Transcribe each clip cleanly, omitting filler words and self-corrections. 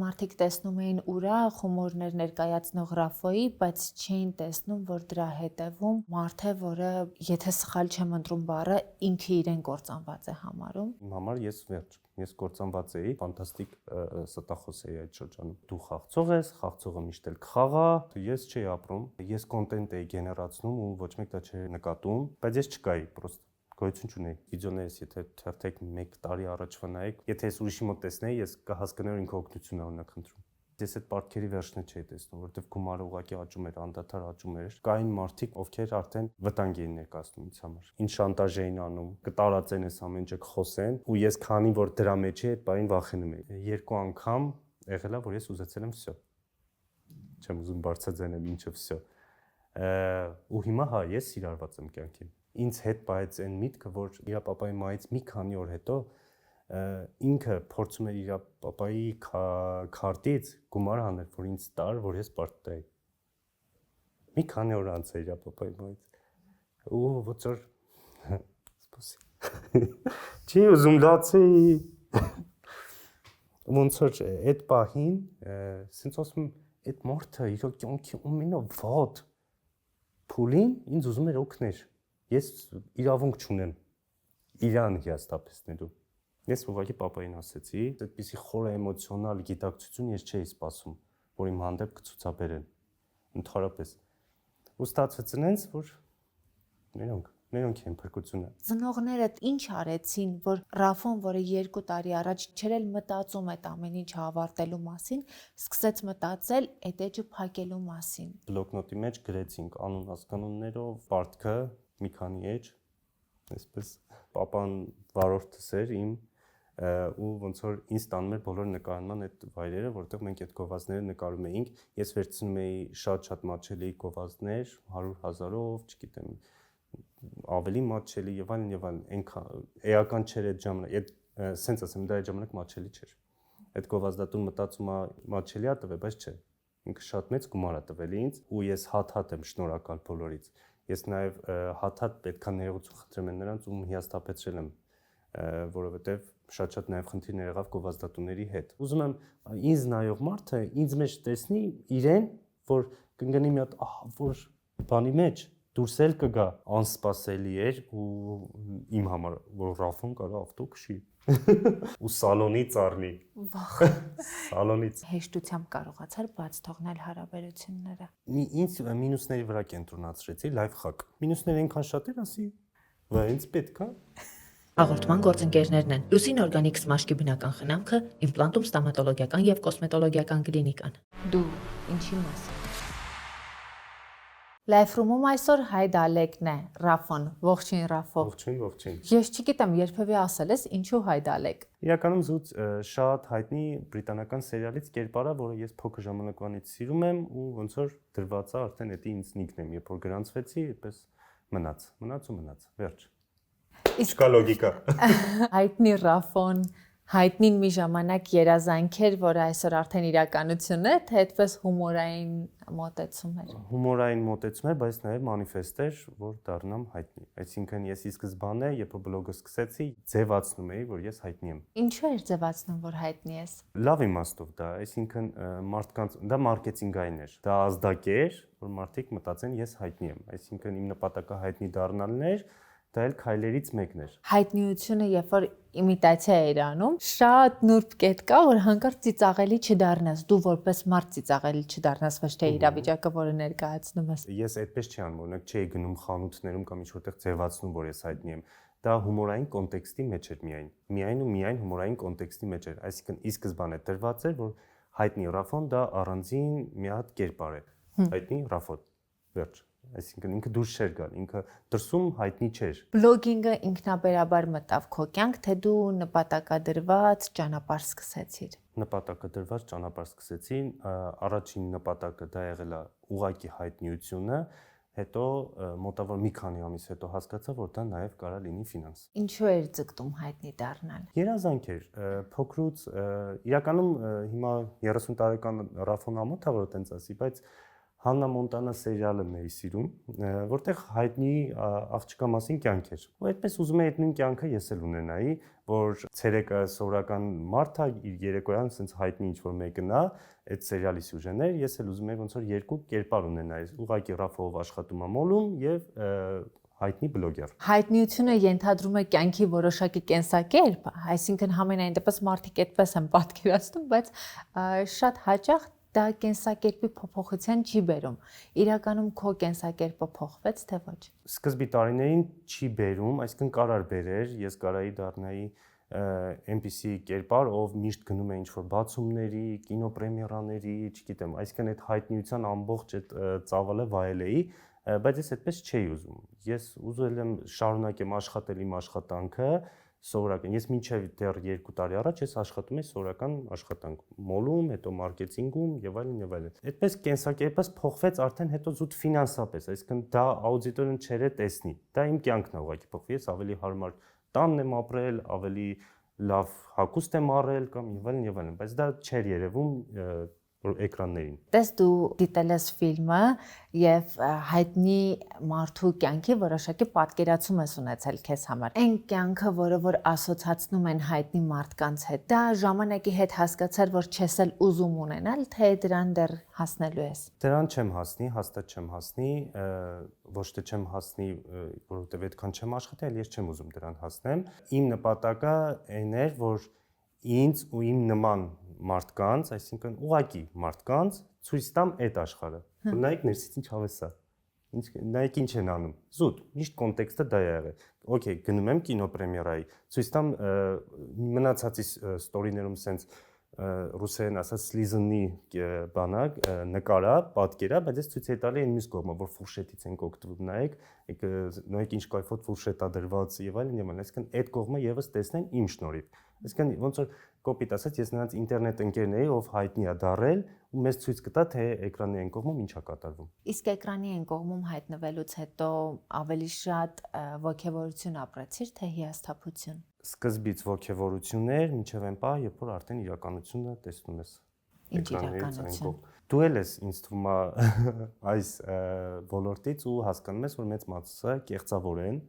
մարդիկ տեսնում էին ուրախ հումորներ ներկայացնող Ռաֆոյի, բայց չէին տեսնում, որ դրա հետևում մարդ է, որը, եթե սխալ չեմ ընտրում բառը, ինքը իրեն կործանված է համարում։ Իմ համար ես կործանված էի, ֆանտաստիկ ստախոս էի այդ շրջանում։ Դու խաղացող ես, խաղացողը միշտ էլ կխաղա, ես չէի ապրում, ես կոնտենտ էի գեներացնում ու ոչ մեկ դա չէր նկատում, բայց ես չկայի, պրոստը գոյություն չունեի։ Վիդեոներս եթե թերթեք 1 տարի առաջվա նայեք, եթե ես ուրիշի մոտ տեսնեի, ես կհասկանայի, որ ինքը օգնություն է օրինակ խնդրում։ Ես այդ պարտքերի վերջն չէի տեսնում, որովհետև գումարը ուղղակի աճում էր, անդադար աճում էր։ Կային մարդիկ, ովքեր արդեն վտանգ էին ներկայացնում ինձ համար։ Ինչ շանտաժ էին անում, կտարածեն այս ամեն ինչը կխոսեն, ու ես քանի որ դրա մեջ էի, այդ բանին վախենում էի։ 2 անգամ եղել է, որ ես ուզեցել եմ վсё։ Չեմ ուզում բարձրաձայնել ինչը վсё։ Ու հիմա հա, ես սիրարված եմ կյանքին։ Ինձ հետ պահեց այն միտքը, որ իր պապայի մայից մի քանի օր հետո ինքը փորձում էր իր պապայի քարտից գումար հանել, որ ինձ տար, որ ես պարտեի։ Մի քանի օր անց է իր պապայի մայից։ Ու ոնց որ սպասի։ Չի ուզում լացի։ Ոնց որ այդ պահին, սենց ասում այդ մարդը իր կյանքի ամենավատ փուլին ինձ ուզում էր օգնել։ Ես իրավունք չունեմ իրան հիասթափեցնելու։ Ես ուղղակի պապային ասեցի, այդպիսի խորը էմոցիոնալ գիտակցություն ես չէի սպասում, որ իմ հանդեպ կցուցաբերեն։ Ընդհանրապես։ Ու ստացվեց այնց, որ մերոնք են փրկությունը։ Ծնողները ինչ արեցին, որ Ռաֆոն, որը 2 տարի առաջ չէր էլ մտածում այդ ամեն ինչը ավարտելու մասին, սկսեց մտածել այդ էջը փակելու մասին։ Բլոկնոտի մեջ գրեցինք անուն հասկանուններով, պարտքը, մի քանի էջ, այսպես պապան վարորդս էր իմ ու ոնց որ ինձ տանում էր բոլոր նկարման այդ վայրերը, որտեղ մենք այդ գովազդները նկարում էինք, ես վերցնում էի շատ մատչելի գովազդներ, 100,000-ով, չգիտեմ, ավելի մատչելի եւ այլն, այնքան էական չէր այդ ժամանակ, այդ սենց ասեմ, դա այդ ժամանակ մատչելի չէր։ Այդ գովազդատուն մտածում է մատչելի է տվել, բայց չէ։ Ինքը շատ մեծ գումար է տվել ինձ ու ես հատ եմ շնորհակալ բոլորից։ Ես նաև հատ պետքա ներողություն խնդրեմ նրանց ու հիասթափեցրել եմ, որովհետև շատ նաև խնդիրներ եղավ գովազդատուների հետ։ Ուզում եմ ինձ նայող մարդը ինձ մեջ տեսնի իրեն, որ կընկնի մի հատ որ բանի մեջ դուրս էլ կգա, անսպասելի էր ու իմ համար, որ Ռաֆոն կարա ավտո քշի ու սալոնից առնի։ Վախ։ Սալոնից։ Հեշտությամբ կարողացար բաց թողնել հարաբերությունները։ Ինձ մինուսների վրա կենտրոնացրեցի, լայվ խակ։ Մինուսները այնքան շատ էր, ասի, վայ, ինձ պետք է։ Հաղորդման գործընկերներն են Լուսին օրգանիկ սմաշկի բնական խնամքը, իմպլանտում ստոմատոլոգիական եւ կոսմետոլոգիական կլինիկան։ Դու ինչի մաս։ Լայֆրումում այսօր Հայդ Ալեկն է, Ռաֆոն, ողջույն Ռաֆո։ Ողջույն։ Ես չգիտեմ, երբևէ ասել ես ինչու Հայդ Ալեք։ Իրականում զուտ շատ հայտնի բրիտանական սերիալից կերպարա, որը ես փոքր ժամանակվանից սիրում եմ ու ոնց որ դրված է արդեն դա ինձ նիկնեմ, երբ որ գրանցվեցի, այդպես մնաց, վերջ։ Իսկ լոգիկա։ Հայտնի Ռաֆոն, հայտնին մի ժամանակ երազանք էր, որ այսօր արդեն իրականություն է, թե այդպես հումորային մոտեցում էր։ Հումորային մոտեցում էր, բայց նաև մանիֆեստ էր, որ դառնամ հայտնի։ Այսինքն ես ի սկզբանե, երբ որ բլոգը սկսեցի, ձևացնում էի, որ ես հայտնի եմ։ Ինչու էր ձևացնում, որ հայտնի ես։ Լավ իմաստով դա, այսինքն մարդկանց դա մարքեթինգային էր։ Դա ազդակ էր, որ մարդիկ մտածեն ես հայտնի եմ։ Այսինքն իմ նպատակը հայտնի դառնալն էր, դա էլ քայլերից մեկն էր։ Հայտնիությունը, երբ որ իմիտացիա էր անում, շատ նուրբ կետ կա, որ հանկարծ ծիծաղելի չդառնաս, դու որպես մարդ ծիծաղելի չդառնաս, ոչ թե իրավիճակը, որը ներկայացնում ես։ Ես այդպես չի անում, օրինակ չէի գնում խանութներում կամ ինչ-որտեղ ձևացնում, որ ես հայտնի եմ։ Դա հումորային կոնտեքստի մեջ էր միայն հումորային կոնտեքստի մեջ էր, այսինքն ի սկզբանե դրված էր, որ հայտնի Ռաֆոն դա առանձին մի հատ կերպար է։ Հայտնի Ռաֆոն, վերջ։ Այսինքն ինքը դուրս չէր գալ, ինքը դրսում հայտնի չէր։ Բլոգինգը ինքնաբերաբար մտավ քո կյանք, թե դու նպատակադրված ճանապարհ սկսեցիր։ Նպատակադրված ճանապարհ սկսեցի, առաջին նպատակը դա եղել է ուղղակի հայտնիությունը, հետո մոտավոր մի քանի ամիս հետո հասկացա, որ դա նաև կարա լինի ֆինանս։ Ինչու էր ձգտում հայտնի դառնալ։ Երազանք էր, փոքրուց իրականում հիմա 30 տարեկան Ռաֆոն ամոթ է, որ տենց ասի, բայց Հաննա Մոնտանա սերիալն էի սիրում, որտեղ հայտնի աղջկա մասին կյանք էր։ Ու այդպես ուզում եի այդ նույն կյանքը ես էլ ունենայի, որ ցերեկը սովորական մարդ է, իր երեկոյան sense հայտնի ինչ-որ մեկն է, այդ սերիալի սյուժեն էր, ես էլ ուզում եի ոնց որ երկու կերպար ունենայի։ Ուղղակի Ռաֆով աշխատում եմ մոլում եւ հայտնի բլոգեր։ Հայտնիությունը ենթադրում է կյանքի որոշակի կենսակերպ, այսինքն համենայն դեպս մարդիկ այդպես են պատկերացնում, բայց շատ հաճախ դա կենսակերպի փոփոխության չի բերում։ Իրականում քո կենսակերպը փոխվեց, թե ոչ։ Սկզբի տարիներին չի բերում, այսինքն կարար բերեր, ես կարայի դառնայի այնպիսի կերպար, ով միշտ գնում է ինչ-որ բացումների, կինոպրեմիերաների, չգիտեմ, այսինքն այդ հայտնիության ամբողջ այդ ծավալը վայել էի, բայց ես այդպես չէի ուզում։ Ես ուզում եմ շարունակեմ աշխատել իմ աշխատանքը, սովորական։ Ես մինչև դեռ 2 տարի առաջ ես աշխատում էի սովորական աշխատանք, մոլում, հետո մարքեթինգում եւ այլն եւ այլն։ Այդպես կենսակերպս փոխվեց արդեն հետո զուտ ֆինանսապես, այսինքն դա աուդիտորին չերը տեսնի։ Դա իմ կյանքն է ուղղակի փոխվի, ես ավելի հարմար տանն եմ ապրել, ավելի լավ հագուստ եմ առել կամ եւ այլն, բայց դա չէր երևում էկրաններին։ Տես դու դիտել ես ֆիլմը եւ հայտնի մարդու կյանքի որոշակի պատկերացում ես ունեցել քեզ համար։ Այն կյանքը, որը որ ասոցացնում են հայտնի մարդկանց հետ, դա ժամանակի հետ հասկացար, որ չես էլ ուզում ունենալ, թե դրան դեռ հասնելու ես։ Դրան չեմ հասնի, հաստատ չեմ հասնի, ոչ թե չեմ հասնի, որովհետեւ այդքան չեմ աշխատել, այլ ես չեմ ուզում դրան հասնեմ։ Իմ նպատակը այն էր, որ ինձ ու իմ նման մարդկանց, այսինքն ուղակի մարդկանց ցույց տամ այդ աշխարհը։ Որ նայեք ներսից ինչ հավես է։ Նայեք ինչ են անում։ Զուտ, միշտ կոնտեքստը դա է եղել։ Okay, գնում եմ կինոպրեմիերայի, ցույց տամ մնացածի ստորիներում sense ռուսերեն ասած սլիզնի բանակ նկարա, պատկերա, բայց ես ցույց եի տալի այն մյուս կողմը, որ ֆուրշետից ենք օգտվում, նայեք ինչ կայֆոտ ֆուրշետա դրված եւ այլն, այսինքն այդ կողմը եւս տեսնեն իմ շնորհիվ։ Այսինքն ոնց որ կոպիտ ասած ես նրանց ինտերնետ ընկերն էի, ով հայտնի է դարել ու մեզ ցույց կտա թե էկրանի այն կողմում ինչ է կատարվում։ Իսկ էկրանի այն կողմում հայտնվելուց հետո ավելի շատ ոգևորություն ապրեցիր, թե հիասթափություն։ Սկզբից ոգևորություն էր, մինչև այն պահ, երբ որ արդեն իրականությունը տեսնում ես։ Ինչ իրականություն։ Դու էլ ես ինձ թվում է այս ոլորտից ու հասկանում ես, որ մեծ մասը կեղծավոր են։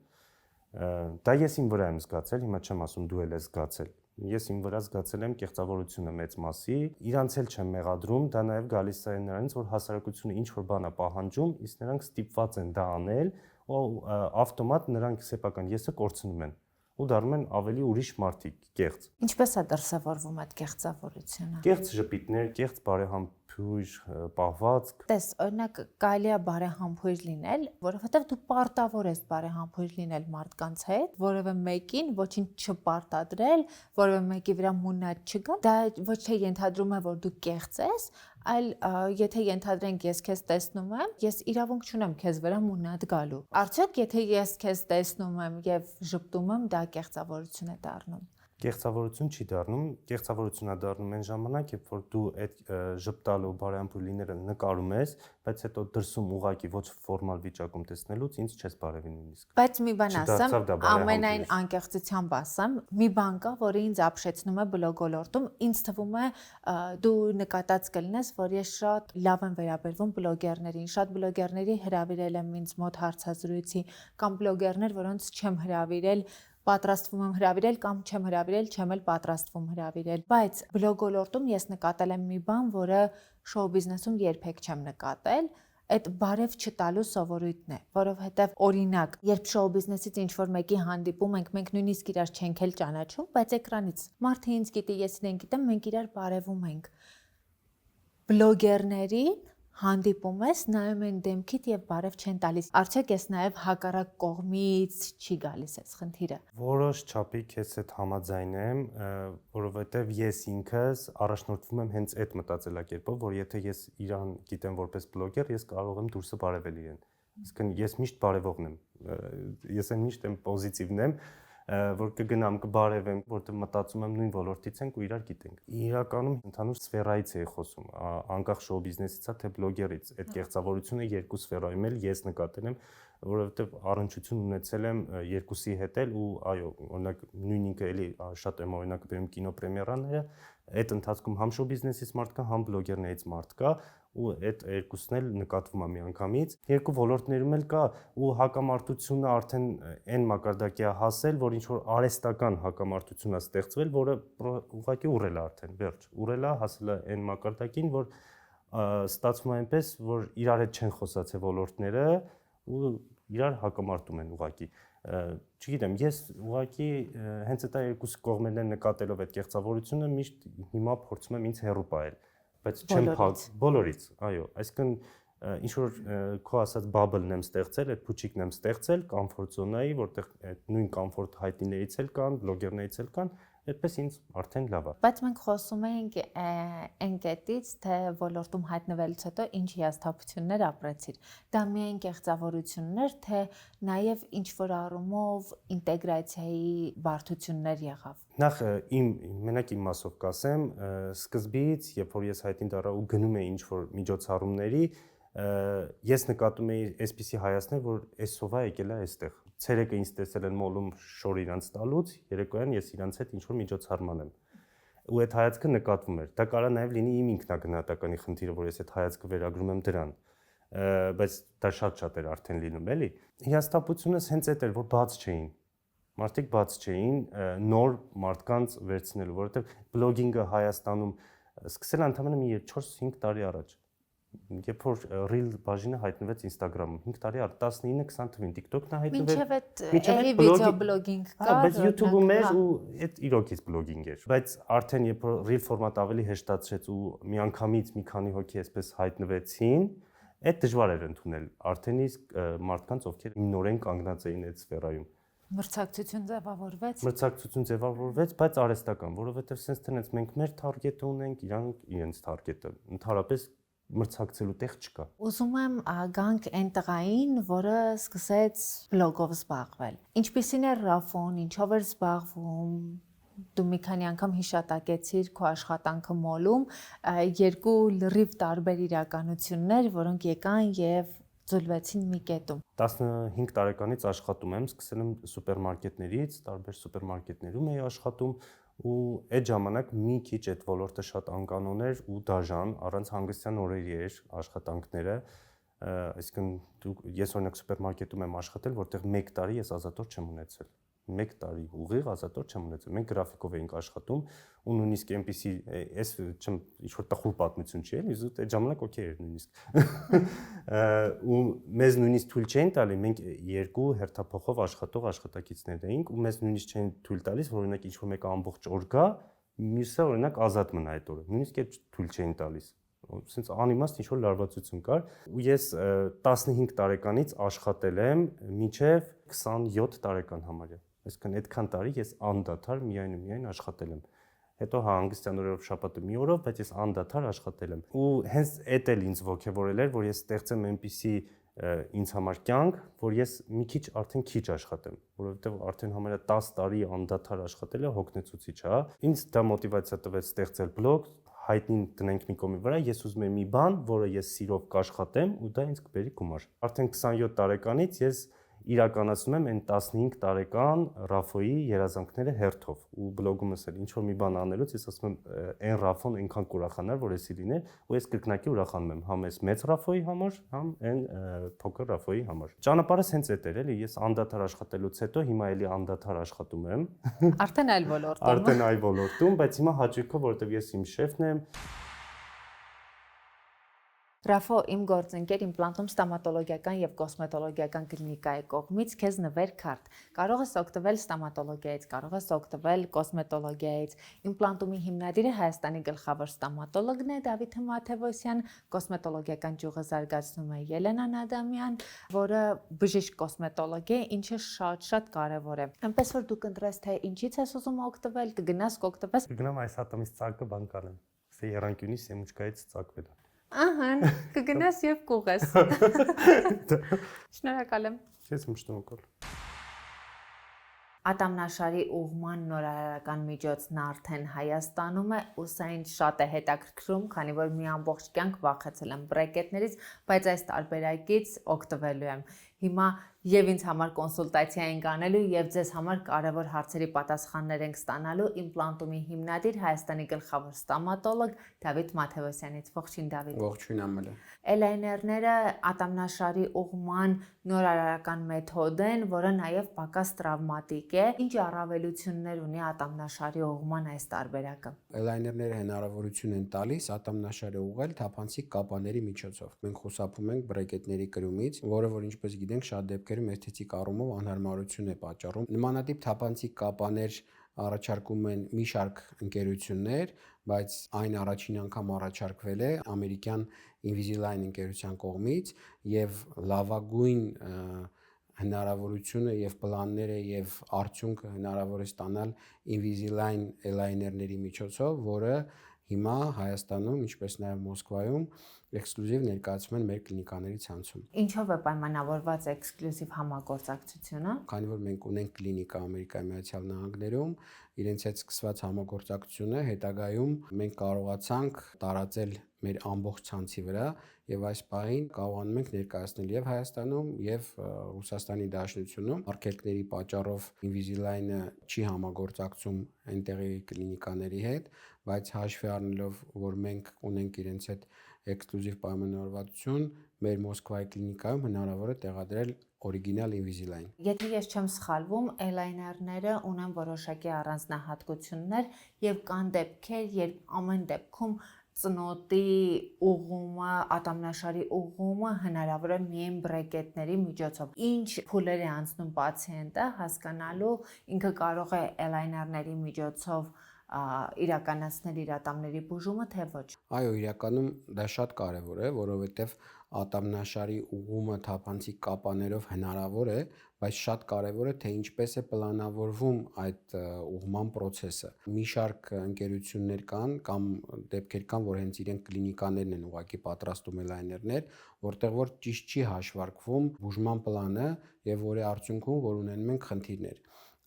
Դա ես իմ վրա եմ զգացել, հիմա չեմ ասում դու էլ ես զգացել։ Ես իմ վրա զգացել եմ կեղծավորությունը մեծ մասի, իրանց էլ չեմ մեղադրում, դա նաև գալիս է նրանից, որ հասարակությունը ինչ որ բան է պահանջում, իսկ նրանք ստիպված են դա անել, ու ավտոմատ նրանք սեփական եսը կորցնում են ու դառնում են ավելի ուրիշ մարդիկ, կեղծ։ Ինչպես է դրսևորվում այդ կեղծավորությունը։ Կեղծ ժպիտներ, կեղծ բարեհամբույր պահվածք։ Տես, օրինակ կարելի է բարեհամբույր լինել, որովհետև դու պարտավոր ես բարեհամբույր լինել մարդկանց հետ, որևէ մեկին ոչինչ չպարտադրել, որևէ մեկի վրա մունատ չգա։ Դա ոչ թե ենթադրում է, որ դու կեղծ ես, այլ եթե ենթադրենք ես քեզ տեսնում եմ, ես իրավունք չունեմ քեզ վրա մունատ գալու։ Արդյոք եթե ես քեզ տեսնում եմ եւ ժպտում եմ, դա կեղծավորություն է դառնում։ Կեղծավորություն չի դառնում, կեղծավորություն է դառնում այն ժամանակ, երբ որ դու այդ ժպտալու բարեհամբույր լինելը նկարում ես, բայց հետո դրսում ուղակի ոչ ֆորմալ վիճակում տեսնելուց ինձ չես բարևի նույնիսկ։ Բայց մի բան ասեմ, ամենայն անկեղծությամբ ասեմ, մի բան կա, որը ինձ ապշեցնում է բլոգոլորտում, ինձ թվում է դու նկատած կլինես, որ ես շատ լավ եմ վերաբերվում բլոգերներին, շատ բլոգերների հրավիրել եմ ինձ մոտ հարցազրույցի կամ բլոգերներ, որոնց չեմ հրավիրել պատրաստվում եմ հրավիրել կամ չեմ հրավիրել, չեմ էլ պատրաստվում հրավիրել, բայց բլոգոլորտում ես նկատել եմ մի բան, որը շոու բիզնեսում երբեք չեմ նկատել, այդ բարև չտալու սովորույթն է, որովհետև օրինակ, երբ շոու բիզնեսից ինչ-որ մեկի հանդիպում ենք, մենք նույնիսկ իրար չենք էլ ճանաչում, բայց էկրանից մարդը ինձ գիտի, ես իրեն գիտեմ, մենք իրար բարևում ենք։ Բլոգերներին հանդիպում ես, նայում են դեմքիդ եւ բարև չեն տալիս։ Արդյոք ես նաեւ հակառակ կողմից չի գալիս այս խնդիրը։ Որոշ չափի քեզ հետ համաձայն եմ, որովհետեւ ես ինքս առաջնորդվում եմ հենց այդ մտածելակերպով, որ եթե ես իրան գիտեմ որպես բլոգեր, ես կարող եմ դուրսը բարևել իրեն։ Իսկ ես միշտ բարևողն եմ։ Ես միշտ եմ պոզիտիվն եմ, որ կգնամ կբարևեմ, որտեղ մտածում եմ նույն ոլորտից ենք ու իրար գիտենք։ Իրականում ընդհանուր սֆերայից էի խոսում, անկախ շոու բիզնեսից է թե բլոգերից։ Այդ կեղծավորությունը երկու սֆերայում էլ ես նկատել եմ, որովհետև առնչություն ունեցել եմ երկուսի հետ էլ ու այո, օրինակ նույն ինքը էլի շատ եմ օրինակ բերում կինոպրեմիերաները, այդ ընթացքում համ շոու բիզնեսից մարդ կա, համ բլոգերներից մարդ կա ու այդ երկուսն էլ նկատվում է միանգամից։ Երկու ոլորտներում էլ կա ու հակամարտությունը արդեն այն մակարդակի է հասել, որ ինչ որ արհեստական հակամարտություն է ստեղծվել, որը ուղղակի ուռել է արդեն, վերջ, ուռել է, հասել է այն մակարդակին, որ ստացվում է այնպես, որ իրար հետ չեն խոսացել ոլորտները ու իրար հակամարտում են ուղղակի։ Չգիտեմ, ես ուղղակի հենց այդ երկուս կողմերն նկատելով այդ կեղծավորությունը միշտ հիմա փորձում եմ ինձ հեռու պահել, բայց չեմ բոլորից, այո, այսինքն ինչ որ քո ասած բաբլն եմ ստեղծել, այդ փուչիկն եմ ստեղծել, կոմֆորտ զոնայի, որտեղ այդ նույն կոմֆորտ հայտնիներից էլ կան, բլոգերներից էլ կան, այդպես ինձ արդեն լավ է։ Բայց մենք խոսում ենք այն կետից, թե ոլորտում հայտնվելուց հետո ինչ հիասթափություններ ապրեցիր։ Դա միայն կեղծավորություններ, թե նաև ինչ որ առումով ինտեգրացիայի բարդություններ եղավ։ Նախ մենակ իմ մասով կասեմ, սկզբից, երբ որ ես հայտնի դառա ու գնում էի ինչ որ միջոցառումների, ես նկատում էի այսպիսի հայացքներ, որ այս սովա եկել է այստեղ։ Ցերեկը ինձ տեսել են մոլում շոր իրանց տալուց, երեկոյան ես իրանց հետ ինչ որ միջոցառման եմ։ Ու այդ հայացքը նկատվում էր։ Դա կարա նաև լինի իմ ինքնագնահատականի խնդիրը, որ ես այդ հայացքը վերագրում եմ դրան։ Բայց դա շատ էր արդեն լինում, էլի։ Հիասթափությունս հենց այդ էր, որ բաց չէին։ Մարդիկ բաց չէին նոր մարդկանց վերցնելու, որովհետև բլոգինգը Հայաստանում սկսել ընդամենը մի 4-5 տարի առաջ։ Երբ որ Reel բաժինը հայտնվեց Instagram-ում 5 տարի առաջ 19-20 թվին TikTok-ն հայտնվեց։ Մինչև այդ վիդեո բլոգինգ կար, բայց YouTube-ում էր ու այդ իրոքից բլոգինգ էր։ Բայց արդեն երբ որ Reel ֆորմատ ավելի հեշտացրեց ու միանգամից մի քանի հոգի այսպես հայտնվեցին, այդ դժվար էր ընդունել արդեն իսկ մարդկանց, ովքեր նորեն կանգնած էին այդ սֆերայում։ Մրցակցություն ձևավորվեց, բայց արհեստական, որովհետև sense տնից մենք մեր target-ը ունենք, իրանք իրենց target-ը։ Ընդհանրապես մրցակցելու տեղ չկա։ Ուզում եմ գանք այն տղային, որը սկսեց բլոգով զբաղվել։ Ինչպիսին է Ռաֆոն, ինչով էր զբաղվում։ Դու մի քանի անգամ հիշատակեցիր քո աշխատանքը մոլում, երկու լրիվ տարբեր իրականություններ, որոնք եկան եւ ձուլվեցին մի կետում։ 15 տարեկանից աշխատում եմ, սկսել եմ սուպերմարկետներից, տարբեր սուպերմարկետներում էի աշխատում ու այդ ժամանակ մի քիչ այդ ոլորտը շատ անկանոն էր ու դաժան, առանց հանգստյան օրերի էր աշխատանքները, այսինքն ես օրինակ սուպերմարկետում եմ աշխատել, որտեղ 1 տարի ես ազատոր չեմ ունեցել։ 1 տարի ուղիղ ազատոր չեմ ունեցել։ Մենք գրաֆիկով էինք աշխատում ու նույնիսկ այնպեսի այս չեմ ինչ որ տխուր պատմություն չի էլի, զուտ այդ ժամանակ օքեյ էր նույնիսկ։ Ու մեզ նույնիսկ թույլ չէին տալի, մենք երկու հերթափոխով աշխատող աշխատակիցներ էինք ու մեզ նույնիսկ չէին թույլ տալիս, որ օրինակ ինչ որ մեկը ամբողջ օր գա, մյուսը օրինակ ազատ մնա այդ օրը։ Նույնիսկ այդ թույլ չէին տալիս։ Սենց անիմաստ ինչ որ լարվածություն կար ու ես 15 տարեկանից աշխատել եմ մինչև 27 տարեկան համարյա։ Այսինքն այդքան տարի ես անդադար միայն ու միայն աշխատել եմ։ Հետո հանգստյան օրերով շաբաթը մի օրով, բայց ես անդադար աշխատել եմ։ Ու հենց այդ էլ ինձ ոգևորել էր, որ ես ստեղծեմ այնպիսի ինձ համար կյանք, որ ես մի քիչ արդեն քիչ աշխատեմ, որովհետև արդեն համարյա 10 տարի անդադար աշխատելը հոգնեցուցիչ է։ Ինձ դա մոտիվացիա տվեց ստեղծել բլոգ, հայտնին տնենք մի կողմի վրա, ես ուզում եմ մի բան, որը ես սիրով կաշխատեմ ու դա ինձ կբերի գումար։ Արդեն 27 տարեկանից ես իրականացնում եմ այն 15 տարեկան Ռաֆոյի երազանքները հերթով ու բլոգումս էլ ինչ որ մի բան անելուց ես ասում եմ այն Ռաֆոն այնքան կուրախանար, որ էսի լիներ ու ես կրկնակի ուրախանում եմ համ այս մեծ Ռաֆոյի համար, համ այն փոքր Ռաֆոյի համար։ Ճանապարհը հենց այդ էր էլի, ես անդադար աշխատելուց հետո հիմա էլի անդադար աշխատում եմ։ Արդեն այլ ոլորտում։ Արդեն այլ ոլորտում, բայց հիմա հաճույքով, որովհետև ես իմ շեֆն եմ։ Ռաֆո, իմ գործընկեր իմպլանտում ստոմատոլոգիական եւ կոսմետոլոգիական կլինիկայի կողմից քեզ նվեր քարտ։ Կարող ես օգտվել ստոմատոլոգիայից, կարող ես օգտվել կոսմետոլոգիայից։ Իմպլանտումի հիմնադիրը Հայաստանի գլխավոր ստոմատոլոգն է Դավիթ Մաթևոսյան, կոսմետոլոգիական ճյուղը զարգացնում է Ելենա Նադամյան, որը բժիշկ կոսմետոլոգ է, ինչը շատ կարևոր է։ Այնպես որ դու կընտրես թե ինչից ես ուզում օգտվել, կգնաս կօգտվես։ Կգնամ այս ատոմից ծակը բան կանեմ։ Սա Երանքյունի սեմուչկայից ծակվել է։ Ահա, կգնաս եւ կուղես։ Շնորհակալ եմ։ Ես եմ շնորհակալ։ Ատամնաշարի ուղղման նորարարական միջոցն արդեն Հայաստանում է, ու սա ինձ շատ է հետաքրքրում, քանի որ մի ամբողջ կյանք վախեցել եմ բրեկետներից, բայց այս տարբերակից օգտվելու եմ։ Հիմա եւ ինձ համար կոնսուլտացիա ենք անելու եւ ձեզ համար կարեւոր հարցերի պատասխաններ ենք ստանալու իմպլանտումի հիմնադիր Հայաստանի գլխավոր ստոմատոլոգ Դավիթ Մաթեոսյանից։ Ողջույն Դավիթ։ Ողջույն Ամալիա։ Էլայներները ատամնաշարի ուղղման նորարարական մեթոդ են, որը նաեւ պակաս տրավմատիկ է։ Ինչ առավելություններ ունի ատամնաշարի ուղղման այս տարբերակը։ Էլայներները հնարավորություն են տալիս ատամնաշարը ուղղել թափանցիկ կապաների միջոցով։ Մենք խուսափում ենք բրեկետների կրումից, որը որ ինչպես գիտենք շատ դեպքերում էսթետիկ առումով անհարմարություն է պատճառում։ Նմանատիպ թափանցիկ կապաներ առաջարկում են մի շարք ընկերություններ, բայց այն առաջին անգամ առաջարկվել է ամերիկյան Invisalign ընկերության կողմից եւ լավագույն հնարավորությունը եւ պլանները եւ արդյունքը հնարավոր է ստանալ Invisalign էլայներների միջոցով, որը հիմա Հայաստանում, ինչպես նաեւ Մոսկվայում էքսկլյուզիվ ներկայացում են մեր կլինիկաների ցանցում։ Ինչով է պայմանավորված էքսկլյուզիվ համագործակցությունը։ Քանի որ մենք ունենք կլինիկա Ամերիկայի Միացյալ Նահանգներում, իրենց հետ սկսված համագործակցությունը հետագայում մենք կարողացանք տարածել մեր ամբողջ ցանցի վրա եւ այս պահին կարողանում ենք ներկայացնել եւ Հայաստանում եւ Ռուսաստանի Դաշնությունում արգելքների պատճառով Invisalign-ը չի համագործակցում այնտեղի կլինիկաների հետ, բայց հաշվի առնելով, որ մենք ունենք իրենց հետ էքսկլյուզիվ պայմանավորվածություն, մեր Մոսկվայի կլինիկայում հնարավոր է տեղադրել օրիգինալ Invisalign։ Եթե ես չեմ սխալվում, էլայներները ունեն որոշակի առանձնահատկություններ եւ կան դեպքեր, երբ ամեն դեպքում ծնոտի ուղղումը, ատամնաշարի ուղղումը հնարավոր է միայն բրեկետների միջոցով։ Ինչ փուլեր է անցնում պացիենտը հասկանալու ինքը կարող է էլայներների միջոցով իրականացնել իր ատամների բուժումը, թե ոչ։ Այո, իրականում դա շատ կարևոր է, որովհետև ատամնաշարի ուղղումը թափանցիկ կապաներով հնարավոր է, բայց շատ կարևոր է, թե ինչպես է պլանավորվում այդ ուղղման process-ը։ Մի շարք ընկերություններ կան կամ դեպքեր կան, որ հենց իրենք կլինիկաներն են ուղղակի պատրաստում էլայներներ, որտեղ որ ճիշտ չի հաշվարկվում բուժման պլանը եւ որի արդյունքում որ ունենում ենք խնդիրներ։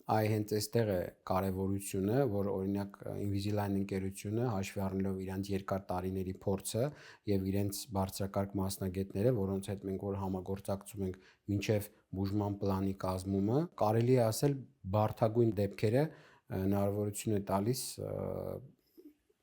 Այ հենց այստեղ է կարևորությունը, որ օրինակ Invisalign ընկերությունը հաշվի առնելով իրենց երկար տարիների փորձը եւ իրենց բարձրակարգ մասնագետները, որոնց հետ մենք որ համագործակցում ենք մինչեւ բուժման պլանի կազմումը, կարելի է ասել բարդագույն դեպքերը հնարավորություն է տալիս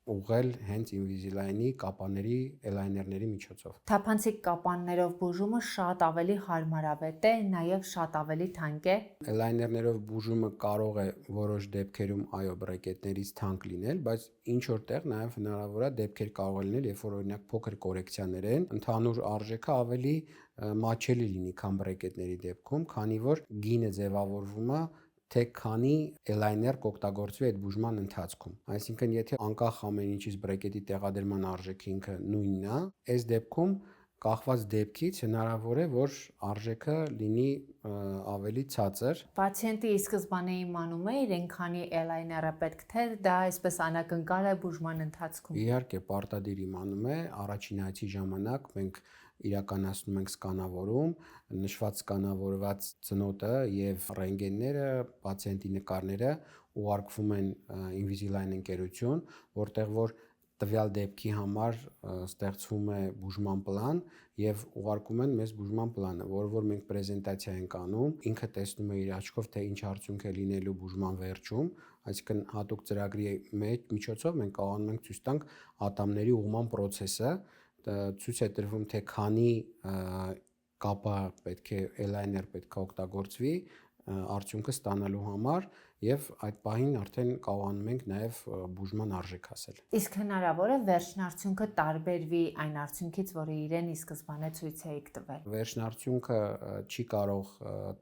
ուղղել հենց Invisalign-ի կապաների էլայներների միջոցով։ Թափանցիկ կապաններով բուժումը շատ ավելի հարմարավետ է, նաև շատ ավելի թանկ է։ Էլայներներով բուժումը կարող է որոշ դեպքերում այո բրեկետներից թանկ լինել, բայց ինչ որտեղ նաև հնարավոր է դեպքեր կարող լինել, երբ որ օրինակ փոքր կորեկցիաներ են, ընդհանուր արժեքը ավելի մատչելի լինի, քան բրեկետների դեպքում, քանի որ գինը ձևավորվում է թե քանի էլայներ կօգտագործվի այդ բուժման ընթացքում։ Այսինքն, եթե անկախ ամեն ինչից բրեկետի տեղադրման արժեքը ինքը նույնն է, այս դեպքում կախված դեպքից հնարավոր է, որ արժեքը լինի ավելի ցածր։ Պացիենտը ի սկզբանե իմանում է իրեն քանի էլայներ է պետք, թե դա այսպես անակնկալ է բուժման ընթացքում։ Իհարկե, պարտադիր իմանում է, առաջին այցի ժամանակ մենք իրականացնում ենք սկանավորում, նշված սկանավորված ծնոտը եւ ռենտգենները, պացիենտի նկարները ուղարկվում են Invisalign ընկերություն, որտեղ որ տվյալ դեպքի համար ստեղծվում է բուժման պլան եւ ուղարկում են մեզ բուժման պլանը, որը որ մենք պրեզենտացիա ենք անում, ինքը տեսնում է իր աչքով, թե ինչ արդյունք է լինելու բուժման վերջում, այսինքն հատուկ ծրագրի միջոցով մենք կարողանում ենք ցույց տանք ատամների ուղղման process-ը, ցույց է տրվում, թե քանի կապա պետք է էլայներ պետք է օգտագործվի արդյունքը ստանալու համար եւ այդ պահին արդեն կարողանում ենք նաեւ բուժման արժեք հասել։ Իսկ հնարավոր է վերջնարդյունքը տարբերվի այն արդյունքից, որը իրեն ի սկզբանե ցույց էիք տվել։ Վերջնարդյունքը չի կարող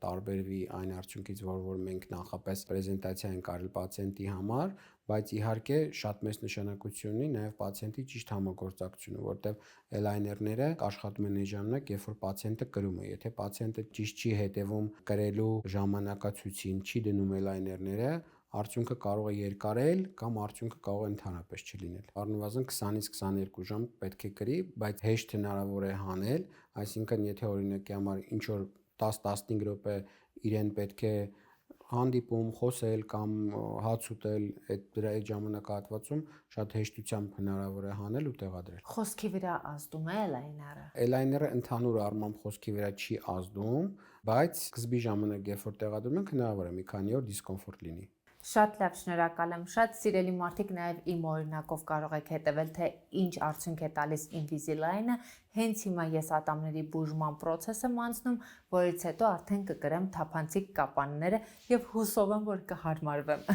տարբերվի այն արդյունքից, որ մենք նախապես պրեզենտացիա ենք արել պացիենտի համար, բայց իհարկե շատ մեծ նշանակություն ունի նաև պացիենտի ճիշտ համագործակցությունը, որտեղ էլայներները աշխատում են այն ժամանակ, երբ որ պացիենտը կրում է։ Եթե պացիենտը ճիշտ չի հետևում կրելու ժամանակացույցին, չի դնում էլայներները, արդյունքը կարող է երկարել կամ արդյունքը կարող է ընդհանրապես չլինել։ Առնվազն 20-ից 22 ժամ պետք է կրի, բայց հեշտ հնարավոր է հանել, այսինքն եթե օրինակի համար ինչ որ 10-15 րոպե իրեն պետք է հանդիպում, խոսել կամ հաց ուտել, այդ ժամանակահատվածում շատ հեշտությամբ հնարավոր է հանել ու տեղադրել։ Խոսքի վրա ազդում է էլայները։ Էլայները ընդհանուր առմամբ խոսքի վրա չի ազդում, բայց սկզբի ժամանակ, երբ որ տեղադրում ենք, հնարավոր է մի քանի օր դիսկոմֆորտ լինի։ Շատ լավ, շնորհակալ եմ շատ։ Սիրելի մարդիկ, նաև իմ օրինակով կարող եք հետևել, թե ինչ արդյունք է տալիս Invisalign-ը։ Հենց հիմա ես ատամների բուժման process եմ անցնում, որից հետո արդեն կկրեմ թափանցիկ կապանները եւ հուսով եմ, որ կհարմարվեմ։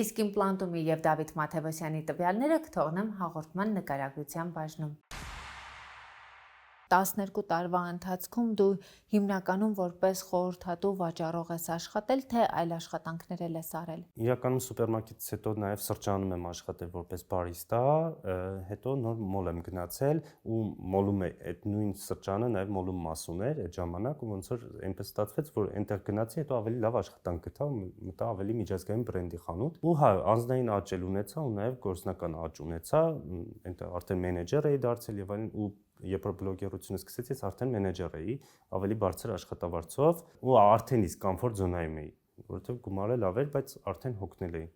Իսկ իմպլանտումի եւ Դավիթ Մաթևոսյանի տվյալները կթողնեմ հաղորդման նկարագրության բաժնում։ 12 տարվա ընթացքում դու հիմնականում որպես խորհրդատու վաճառող ես աշխատել, թե այլ աշխատանքներ ես արել։ Իրականում սուպերմարկետից հետո նաև սրճարանում եմ աշխատել որպես բարիստա, հետո նոր մոլ եմ գնացել ու մոլում է այդ նույն սրճարանը նաև մոլում մասուն էր այդ ժամանակ ու ոնց որ այնպես ստացվեց, որ այնտեղ գնացի, հետո ավելի լավ աշխատանք գտա ու մտա ավելի միջազգային բրենդի խանութ։ Ու հա, անձնային աճ ունեցա ու նաև գործնական աճ ունեցա, այնտեղ արդեն մենեջեր էի դարձել եւ այլն ու երբ որ բլոգերությունը սկսեցի, ես արդեն մենեջեր էի, ավելի բարձր աշխատավարձով ու արդեն իսկ կոմֆորտ զոնայում էի, որովհետև գումարը լավ էր, բայց արդեն հոգնել էի,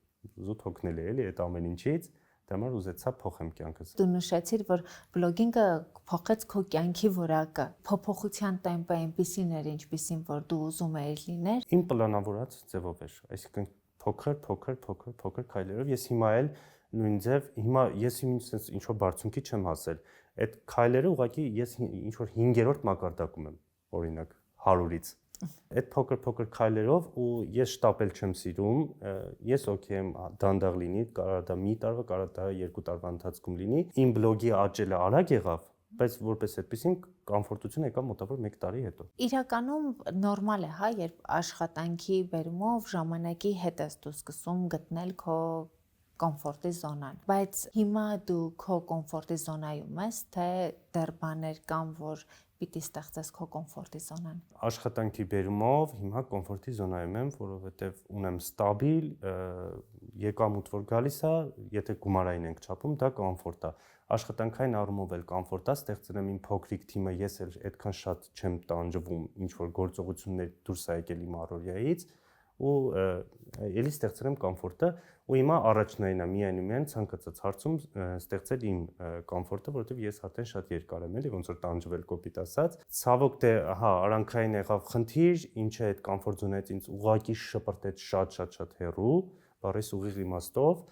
զուտ հոգնել էի էլի այդ ամեն ինչից, դա համար ուզեցա փոխեմ կյանքս։ Դու նշեցիր, որ բլոգինգը փոխեց քո կյանքի որակը, փոփոխության տեմպը այնպիսին էր, ինչպիսին որ դու ուզում էիր լիներ։ Իմ պլանավորած ձևով էր, այսինքն փոքր քայլերով, ես հիմա էլ նույն ձև, հիմա ես ինչ որ բարձունքի չեմ հասել։ Այդ քայլերը ուղղակի ես ինչ որ 5-րդ մակարդակում եմ, օրինակ 100-ից։ Այդ փոքր քայլերով ու ես շտապել չեմ սիրում, ես օքեյ եմ դանդաղ լինի, կարա դա մի տարվա, կարա դա 2 տարվա ընթացքում լինի։ Իմ բլոգի աճելը արագ եղավ, բայց որպես այդպեսին կոմֆորտություն եկավ մոտավոր 1 տարի հետո։ Իրականում նորմալ է, հա, երբ աշխատանքի բերումով ժամանակի հետ ես դու սկսում գտնել քո կոմֆորտի զոնան, բայց հիմա դու քո կոմֆորտի զոնայում ես, թե դեռ բաներ կան, որ պիտի ստեղծես քո կոմֆորտի զոնան։ Աշխատանքի բերումով հիմա կոմֆորտի զոնայում եմ, որովհետև ունեմ ստաբիլ եկամուտ, որ գալիս է, եթե գումարային ենք չափում, դա կոմֆորտ է։ Աշխատանքային առումով էլ կոմֆորտ է, ստեղծել եմ իմ փոքրիկ թիմը, ես էլ այդքան շատ չեմ տանջվում, ինչ որ գործողություններ դուրս է եկել իմ առօրյայից ու ելի ստեղծել եմ կոմֆորտը ու հիմա առաջնային է միայն ցանկացած հարցում ստեղծել իմ կոմֆորտը, որովհետև ես արդեն շատ երկար եմ էլի ոնց որ տանջվել կոպիտ ասած։ Ցավոք դե հա արանքային եղավ խնդիր, ինչը այդ կոմֆորտ զոնայից ինձ ուղակի շպրտեց շատ հեռու, բարես ուղիղ իմաստով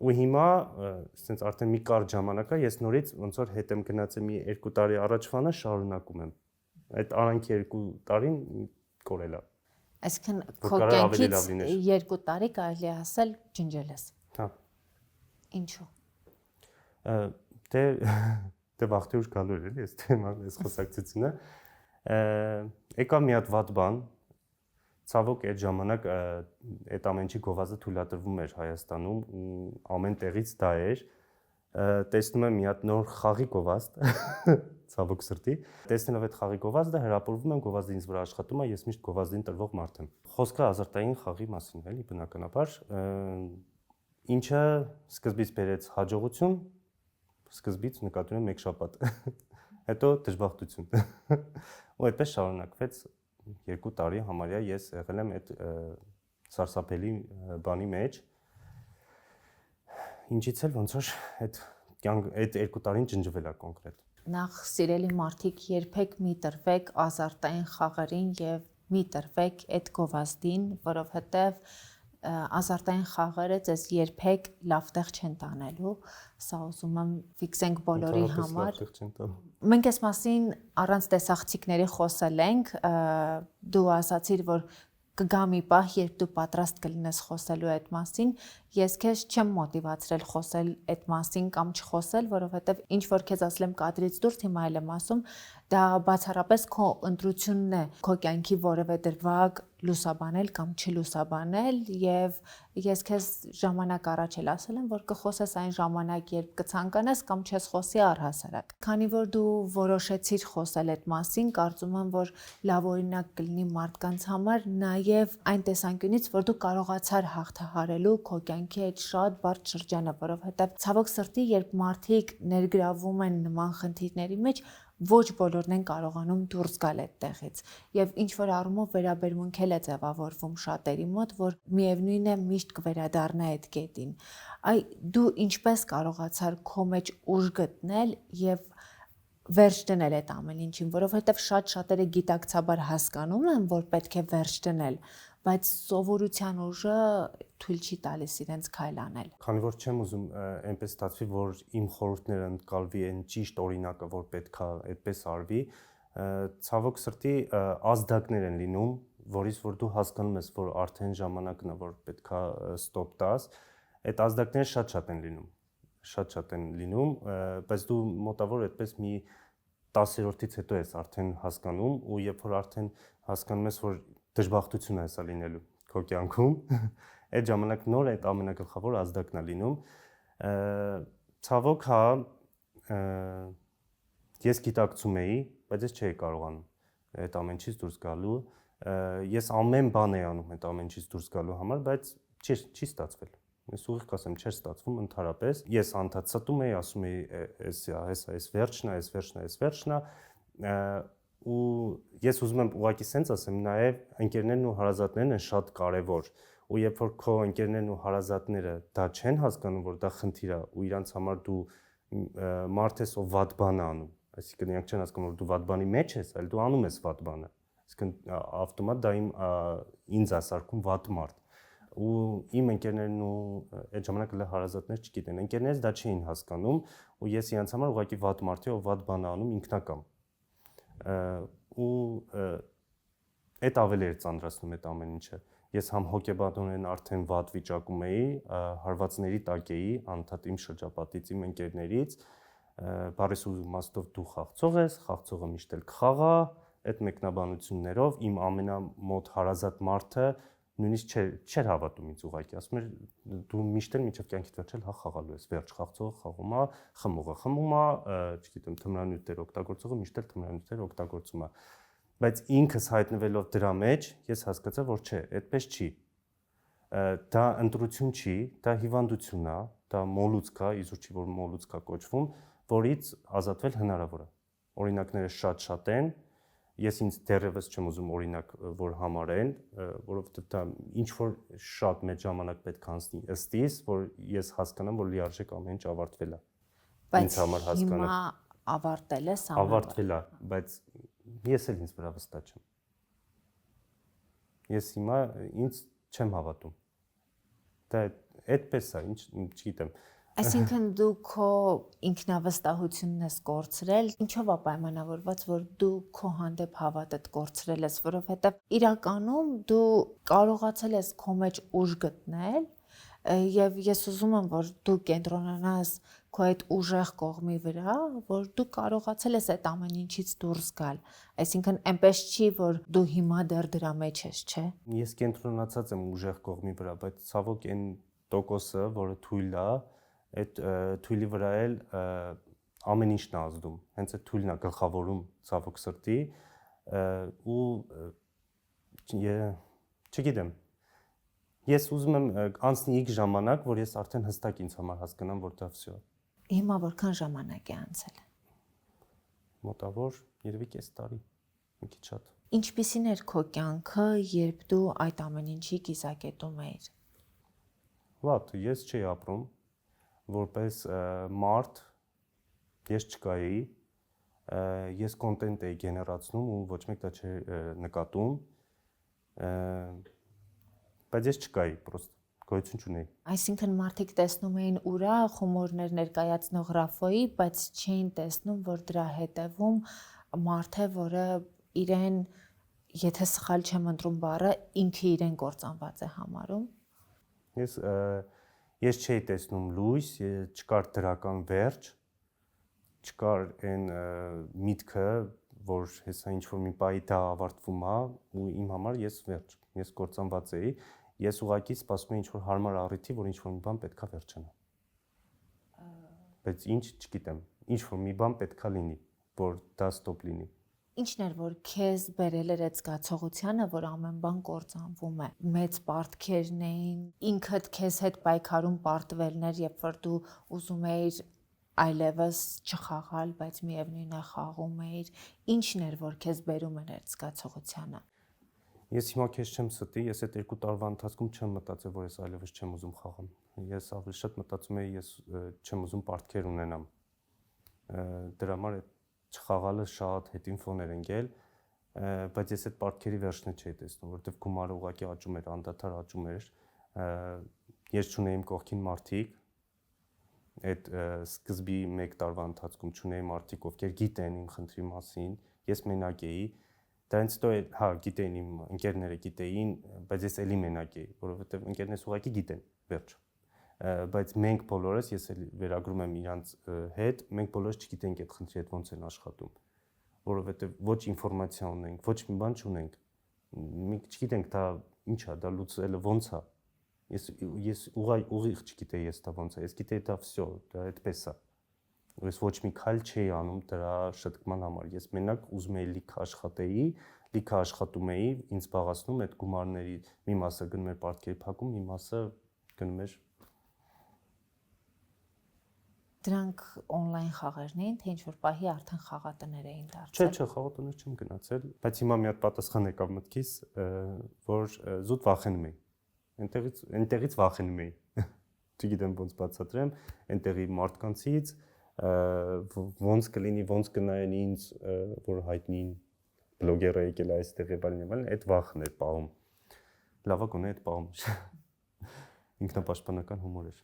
ու հիմա ասենց արդեն մի կարճ ժամանակ է ես նորից ոնց որ հետ եմ գնացել մի 2 տարի առաջվանը շարունակում եմ։ Այդ արանքի 2 տարին կորել է։ Այսինքն քո կյանքից 2 տարի կարելի է ասել ջնջել ես։ Հա։ Ինչու։ Դե վաղտի ուշ գալու էր էլի այս թեման, այս խոսակցությունը։ Եկավ մի հատ վատ բան։ Ցավոք այդ ժամանակ այդ ամեն ինչի գովազդը թույլատրվում էր Հայաստանում ու ամեն տեղից դա էր։ Տեսնում եմ մի հատ նոր խաղի գովազդ, ցավոք սրտի։ Տեսնելով այդ խաղի գովազդը հրապուրվում եմ, գովազդը ինձ վրա աշխատում է, ես միշտ գովազդին տրվող մարդ եմ։ Խոսքը ազարտային խաղի մասին է, էլի բնականաբար, ինչը սկզբից բերեց հաջողություն, սկզբից նկատում եմ 1 շաբաթ, հետո դժբախտություն։ Ու այդպես շարունակվեց 2 տարի համարյա ես եղել եմ այդ սարսափելի բանի մեջ, ինչից էլ ոնց որ այդ 2 տարին ջնջվել է կոնկրետ։ Նախ սիրելի մարդիկ երբեք մի տրվեք ազարտային խաղերին եւ մի տրվեք այդ գովազդին, որովհետեւ ազարտային խաղերը ձեզ երբեք լավ տեղ չեն տանելու, սա ուզում եմ ֆիքսենք բոլորի համար։ Մենք այս մասին առանց տեսախցիկների խոսել ենք, դու ասացիր, որ կգա մի պահ, երբ դու պատրաստ կլինես խոսելու այդ մասին, ես քեզ չեմ մոտիվացրել խոսել այդ մասին կամ չխոսել, որովհետև ինչ որ քեզ ասել եմ կադրից դուրս, հիմա էլ եմ ասում, դա բացառապես քո ընտրությունն է, քո կյանքի որևէ դրվագ լուսաբանել կամ չլուսաբանել եւ ես քեզ ժամանակ առաջ էլ ասել եմ, որ կխոսես այն ժամանակ, երբ կցանկանաս կամ չես խոսի առհասարակ։ Քանի որ դու որոշեցիր խոսել այդ մասին, կարծում եմ, որ լավ օրինակ կլինի մարդկանց համար, նաեւ այն տեսանկյունից, որ դու կարողացար հաղթահարելու քո կյանքի այդ շատ բարդ շրջանը, որովհետեւ ցավոք սրտի, երբ մարդիկ ներգրավում են նման խնդիրների մեջ, ոչ բոլորն են կարողանում դուրս գալ այդտեղից եւ ինչ որ առումով վերաբերմունք էլ է ձևավորվում շատերի մոտ, որ միևնույն է միշտ կվերադառնա այդ կետին։ Այ դու ինչպես կարողացար քո մեջ ուժ գտնել եւ վերջ դնել այդ ամեն ինչին, որովհետեւ շատ շատերը գիտակցաբար հասկանում են, որ պետք է վերջ դնել, բայց սովորության ուժը թույլ չի տալիս իրենց քայլ անել։ Քանի որ չեմ ուզում այնպես ստացվի, որ իմ խորհուրդները ընկալվի այն ճիշտ օրինակը, որ պետքա այդպես արվի, ցավոք սրտի ազդակներ են լինում, որից որ դու հասկանում ես, որ արդեն ժամանակն է, որ պետքա ստոպ տաս, այդ ազդակները շատ են լինում, բայց դու մոտավոր այդպես մի 10-րդից հետո ես արդեն հասկանում ու երբ որ արդեն հասկանում ես, որ դժբախտություն է սա լինելու քո կյանքում, այդ ժամանակ նոր այդ ամենագլխավոր ազդակն է լինում։ Ցավոք, հա, ես գիտակցում էի, բայց ես չէի կարողանում այդ ամեն ինչից դուրս գալու։ Ես ամեն բան էի անում այդ ամեն ինչից դուրս գալու համար, բայց չի ստացվել։ Ես ուղիղ կասեմ, չէր ստացվում ընդհանրապես։ Ես անդադ ստում էի, ասում էի, այս վերջն է, ու ես ուզում եմ ուղղակի սենց ասեմ, նաև ընկերներն ու հարազատներն են շատ կարևոր, ու երբ որ քո ընկերներն ու հարազատները դա չեն հասկանում, որ դա խնդիր է, ու իրանց համար դու մարդ ես, ով վատ բան է անում, այսինքն իրանք չեն հասկանում, որ դու վատ բանի մեջ ես, այլ դու անում ես վատ բանը, այսինքն ավտոմատ դա ինձ ասարկում վատ մարդ։ Ու իմ ընկերներն ու այդ ժամանակ էլ հարազատներ չգիտեն, ընկերներս դա չէին հասկանում, ու ես իրանց համար ուղղակի վատ մարդ եմ, ով վատ բան է անում ինքնակամ։ Ու այդ ավելի էր ծանրացնում այդ ամեն ինչը։ Ես համ հոգեբանորեն արդեն վատ վիճակում էի, հարվածների տակ էի, անդադ իմ շրջապատից, իմ ընկերներից, բարես ու իմաստով դու խաղացող ես, խաղացողը միշտ էլ կխաղա, այդ մեկնաբանություններով իմ ամենամոտ հարազատ մարդը նույնիսկ չէր հավատում ինձ ուղղակի, ասում էր դու միշտ էլ մինչև կյանքիդ վերջել հա խաղալու ես, վերջ խաղացողը խաղում է, խմողը խմում է, չգիտեմ, թմրանյութեր օգտագործողը միշտ էլ թմրանյութեր օգտագործում է։ Բայց ինքս հայտնվելով դրա մեջ, ես հասկացա, որ չէ, այդպես չի։ Դա ընտրություն չի, դա հիվանդություն է, դա մոլուցք է, իզուր չի որ մոլուցք է կոչվում, որից ազատվել հնարավոր է։ Օրինակները շատ են։ Ես ինձ դեռևս չեմ ուզում օրինակ որ համարեն, որովհետև դա ինչ որ շատ մեծ ժամանակ պետք է անցնի ըստ իս, որ ես հասկանամ, որ լիարժեք ամեն ինչ ավարտվել է։ Ինձ համար հասկանամ։ Հիմա ավարտել ես ամենը։ Ավարտվել է, բայց ես էլ ինձ վրա վստահ չեմ։ Ես հիմա ինձ չեմ հավատում։ Դա այդպես է, ինչ չգիտեմ։ Այսինքն դու քո ինքնավստահությունն ես կորցրել, ինչով է պայմանավորված, որ դու քո հանդեպ հավատդ կորցրել ես, որովհետև իրականում դու կարողացել ես քո մեջ ուժ գտնել, եւ ես ուզում եմ, որ դու կենտրոնանաս քո այդ ուժեղ կողմի վրա, որ դու կարողացել ես այդ ամեն ինչից դուրս գալ։ Այսինքն այնպես չի, որ դու հիմա դեռ դրա մեջ ես, չէ՞։ Ես կենտրոնացած եմ ուժեղ կողմի վրա, բայց ցավոք այն տոկոսը, որը թույլ է, այդ թույլի վրա էլ ամեն ինչն է ազդում, հենց այդ թույլն է գլխավորում ցավոք սրտի ու չգիտեմ, ես ուզում եմ անցնի X ժամանակ, որ ես արդեն հստակ ինձ համար հասկանամ, որ դա վсё է։ Հիմա որքան ժամանակ է անցել։ Մոտավոր երևի կես տարի, մի քիչ շատ։ Ինչպիսին էր քո կյանքը, երբ դու այդ ամեն ինչի կիզակետում էիր։ Վատ, ես չէի ապրում որպես մարդ, ես չկայի, ես կոնտենտ էի գեներացնում ու ոչ մեկ դա չէր նկատում, բայց ես չկայի, պրոստ գոյություն չունեի։ Այսինքն մարդիկ տեսնում էին ուրախ հումորներ ներկայացնող Ռաֆոյի, բայց չէին տեսնում, որ դրա հետևում մարդ է, որը իրեն, եթե սխալ չեմ ընտրում բառը, ինքը իրեն կործանված է համարում։ Ես չէի տեսնում լույս, չկար դրական վերջ, չկար այն միտքը, որ հեսա ինչ-որ մի պահի դա ավարտվում է ու իմ համար ես վերջ, ես կործանված էի, ես ուղղակի սպասում էի ինչ-որ հարմար առիթի, որ ինչ-որ մի բան պետքա վերջանա։ Բայց ինչ, չգիտեմ, ինչ-որ մի բան պետքա լինի, որ դա ստոպ լինի։ Ինչն էր, որ քեզ բերել էր այդ զգացողությանը, որ ամեն բան կործանվում է։ Մեծ պարտքերն էին, ինքդ քեզ հետ պայքարում պարտվելներ, երբ որ դու ուզում էիր այլևս չխաղալ, բայց միևնույն է խաղում էիր, ինչն էր, որ քեզ բերում էր այդ զգացողությանը։ Ես հիմա քեզ չեմ ստի, ես այդ 2 տարվա ընթացքում չեմ մտածել, որ ես այլևս չեմ ուզում խաղամ։ Ես ավելի շատ մտածում էի, ես չեմ ուզում պարտքեր ունենամ։ Դրա համար այդ չխաղալը շատ հետին ֆոներ ընկել, բայց ես այդ պարտքերի վերջն չէի տեսնում, որովհետև գումարը ուղղակի աճում էր, անդադար աճում էր։ Ես չունեի կողքին մարդիկ, այդ սկզբի 1 տարվա ընթացքում չունեի մարդիկ, ովքեր գիտեն իմ խնդրի մասին, ես մենակ էի։ Դրանից հետո հա գիտեին իմ ընկերները գիտեին, բայց ես էլի մենակ էի, որովհետև ընկերներս ուղղակի գիտեն, վերջ։ Բայց մենք բոլորս, ես էլ վերագրում եմ իրանց հետ, մենք բոլորս չգիտենք այդ խնդրի հետ ոնց են աշխատում, որովհետև ոչ ինֆորմացիա ունենք, ոչ մի բան չունենք։ Մենք չգիտենք դա ինչ է, դա լուծելը ոնց է։ Ես ուղիղ չգիտեի ես դա ոնց է, ես գիտեի դա վсё, դա այդպես է։ Ես ոչ մի քայլ չէի անում դրա շտկման համար։ Ես մենակ ուզում էի լիքը աշխատեի, լիքը աշխատում էի, ինձ զբաղացնում այդ գումարների մի մասը գնում էր պարտքերի փակում, մի մասը գնում էր։ Դրանք on-line խաղերն էին, թե ինչ-որ պահի արդեն խաղատներ էին դարձել։ Չէ, խաղատներ չեմ գնացել, բայց հիմա մի հատ պատասխան եկավ մտքիս, որ զուտ վախենում էի։ Այնտեղից վախենում էի։ Չգիտեմ ոնց բացատրեմ, այնտեղի մարդկանցից ոնց կլինի, ոնց կնայեն ինձ, որ հայտնին բլոգեր է եկել այստեղ եւ այլն, այդ վախն էր պահում։ Լավա գոնե այդ պահում էր։ Ինքնապաշտպանական հումոր էր։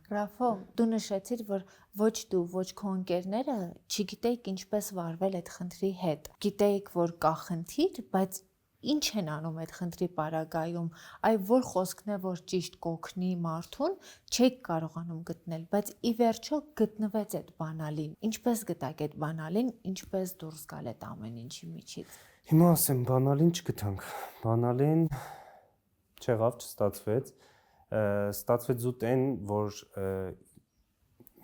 Ռաֆո, դու նշեցիր, որ ոչ դու, ոչ քո ընկերները չգիտեիք ինչպես վարվել այդ խնդրի հետ։ Գիտեիք, որ կա խնդիր, բայց ինչ են անում այդ խնդրի պարագայում, այ որ խոսքն է, որ ճիշտ կօգնի մարդուն, չեք կարողանում գտնել, բայց ի վերջո գտնվեց այդ բանալին։ Ինչպես գտաք այդ բանալին, ինչպես դուրս գալ այդ ամեն ինչի միջից։ Հիմա ասեմ, բանալին չգտանք։ Բանալին չեղավ, չստացվեց։ Ստացվեց զուտ այն, որ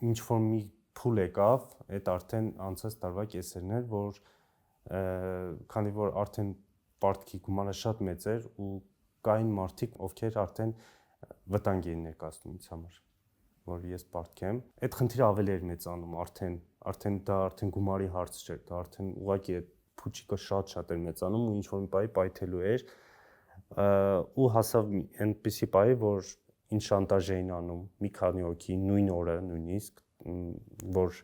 ինչ որ մի փուլ եկավ, այդ արդեն անցած տարվա կեսերն էր, որ քանի որ արդեն պարտքի գումարը շատ մեծ էր ու կային մարդիկ, ովքեր արդեն վտանգ էին ներկայացնում ինձ համար, որ ես պարտքեմ։ Այդ խնդիրը ավելի էր մեծանում, արդեն դա գումարի հարց չէր, դա արդեն ուղղակի այդ փուչիկը շատ էր մեծանում ու ինչ որ մի պահի պայթելու էր ու հասավ այնպիսի պահի, որ ինչ շանտաժ էին անում մի քանի հոգի նույն օրը նույնիսկ, որ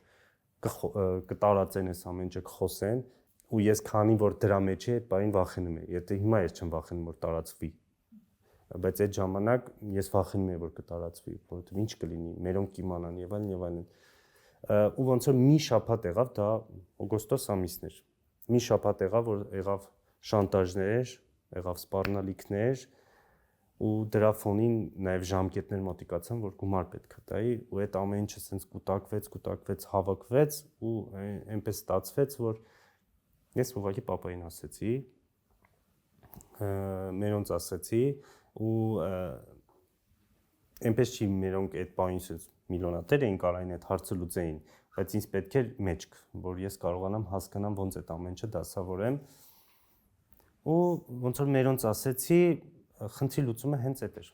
կտարածեն այս ամեն ինչը, կխոսեն ու ես քանի որ դրա մեջ էի, այդ բանին վախենում էի։ Եթե հիմա ես չեմ վախենում, որ տարածվի, բայց այդ ժամանակ ես վախենում էի, որ կտարածվի, որովհետև ինչ կլինի, մերոնք կիմանան եւ այլն եւ այլն։ Ու ոնց որ մի շաբաթ եղավ, դա օգոստոս ամիսն էր։ Մի շաբաթ եղավ, որ եղավ շանտաժներ, եղավ սպառնալիքներ ու դրա ֆոնին նաև ժամկետներ մոտիկացան, որ գումար պետք է տայի ու այդ ամեն ինչը սենց կուտակվեց, հավաքվեց ու այնպես ստացվեց, որ ես ուղղակի պապային ասեցի, մերոնց ասեցի ու այնպես չի մերոնք այդ բանից միլիոնատեր էին կարային այդ հարցը լուծեին, բայց ինձ պետք էր մեջք, որ ես կարողանամ հասկանամ ոնց այդ ամեն ինչը դասավորեմ ու ոնց որ մերոնց ասեցի խնդրի լուծումը հենց այդ էր,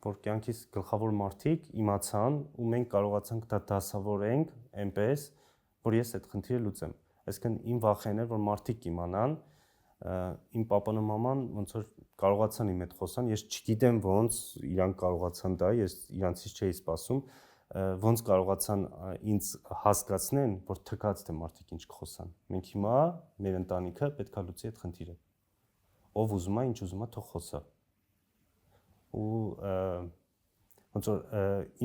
որ կյանքից գլխավոր մարդիկ իմացան ու մենք կարողացանք դա դասավորենք այնպես, որ ես այդ խնդիրը լուծեմ։ Այսինքն իմ վախեն էր, որ մարդիկ կիմանան, իմ պապան ու մաման ոնց որ կարողացան իմ հետ խոսան, ես չգիտեմ ոնց իրանք կարողացան դա, ես իրանցից չէի սպասում, ոնց կարողացան ինձ հասկացնեն, որ թքած թե մարդիկ ինչ կխոսան։ Մենք հիմա մեր ընտանիքը պետքա լուծի այդ խնդիրը։ Ով ուզում է, ինչ ուզում է, թող խոսա։ Ու ոնց որ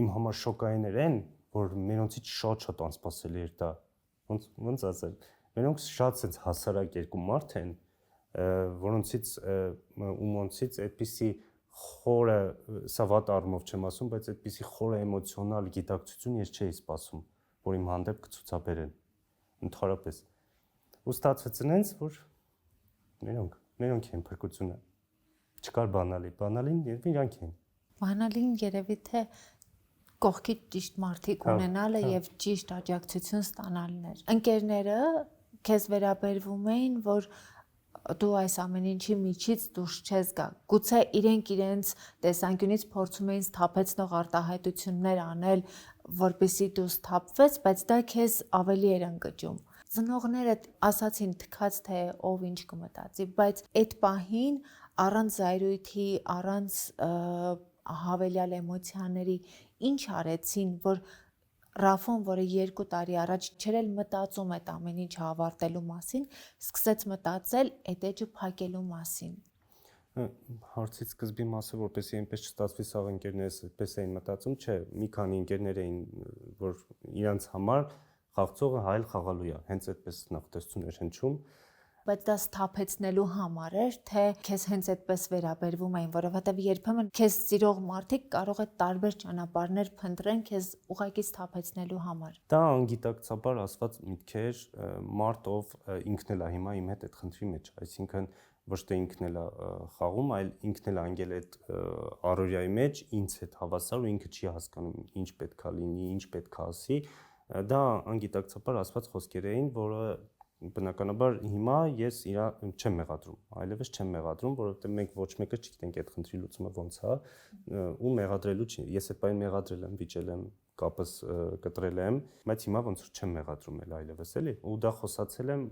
իմ համար շոկային էր այն, որ մերոնցից շատ անսպասելի էր դա։ Ոնց ասել, մերոնք շատ sense հասարակ երկու մարդ են, որոնցից ումոնցից այդպիսի խորը, սա վատ առումով չեմ ասում, բայց այդպիսի խորը էմոցիոնալ գիտակցություն ես չէի սպասում, որ իմ հանդեպ կցուցաբերեն ընդհանրապես։ Ու ստացվեց այնց, որ մերոնք են փրկությունը։ Չկար բանալին եւ իրանք են։ Բանալին երևի թե կողքի ճիշտ մարդիկ ունենալը եւ ճիշտ աջակցություն ստանալն էր։ Ընկերները քեզ վերաբերվում էին, որ դու այս ամեն ինչի միջից դուրս չես գա։ Գուցե իրենց տեսանկյունից փորձում էին սթափեցնող արտահայտություններ անել, որպեսզի դու սթափվես, բայց դա քեզ ավելի էր ընկճում։ Ծնողները ասացին թքած թե ով ինչ կմտածի, բայց այդ պահին առանց զայրույթի, առանց հավելյալ էմոցիաների ինչ արեցին, որ Ռաֆոն, որը 2 տարի առաջ չէր էլ մտածում այդ ամեն ինչը ավարտելու մասին, սկսեց մտածել այդ էջը փակելու մասին։ Հարցի սկզբի մասը, որպեսզի այնպես չստացվի, սաղ ընկերներս այդպես էին մտածում, չէ, մի քանի ընկերներ էին, որ իրանց համար խաղացողը հայել խաղալու է, հենց այդպես նախատեսություն էր հնչում։ Բայց դա սթափեցնելու համար էր, թե քեզ հենց այդպես վերաբերվում էին, որովհետև երբեմն քեզ սիրող մարդիկ կարող է տարբեր ճանապարհներ փնտրեն քեզ ուղղակի սթափեցնելու համար։ Դա անգիտակցաբար ասված միտքեր, մարդ ով ինքն էլ է հիմա իմ հետ այդ խնդրի մեջ, այսինքն ոչ թե ինքն էլ է խաղում, այլ ինքն էլ անգել այդ առօրյայի մեջ ինձ հետ հավասար ու ինքը չի հասկանում ինչ պետքա լինի, ինչ պետքա ասի, դա անգիտակցաբար ասված խոսքեր էին, որը բնականաբար հիմա ես չեմ մեղադրում, այլևս չեմ մեղադրում, որովհետև մենք ոչ մեկը չգիտենք այդ խնդրի լուծումը ոնց է ու մեղադրելու չի։ Ես այդ բանը մեղադրել եմ, վիճել եմ, կապս կտրել եմ, բայց հիմա ոնց որ չեմ մեղադրում էլ այլևս էլի։ Ու դա խոսացել եմ,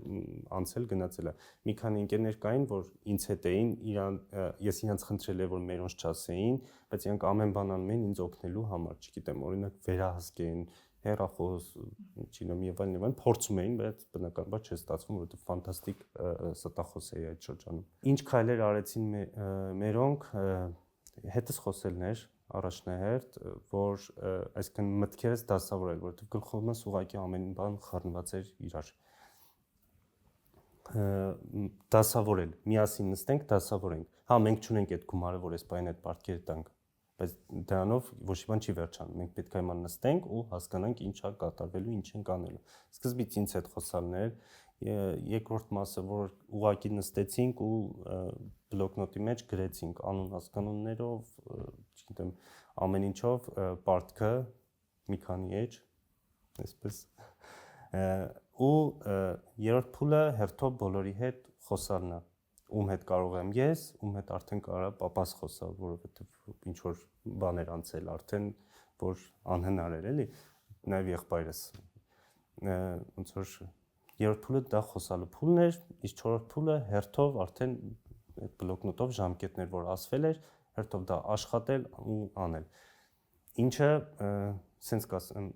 անցել գնացել է։ Մի քանի ընկերներ կային, որ ինձ հետ էին, ես իրանց խնդրել եմ, որ մերոնց չասեին, բայց իրանք ամեն բան անում էին ինձ օգնելու համար, չգիտեմ, օրինակ վերահսկեն հեռախոս, չինոմ եւ այլն, փորձում էին, բայց բնականաբար չէ ստացվում, որովհետեւ ֆանտաստիկ ստախոս էի այդ շրջանում։ Ինչ քայլեր արեցին մերոնք, հետս խոսելներ առաջնահերթ, որ այսինքն մտքերս դասավորել, որովհետեւ գլխումս ուղղակի ամեն բան խառնված էր իրար։ Դասավորել, միասին նստենք, դասավորենք։ Հա, մենք չունենք այդ գումարը, որ այս բանը այդ պարտքերը տանք, բայց դրանով ոչ մի բան չի վերջանում։ Մենք պետք է իմանալ նստենք ու հասկանանք ինչ է կատարվելու, ինչ ենք անելու։ Սկզբից ինձ հետ խոսալներ, երկրորդ մասը, որ ուղղակի նստեցինք ու բլոկնոտի մեջ գրեցինք անուն հասկանուններով, չգիտեմ, ամեն ինչով պարտքը մի քանի էջ, այսպես։ Ու երրորդ փուլը հերթով բոլորի հետ խոսալն է։ Ում հետ կարող եմ ես, ում հետ արդեն կարող է պապաս խոսալ, որովհետև ինչ որ բաներ անցել արդեն, որ անհնար էր էլի, նաև եղբայրս։ Ոնց որ երրորդ փուլը դա խոսալու փուլն էր, իսկ չորրորդ փուլը հերթով արդեն այդ բլոկնոտով ժամկետներ, որ ասվել էր, հերթով դա աշխատել ու անել։ Ինչը սենց կասեմ,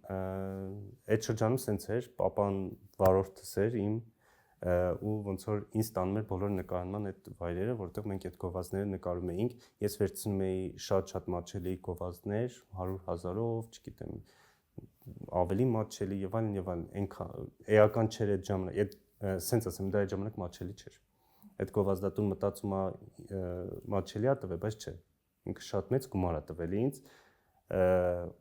այդ շրջանում սենց էր, պապան վարորդս էր իմ ու ոնց որ ինձ տանում էր բոլոր նկարման այդ վայրերը, որտեղ մենք այդ գովազդները նկարում էինք, ես վերցնում էի շատ մատչելի գովազդներ, 100,000-ով, չգիտեմ, ավելի մատչելի եւ այլն, էական չէր այդ ժամանակ, այդ սենց ասեմ, դա այդ ժամանակ մատչելի չէր։ Այդ գովազդատուն մտածում է մատչելի է տվել, բայց չէ, ինքը շատ մեծ գումար է տվել ինձ,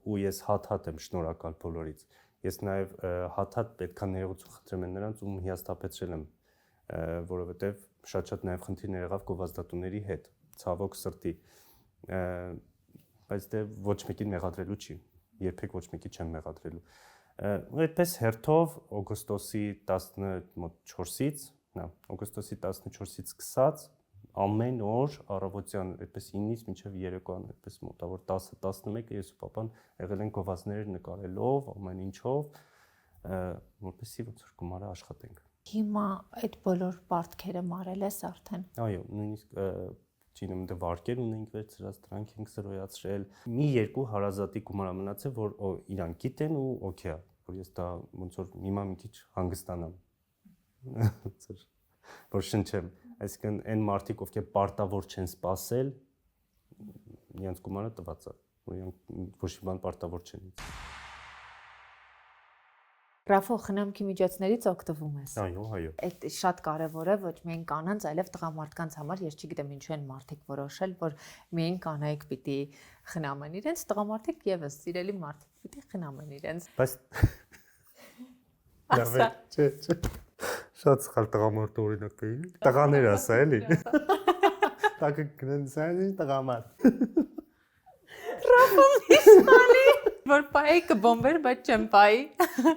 ու ես հատ եմ շնորհակալ բոլորից։ Ես նաև հատ պետքա ներողություն խնդրեմ նրանց ու հիասթափեցրել եմ, որովհետև շատ նաև խնդիրներ եղավ գովազդատուների հետ, ցավոք սրտի, բայց դե ոչ մեկին մեղադրելու չի, երբեք ոչ մեկի չեմ մեղադրելու։ Ու այդպես հերթով օգոստոսի 14-ից, օգոստոսի 14-ից սկսած ամեն օր առավոտյան այդպես 9-ից մինչև երեկոյան այդպես մոտավոր 10-11 ես ու պապան եղել են գովազդներ նկարելով, ամեն ինչով, որպեսզի ոնց որ գումարը աշխատենք։ Հիմա այդ բոլոր պարտքերը մարել ես արդեն։ Այո, նույնիսկ չինեմ դե վարկեր ունենք վերցրած, դրանք ենք զրոյացրել։ Մի երկու հարազատի գումար մնացել, որ իրանք գիտեն ու օքեյ է, որ ես դա ոնց որ հիմա մի քիչ հանգստանամ։ Որ շնչեմ, այսինքն այն մարդիկ, ովքեր պարտավոր չեն սպասել, իրենց գումարը տված է, որ իրենք ոչ մի բան պարտավոր չեն ինձ։ Ռաֆո, խնամքի միջոցներից օգտվում ես։ Այո։ Այդ շատ կարևոր է ոչ միայն կանանց, այլև տղամարդկանց համար, ես չգիտեմ ինչու են մարդիկ որոշել, որ միայն կանայք պիտի խնամեն իրենց, տղամարդիկ եւս սիրելի մարդիկ պիտի խնամեն իրենց։ Բայց չէ։ Շատ սխալ տղամարդ օրինակ էի։ Տղաներ ասա էլի։ Տակը գնան սանի տղամարդ։ Ռաֆո, իսմալի։ Որ պայի կբոմբեր, բայց չեմ պայի։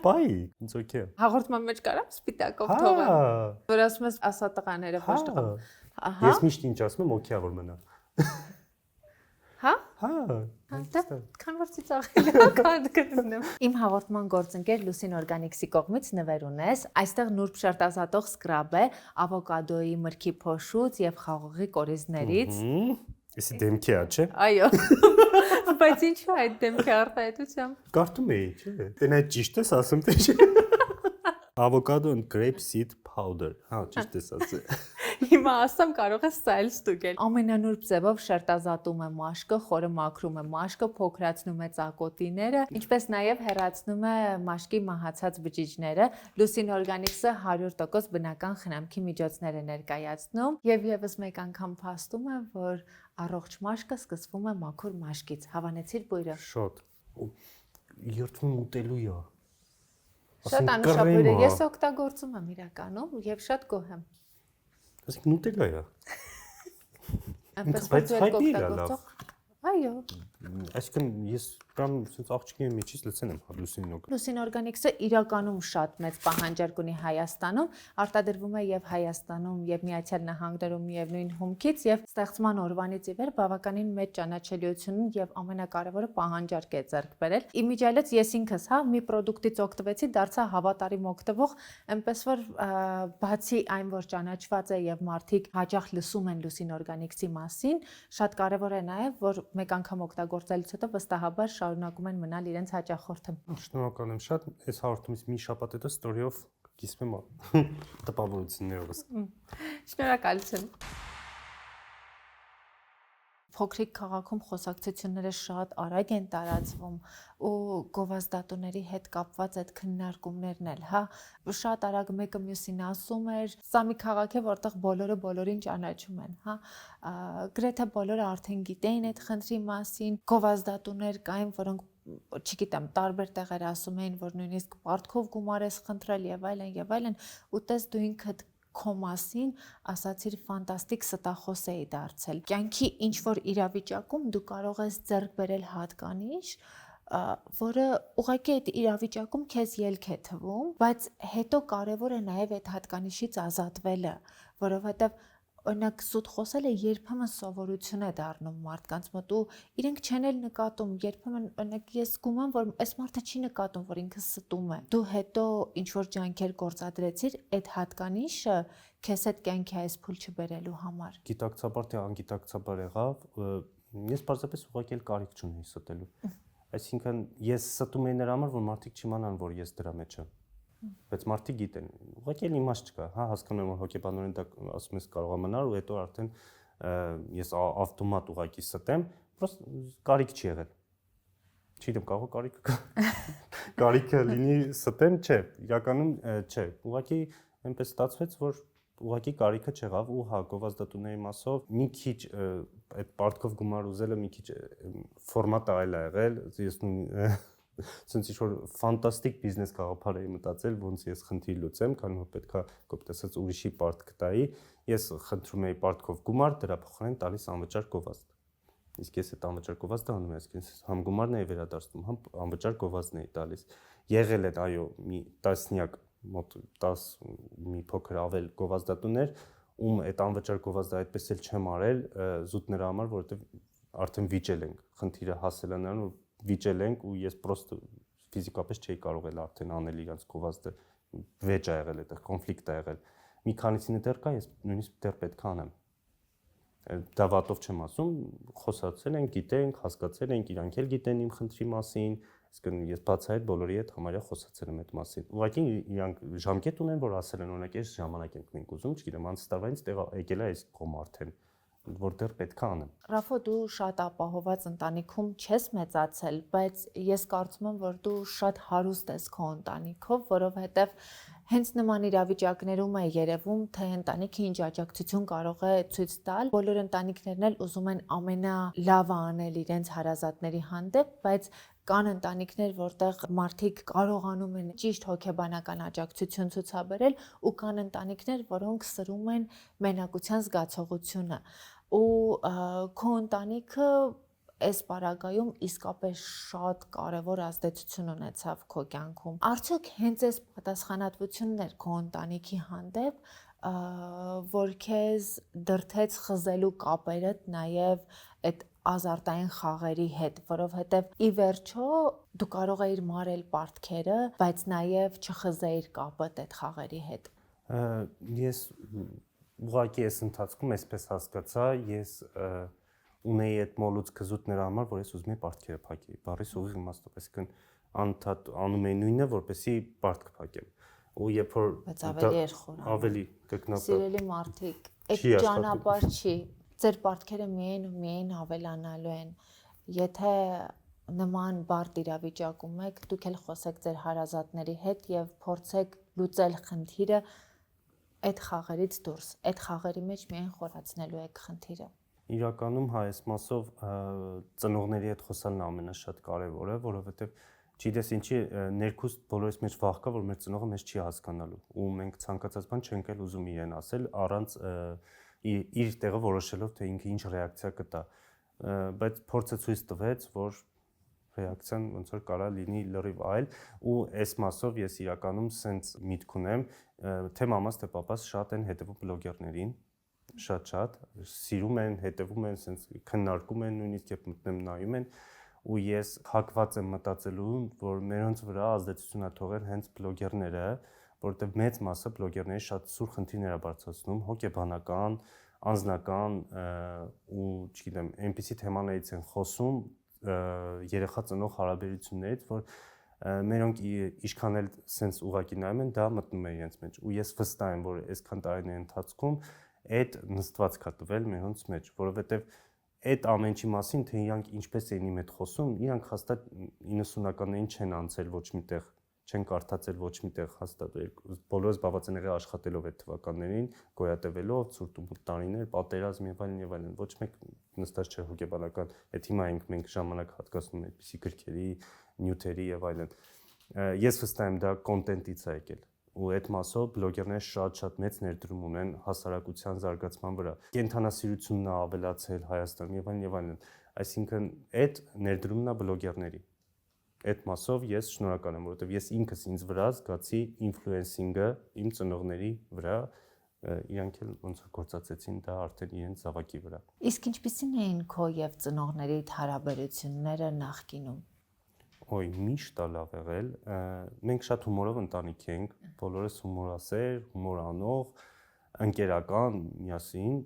Բայ, ինձ օքեյ։ Հաղորդման մեջ կարամ սպիտակով թողեմ։ Որ ասում ես ասա տղաները ոչ տղա։ Ահա։ Ես միշտ ինչ ասում եմ, օքեյ որ մնա։ Հա։ Հա։ Քան որ ծիծաղել կան կդնեմ։ Իմ հաղորդման գործընկեր Լուսին օրգանիքսի կողմից նվեր ունես։ Այստեղ նուրբ շերտազատող սկրաբ է, ավոկադոյի մրգի փոշուց եւ խաղողի կորիզներից։ Էսի դեմքի է, չէ՞։ Այո։ Բայց ինչու այդ դեմքի արտահայտությամբ։ Կարդում էի, չէ՞։ Դեն այդ ճիշտ ես ասում թե չէ։ Avocado and grape seed powder։ Հա, ճիշտ ես ասել։ Հիմա ասեմ կարող ես սայլ ստուգել։ Ամենանուրբ ձևով շերտազատում է մաշկը, խորը մաքրում է մաշկը, փոքրացնում է ծակոտիները, ինչպես նաև հեռացնում է մաշկի մահացած բջիջները։ Լուսին օրգանիքսը 100% բնական խնամքի միջոցներ է ներկայացնում եւ եւս մեկ անգամ փաստում է, որ առողջ մաշկը սկսվում է մաքուր մաշկից։ Հավանեցիր բույրը։ Շատ։ Երթուն ուտելու է։ Շատ անուշաբույր է։ Ես օգտագործում եմ իրականում եւ շատ գոհ եմ։ Ասենք նուտելա է։ Այնպես Բայց որ հայտնի է օգտագործող։ Այո։ Այսինքն ես կամ sense աղջիկի միջից լցեն եմ Լուսին օրգանիքսը։ Լուսին օրգանիքսը իրականում շատ մեծ պահանջարկ ունի Հայաստանում, արտադրվում է եւ Հայաստանում, եւ Միացյալ Նահանգներում, եւ նույն հումքից, եւ ստեղծման օրվանից ի վեր բավականին մեծ ճանաչելիություն եւ ամենակարևորը պահանջարկ է ձեռք բերել։ Իմիջիալից ես ինքս մի պրոդուկտից օգտվեցի, դարձա հավատարիմ օգտվող, այնպես որ բացի այն, որ ճանաչված է եւ մարդիկ հաճախ լսում են Լուսին օրգանիքսի մասին, շատ կարևոր է նաեւ, որ մեկ անգամ օգտագործելուց հետո վստահաբար շարունակում են մնալ իրենց հաճախորդը։ Շնորհակալ եմ շատ։ Այս հաղորդումից մի շաբաթ հետո story-ով կիսվեմ տպավորություններովս։ Շնորհակալություն։ Փոքրիկ քաղաքում խոսակցությունները շատ արագ են տարածվում ու գովազդատուների հետ կապված այդ քննարկումներն էլ, շատ արագ մեկը մյուսին ասում էր, սա մի քաղաք է, որտեղ բոլորը բոլորին ճանաչում են, գրեթե բոլորը արդեն գիտեին այդ խնդրի մասին, գովազդատուներ կային, որոնք չգիտեմ, տարբեր տեղեր ասում էին, որ նույնիսկ պարտքով գումար ես խնդրել եւ այլն, ու տես դու ինքդ քո մասին ասացիր ֆանտաստիկ ստախոս էի դարձել։ Կյանքի ինչ որ իրավիճակում դու կարող ես ձեռք բերել հատկանիշ, որը ուղղակի այդ իրավիճակում քեզ ելք է թվում, բայց հետո կարևոր է նաև այդ հատկանիշից ազատվելը, որովհետև օրինակ սուտ խոսելը երբեմն սովորություն է դառնում մարդկանց մոտ ու իրենք չեն էլ նկատում, երբեմն օրինակ ես զգում եմ, որ այս մարդը չի նկատում, որ ինքը ստում է։ Դու հետո ինչ որ ջանքեր գործադրեցիր, այդ հատկանիշը քեզ այդ կյանքի այս փուլ չբերելու համար։ Գիտակցաբար թե անգիտակցաբար եղավ, ես պարզապես ուղղակի էլ կարիք չունեի ստելու։ Այսինքն ես ստում եի նրա համար, որ մարդիկ չիմանան, որ ես դրա մեջ եմ։ Բայց մարդիկ գիտեն, ուղղակի էլ իմաստ չկա, հասկանում եմ, որ հոգեբանորեն դա ասում ես կարող է մնալ ու հետո արդեն ես ավտոմատ ուղղակի ստեմ, պրոստը կարիք չի եղել։ Չգիտեմ, կարող է կարիքը լինի ստեմ, չէ, իրականում չէ, ուղղակի այնպես ստացվեց, որ ուղղակի կարիքը չեղավ ու գովազդատուների մասով մի քիչ այդ պարտքով գումար ուզելը մի քիչ ֆորմատը այլ է եղել, ես Սենց ինչ-որ ֆանտաստիկ բիզնես գաղափար էի մտածել, ոնց ես խնդիր լուծեմ, քանի որ պետքա կոպտեսած ուրիշի պարտք տայի, ես խնդրում էի պարտքով գումար, դրա փոխարեն տալիս անվճար գովազդ։ Իսկ ես այդ անվճար գովազդը անում եմ, այսինքն համ գումարն էի վերադարձնում, համ անվճար գովազդն էի տալիս։ Եղել է, այո, մի տասնյակ, մոտ 10 մի փոքր ավել գովազդատուներ, ում այդ անվճար գովազդը այդպես էլ չեմ արել, զուտ նրա համար, որովհետև արդեն վիճել ենք, խնդիրը հասել է նրան, որ վիճել ենք ու ես պրոստը ֆիզիկապես չէի կարող էլ արդեն անել իրանց գովազդը վեճ ա եղել այդտեղ կոնֆլիկտ ա եղել մի քանիսինը դեռ կա ես նույնիսկ դեռ պետք է անեմ դա վատով չեմ ասում խոսացել ենք գիտենք հասկացել ենք իրանք էլ գիտեն իմ խնդրի մասին այսինքն ես բացահայտ բոլորի հետ համարյա խոսացել եմ այդ մասին ուղղակի իրանք ժամկետ ունեն որ ասել են օրինակ այս ժամանակ ենք մենք ուզում չգիտեմ անց տարվանից տեղ եկել է այս կողմ արդեն որ դեռ պետք է անեմ։ Ռաֆո, դու շատ ապահոված ընտանիքում չես մեծացել, բայց ես կարծում եմ, որ դու շատ հարուստ ես քո ընտանիքով, որովհետև հենց նման իրավիճակներում է երևում, թե ընտանիքը ինչ աջակցություն կարող է ցույց տալ։ Բոլոր ընտանիքներն էլ ուզում են ամենալավը անել իրենց հարազատների հանդեպ, բայց կան ընտանիքներ, որտեղ մարդիկ կարողանում են ճիշտ հոգեբանական աջակցություն ցուցաբերել ու կան ընտանիքներ, որոնք սրում են մենակության զգացողությունը ու քո ընտանիքը այս պարագայում իսկապես շատ կարևոր ազդեցություն ունեցավ քո կյանքում։ Արդյոք հենց այս պատասխանատվությունն էր քո ընտանիքի հանդեպ, որ քեզ դրթեց խզելու կապերդ նաև այդ ազարտային խաղերի հետ, որովհետև ի վերջո դու կարող էիր մարել պարտքերը, բայց նաև չխզեիր կապդ այդ խաղերի հետ։ Ես ուղղակի այս ընթացքում այսպես հասկացա, ես ունեի այդ մոլուցքը զուտ նրա համար, որ ես ուզում եի պարտքերը փակեի, բառիս ուղիղ իմաստով, այսինքն անդադ անում էի նույնը, որպեսզի պարտք փակեմ։ Ու երբ որ բայց ավելի էր խորանում։ Ավելի կրկնապատկի։ Սիրելի մարդիկ, այդ ճանապարհ չի։ Ձեր պարտքերը միայն ու միայն ավելանալու են։ Եթե նման բարդ իրավիճակում եք, դուք էլ խոսեք ձեր հարազատների հետ եւ փորձեք լուծել խնդիրը այդ խաղերից դուրս։ Այդ խաղերի մեջ միայն խորացնելու եք խնդիրը։ Իրականում հա այս մասով ծնողների հետ խոսալն ամենաշատ կարևորը, որովհետեւ չգիտես ինչի ներքուստ բոլորիս մեջ վախ կա, որ մեր ծնողը մեզ չի հասկանալու ու մենք ցանկացած բան չենք էլ ուզում իրեն ասել առանց իր տեղը որոշելով թե ինքը ինչ ռեակցիա կտա, բայց փորձը ցույց տվեց, որ ռեակցիան ոնց որ կարա լինի լրիվ այլ ու այս մասով ես իրականում սենց միտք ունեմ, թե մամաս թե պապաս շատ են հետևում բլոգերներին, շատ սիրում են, հետևում են, սենց քննարկում են, նույնիսկ երբ մտնեմ նայում են ու ես հակված եմ մտածելու, որ մերոնց վրա ազդեցություն է թողել հենց բլոգերները, որովհետև մեծ մասը բլոգերների շատ սուր խնդիրներ է բարձրացնում, հոգեբանական, անձնական ու չգիտեմ, այնպիսի թեմաներից են խոսում երեխա ծնող հարաբերություններից, որ մերոնք ինչքան էլ սենց ուղակի նայում են, դա մտնում է իրենց մեջ ու ես վստահ եմ, որ այսքան տարիների ընթացքում այդ նստվածք է տվել մերոնց մեջ, որովհետև այդ ամեն ինչի մասին, թե իրանք ինչպես էին իմ հետ խոսում, իրանք հաստատ 90-ականներին չեն անցել ոչ միտեղ, չեն կարդացել ոչ միտեղ հաստատ բոլորս զբաղված են եղել աշխատելով այդ թվականներին, գոյատևելով, ցուրտ ու մութ տարիներ, պատերազմ եւ այլն, ոչ մեկ նստած չէ հոգեբանական, այդ հիմա մենք ժամանակ հատկացնում այդպիսի գրքերի, նյութերի եւ այլն։ Ես վստահ եմ դա կոնտենտից է եկել ու այդ մասով բլոգերները շատ մեծ ներդրում ունեն հասարակության զարգացման վրա։ Կենթանասիրությունն է ավելացել Հայաստանում եւ այլն, այսինքն այդ ներդրումն է բլոգերների։ Այդ մասով ես շնորհակալ եմ, որովհետեւ ես ինքս ինձ վրա զգացի ինֆլուենսինգը իմ ծնողների վրա, իրանք էլ ոնց որ գործածեցին դա արդեն իրենց զավակի վրա։ Իսկ ինչպիսին էին քո եւ ծնողների հարաբերությունները նախկինում։ Ոյ միշտ է լավ եղել, մենք շատ հումորով ընտանիք ենք, բոլորս հումորասեր, հումորանող, ընկերական, միասին,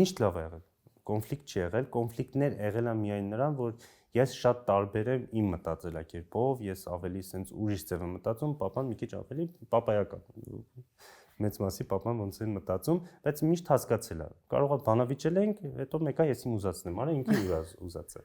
միշտ լավ է եղել, կոնֆլիկտ չի եղել, կոնֆլիկտներ եղել է միայն նրան, որ ես շատ տարբեր եմ իմ մտածելակերպով, ես ավելի սենց ուրիշ ձև եմ մտածում, պապան մի քիչ ավելի պապայական, մեծ մասի պապան ոնց են մտածում, բայց միշտ հասկացել է, կարող է բանավիճել ենք, հետո մեկը ես իմ ուզածն եմ, արա ինքը իր ուզած է։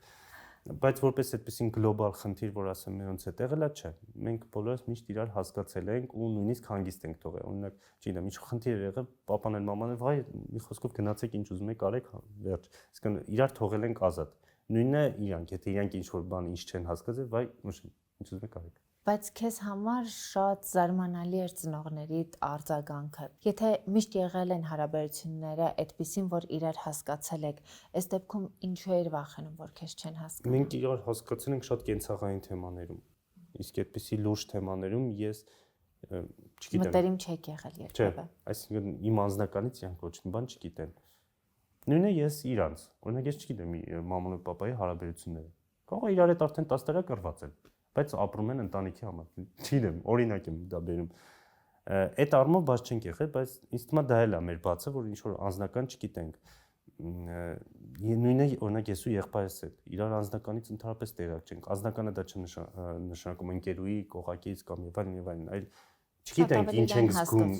Բայց որպես այդպեսին գլոբալ խնդիր, որ ասեմ մենոնց հետ եղել է, չէ։ Մենք բոլորս միշտ իրար հասկացել ենք ու նույնիսկ հանգիստ ենք թողել։ Օրինակ, չգիտեմ, ինչ խնդիր եղել, պապան էլ մաման էլ, վայ, մի խոսքով գնացեք ինչ ուզում եք արեք, վերջ։ Իսկն իրար թողել ենք ազատ։ Նույնն է իրանք, եթե իրանք ինչ որ բան ինչ չեն հասկացել, վայ, ինչ ուզում եք արեք։ Բայց քեզ համար շատ զարմանալի էր ծնողներիդ արձագանքը։ Եթե միշտ եղել են հարաբերությունները այդպիսին, որ իրար հասկացել եք, այս դեպքում ինչու էր վախենում, որ քեզ չեն հասկանում։ Մենք իրար հասկացել ենք շատ կենցաղային թեմաներում։ Իսկ այդպիսի լուրջ թեմաներում ես չգիտեմ։ Մտերիմ չեք եղել երբևէ։ Այսինքն իմ անձնականից իրանք ոչ մի բան չգիտեն։ Նույնը ես իրանց։ Օրինակ ես չգիտեմ մաման ու պապայի հարաբերությունները։ Կարող է իրար հետ արդեն 10 տարի կռված են, բայց ապրում են ընտանիքի համար։ Չգիտեմ, օրինակ եմ դա բերում։ Այդ առումով բաց չենք եղել, բայց ինձ թվում է դա էլ է մեր բացը, որ ինչ որ անձնական չգիտենք։ Նույնը օրինակ ես ու եղբայրս հետ իրար անձնականից ընդհանրապես տեղյակ չենք։ Անձնականը դա չնշանակում ընկերուի, կողակից կամ եւ այլն, այլ չգիտենք ինչ ենք զգում։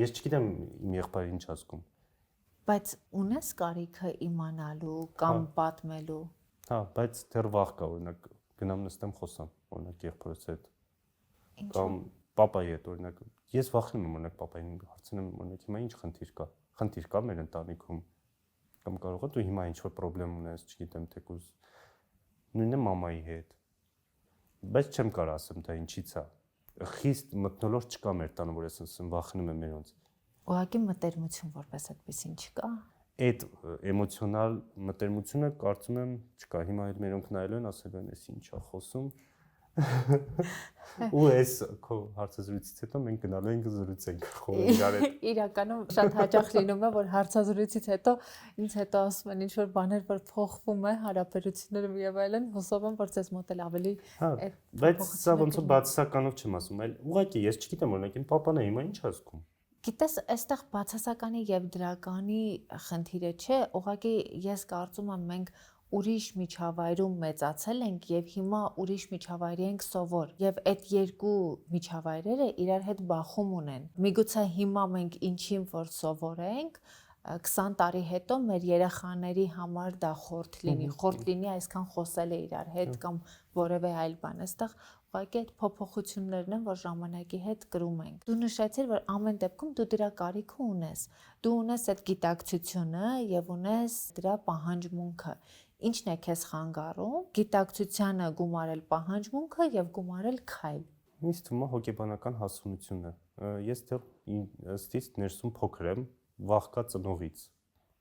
Ես չգիտեմ իմ եղբայրը ինչ ասում։ Բայց ունես կարիքը իմանալու կամ պատմելու։ Հա, բայց դեռ վաղ կա, օրինակ գնամ նստեմ խոսամ, օրինակ եղբորս հետ։ Կամ պապայի հետ, օրինակ ես վախենում եմ օրինակ պապային հարցնեմ, օրինակ հիմա ինչ խնդիր կա մեր ընտանիքում կամ կարող է դու հիմա ինչ որ խնդրեմ ունես, չգիտեմ, թեկուզ նույնը մամայի հետ։ Բայց չեմ կարող ասեմ դա ինչից է։ Խիստ մթնոլորտ չկա մեր տանը, որ ես ասեմ վախենում եմ մերոնց։ Ուղղակի մտերմություն որպես այդպեսին չկա։ այդ էմոցիոնալ մտերմությունը կարծում եմ չկա։ Հիմա այդ մերոնք նայելու են, ասել են, էս ինչ է խոսում։ Ու էս քո հարցազրույցից հետո մենք գնալու ենք զրուցենք խորը իրար հետ։ Իրականում շատ հաճախ լինում է, որ հարցազրույցից հետո ինձ հետո ասում են ինչ-որ բաներ, որ փոխվում է հարաբերությունները եւ այլն, հուսով եմ, որ ձեզ մոտ էլ ավելի այդ բայց սա ոնց որ բացասականով չեմ ասում, այլ ուղղակի ես չգիտեմ, օրինակ իմ papan է հիմա ինչ ասում։ Գիտես, այստեղ բացասականի եւ դրականի խնդիրը չէ, ուղղակի ես կարծում եմ մենք ուրիշ միջավայրում մեծացել ենք եւ հիմա ուրիշ միջավայրի ենք սովոր եւ այդ երկու միջավայրերը իրար հետ բախում ունեն։ Միգուցե հիմա մենք ինչին որ սովոր ենք 20 տարի հետո մեր երեխաների համար դա խորտ լինի այսքան խոսել է իրար հետ կամ որևէ այլ բան։ Այստեղ ուղղակի այդ փոփոխություններն են, որ ժամանակի հետ կրում ենք։ Դու նշեցիր, որ ամեն դեպքում դու դրա կարիքը ունես։ Դու ունես այդ գիտակցությունը եւ ունես դրա պահանջմունքը։ Ինչն է քեզ խանգարում գիտակցությանը գումարել պահանջմունքը եւ գումարել քայլ։ Ինձ թվում է հոգեբանական հասունությունը։ Ես դեռ ըստից ներսում փոքր եմ, վախկա ծնողից։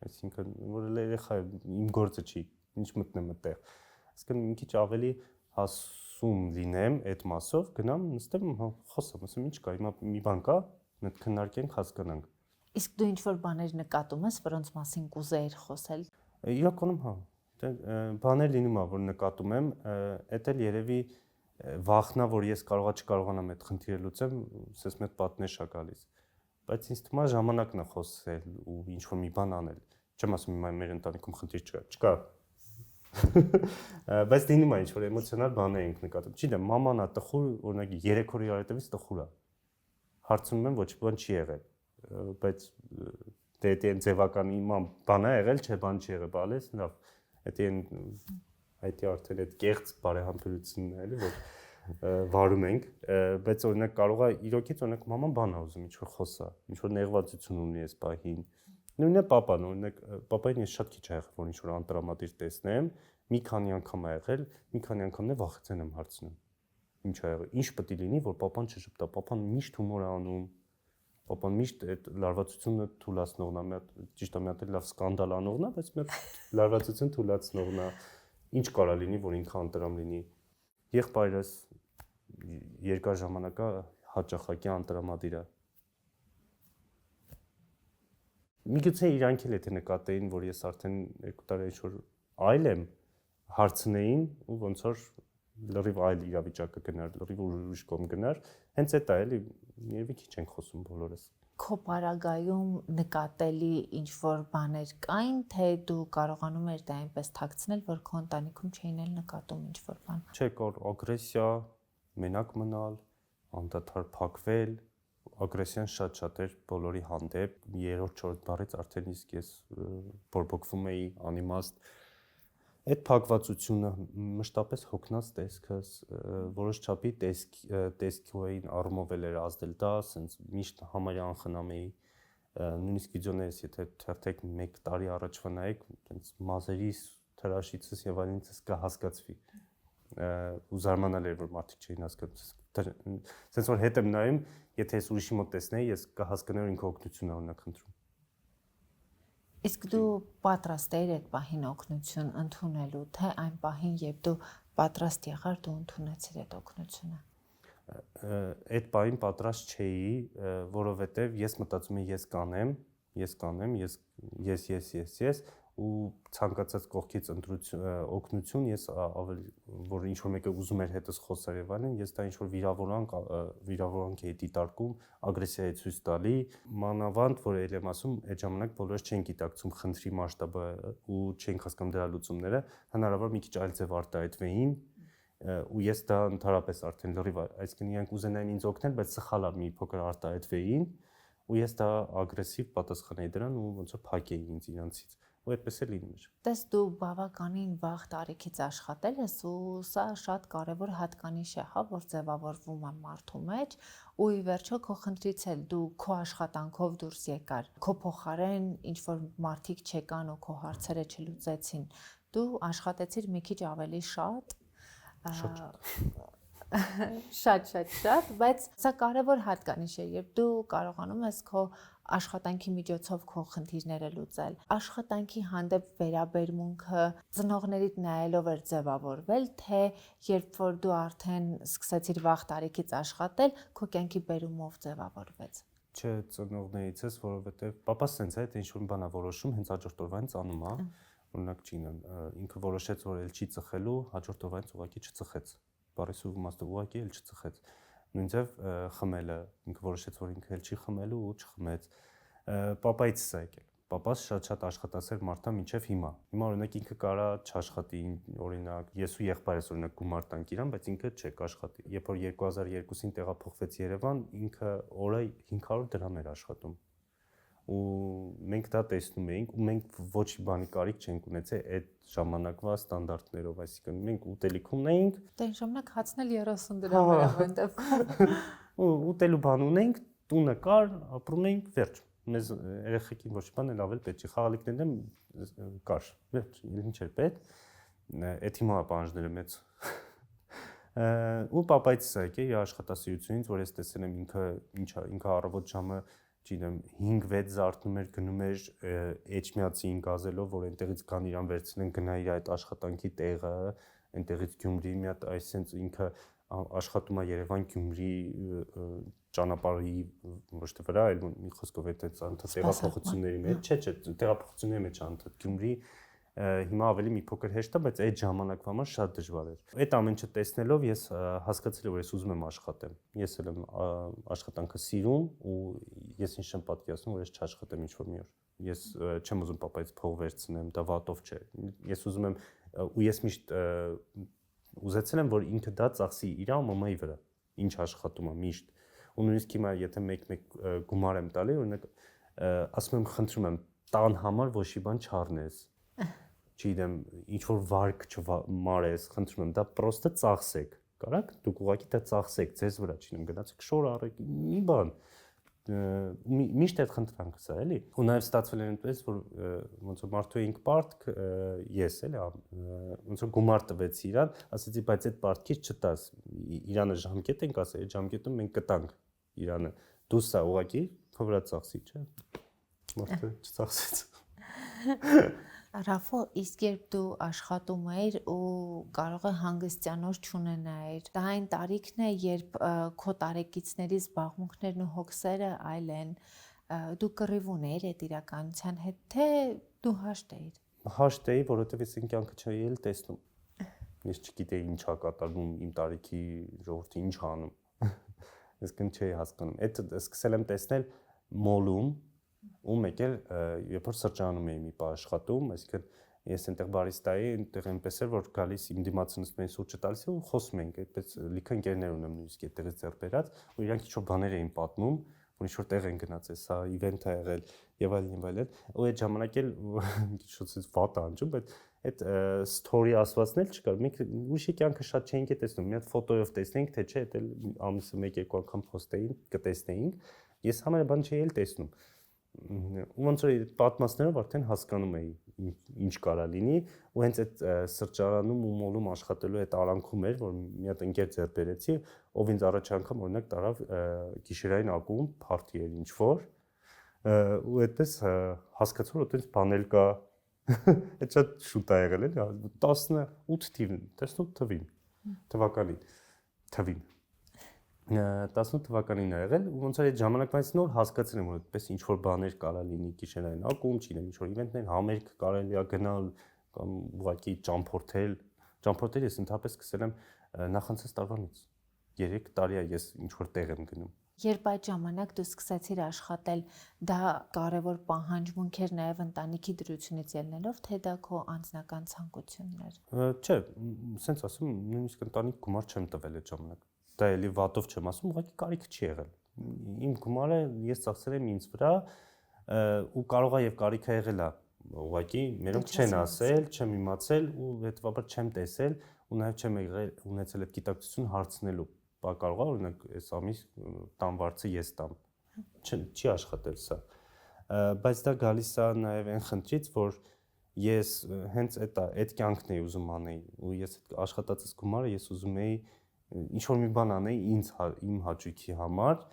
Այսինքն, որ երեխա իմ գործը չի, ինչ մտնեմ այդտեղ։ Այսինքն մի քիչ ավելի հասուն լինեմ այդ մասով, գնամ, նստեմ, խոսեմ, ասեմ, ինչ կա, հիմա մի բան կա, մենք քննարկենք, հասկանանք։ Իսկ դու ինչ-որ բաներ նկատում ես, որոնց մասին կուզեիր խոսել։ Իրականում հա, բաներ լինում է, որ նկատում եմ, էդ էլ երևի վախնա, որ ես չկարողանամ այդ խնդիրը լուծեմ, ասես մեծ պատնեշ է գալիս։ Բայց ինձ թվում է ժամանակն է խոսել ու ինչ որ մի բան անել։ Չեմ ասում հիմա մեր ընտանիքում խնդիր չկա։ Բայց լինում է ինչ որ էմոցիոնալ բաներ ենք նկատում։ Չգիտեմ, մաման է տխուր, օրինակ 3 օր իր հետևից տխուր է։ Հարցնում եմ, ոչ բան չի եղել, բայց դե այն ձևական իմ բան է եղել, չէ, բան չի եղել, բալես, լավ։ Այդ արդեն այդ կեղծ բարեհամբերությունն է, էլի, որ վարում ենք, բայց օրինակ կարող է իրոքից օրինակ մաման բան է ուզում, ինչ որ խոսա, ինչ որ նեղվածություն ունի այս պահին։ Նույնն է papan, օրինակ papayin ես շատ քիչ ա եղել, որ ինչ որ անտրամադիր տեսնեմ, մի քանի անգամ ա եղել, մի քանի անգամն է վախեցել եմ հարցնում։ Ինչ ա եղել, ինչ պետք է լինի, որ papan չժպտա, papan միշտ հումոր է անում, papan միշտ այդ լարվածությունը թուլացնողն է, ճիշտ է, մի հատ լավ սկանդալ անողն է, բայց մի հատ լարվածություն թուլացնողն է։ Ինչ կարա լինի, որ ինքը անտրամ լինի։ Եղբայրս երկար ժամանակա հաճախակի անտրամադիր է։ Միգուցե իրանք էլ եթե նկատեին, որ ես արդեն 2 տարի ինչ-որ այլ եմ, հարցնեին ու ոնց որ լրիվ այլ իրավիճակը գնար, լրիվ ուրիշ կողմ գնար, հենց այդ է էլի, երևի քիչ ենք խոսում բոլորս։ Քո պարագայում նկատելի ինչ-որ բաներ կային, թե դու կարողանում ես դա այնպես թաքցնել, որ քո ընտանիքում չէին էլ նկատում ինչ-որ բան։ Չէ, կար ագրեսիա, մենակ մնալ, անդադար փակվել, ագրեսիան շատ էր բոլորի հանդեպ, 3-4 բառից արդեն իսկ ես բորբոքվում էի, անիմաստ։ Այդ փակվածությունը մշտապես հոգնած տեսքս, որոշ չափի տեսքային առումով էր ազդել դա, ասենց միշտ համարյա անխնամ էի, նույնիսկ վիդեոներս եթե թերթեք 1 տարի առաջվա նայեք, այնց մազերիս, թրաշիցս եւ այլնից կհասկացվի։ Ու զարմանալ էր, որ մարդիկ չէին հասկանում։ Սենց որ հետ եմ նայում, եթե ես ուրիշի մոտ տեսնեի, ես կհասկանայի, որ ինքը օգնություն է օրինակ խնդրում։ Իսկ դու պատրաստ էիր այդ պահին օգնություն ընդունելու, թե այն պահին, երբ դու պատրաստ եղար, դու ընդունեցիր այդ օգնությունը։ Այդ պահին պատրաստ չէի, որովհետև ես մտածում եմ ես կանեմ, ես ու ցանկացած կողքից օգնություն ես ավելի որ ինչ որ մեկը ուզում էր հետս խոսալ եւ այլն, ես դա ինչ որ վիրավորանք էի դիտարկում, ագրեսիա էի ցույց տալի, մանավանդ որ ել եմ ասում, այդ ժամանակ բոլորս չեն գիտակցում խնդրի մասշտաբը ու չենք հասկանում դրա լուծումները, հնարավոր մի քիչ այլ ձև արտահայտվեին ու ես դա ընդհանրապես արդեն լրիվ, այսինքն իրանք ուզենային ինձ օգնել, բայց սխալ է մի փոքր արտահայտվեին ու ես դա ագրեսիվ պատասխանեի դրան ու ոնց որ փակեի ինձ իրանցից ու այդպես է լինում էր։ Տես դու բավականին վաղ տարիքից աշխատել ես ու սա շատ կարևոր հատկանիշ է, հա, որ ձևավորվում է մարդու մեջ ու ի վերջո քո խնդրից էլ դու քո աշխատանքով դուրս եկար։ Քո փոխարեն ինչ որ մարդիկ չեկան ու քո հարցերը չլուծեցին։ Դու աշխատեցիր մի քիչ ավելի շատ շատ, բայց սա կարևոր հատկանիշ է, երբ դու կարողանում ես քո աշխատանքի միջոցով քո խնդիրները լուծել։ Աշխատանքի հանդեպ վերաբերմունքը ծնողներիդ նայելով էր ձևավորվել, թե երբ որ դու արդեն սկսեցիր վաղ տարիքից աշխատել, քո կյանքի բերումով ձևավորվեց։ Չէ, ծնողներից ես, որովհետև papas sense է, թե ինչ-որ բանա որոշում, հենց հաջորդ օրվանից անում է։ Օրինակ Ջինան ինքը որոշեց, որ էլ չի ծխելու, հաջորդ օրվանից ուղղակի չծխեց։ Բարեսու իմաստը ուղղակի էլ չծխեց։ Նույնիսկ խմելը, ինքը որոշեց, որ ինքը էլ չի խմելու ու չխմեց։ Պապայից սա եկել։ Պապաս շատ աշխատասեր մարդ է մինչև հիմա։ Հիմա օրինակ ինքը կարա չաշխատի, օրինակ ես ու եղբայրս օրինակ գումար տանք իրան, բայց ինքը չէ կաշխատի։ Երբ որ 2002-ին տեղափոխվեց Երևան, ինքը օրը 500 դրամ էր աշխատում։ Ու մենք դա տեսնում էինք ու մենք ոչ մի բանի կարիք չենք ունեցել այդ ժամանակվա ստանդարտներով, այսինքն մենք ուտելիքում էինք, դե այն ժամանակ հացն էլ 30 դրամ էր այնտեղ։ ու ուտելու բան ունենք, տունը կար, ապրում էինք, վերջ։ Մեզ երեխեքին ոչ բան էլ ավել պետք չի, խաղալիքներն կար, վերջ, ինչ էր պետք, այդ հիմա պահանջները մեծ։ Ու պապայից սա եկե իր աշխատասիրությունից, որ ես տեսել եմ ինքը առավոտ ժամը չգիտեմ 5-6 զարթնում էր, գնում էր Էջմիածին գազելով, որ այնտեղից կան իրան վերցնեն, գնա իր այդ աշխատանքի տեղը, այնտեղից Գյումրի մի հատ այսինքն ինքը աշխատում է Երևան Գյումրի ճանապարհի ոչ թե վրա, այլ մի խոսքով այդ տեղափոխությունների մեջ, չէ, տեղափոխությունների մեջ անդադ Գյումրի հիմա ավելի մի փոքր հեշտ է, բայց այդ ժամանակվա համար շատ դժվար էր։ Այդ ամենը տեսնելով ես հասկացել եմ, որ ես ուզում եմ աշխատեմ։ Ես էլ եմ աշխատանքը սիրում ու ես ինչ եմ պատկերացնում, որ ես չաշխատեմ ինչ-որ մի օր։ Ես չեմ ուզում պապայից փող վերցնեմ, դա վատով չէ։ Ես ուզում եմ ու ես միշտ ուզեցել եմ, որ ինքը դա ծախսի իր մամայի վրա, ինչ աշխատում է միշտ։ Ու նույնիսկ հիմա եթե մեկ-մեկ գումար եմ տալի, օրինակ ասում եմ, խնդրում եմ, տան համար ոչ մի բան չառնես։ Չգիտեմ, ինչ որ վարկ չմարես, խնդրում եմ, դա պրոստը ծախսեք։ Կարաք դուք ուղղակի դա ծախսեք ձեզ վրա, չգիտեմ, գնացեք շոր առեք, մի բան։ Միշտ այդ խնդրանքս է, էլի։ Ու նաև ստացվել է այնպես, որ ոնց որ մարդու էինք պարտք, ես էլի, ոնց որ գումար տվեցի իրան, ասեցի, բայց այդ պարտքից չտաս։ Իրանը ժամկետ ենք ասել, այդ ժամկետում մենք կտանք իրանը։ Դու սա ուղղակի քո վրա ծախսի, չէ՞։ Մարդը չծախսեց։ Ռաֆո, իսկ երբ դու աշխատում էիր ու կարող է հանգստյանոր չունենայիր, դա այն տարիքն է, երբ քո տարեկիցների զբաղմունքներն ու հոգսերը այլ են, դու կռիվ ունեիր այդ իրականության հետ, թե դու հաշտ էիր։ Հաշտ էի, որովհետև ես իմ կյանքը չէի էլ տեսնում։ Ես չգիտեի ինչ է կատարվում իմ տարիքի ժողովրդի ինչ անում։ Ես կն չէի հասկանում։ Այդ սկսել եմ տեսնել մոլում ու մեկ էլ երբ որ սրճարանում էի մի պահ աշխատում, այսինքն ես այնտեղ բարիստայի, այնտեղ այնպես էր որ գալիս իմ դիմացնից մեն սուրճը տալիս ու խոսում ենք, այդպես լիքը ընկերներ ունեմ նույնիսկ այդտեղից ձեռ բերած, ու իրանք ինչ-որ բաներ էին պատմում, որ ինչ-որ տեղ են գնացել, սա իվենթ է եղել եւ այլն, ու այդ ժամանակ էլ ինչ-որ վատ է անջում, բայց այդ story ասվածն էլ չկար, մենք ուրիշի կյանքը շատ չէինք տեսնում, մի հատ ֆոտոյով տեսնենք, թե չէ, դա ամիսը 1-2 անգամ post-էին, կտեսնեինք, ես համարը բան չէի էլ տեսնում։ Ու ոնց որ պատմածներով արդեն հասկանում էի ինչ կարա լինի ու հենց այդ սրճարանում ու մոլում աշխատելու այդ արանքում էր որ մի հատ ընկեր ձեռ բերեցի ով ինձ առաջ անգամ օրինակ տարավ գիշերային ակումբ party էր ինչ որ ու այդպես հասկացա որ այդպես բանել կա այդ շատ շուտ է եղել էլի 18 թվականին 18 թվականին է եղել ու ոնց էր այդ ժամանակվանից նոր հասկացել եմ որ այդպես ինչ որ բաներ կարա լինի գիշերային ակումբ, չինեմ ինչ որ իվենտներ, համերգ կարելի է գնալ կամ ուղղակի ճամփորդել ես ընդհանրապես սկսել եմ նախանցած տարվանից 3 տարի է ես ինչ որ տեղ եմ գնում Երբ այդ ժամանակ դու սկսեցիր աշխատել, դա կարևոր պահանջմունք էր նաև ընտանիքի դրությունից ելնելով, թե դա քո անձնական ցանկությունն էր։ Չէ, սենց ասում, նույնիսկ ընտանիք գումար չեմ տվել այդ ժամանակ։ Դա էլի վատով չեմ ասում, ուղղակի կարիք չի եղել։ Իմ գումարը ես ծախսել եմ ինձ վրա ու կարող է եւ կարիքը եղել է։ Ուղղակի մերոնք չեն ասել, չեմ իմացել ու հետեւաբար չեմ տեսել ու նաեւ չեմ ունեցել այդ գիտակցություն հարցնելու։ Բա կարող է օրինակ այս ամիս տան վարձը ես տամ։ Չի աշխատել սա։ Բայց դա գալիս է նաև այն խնդրից, որ ես հենց այդ կյանքն էի ուզում անել ու ես այդ աշխատածս գումարը ես ուզում էի ինչ որ մի բան անեի իմ հաճույքի համար,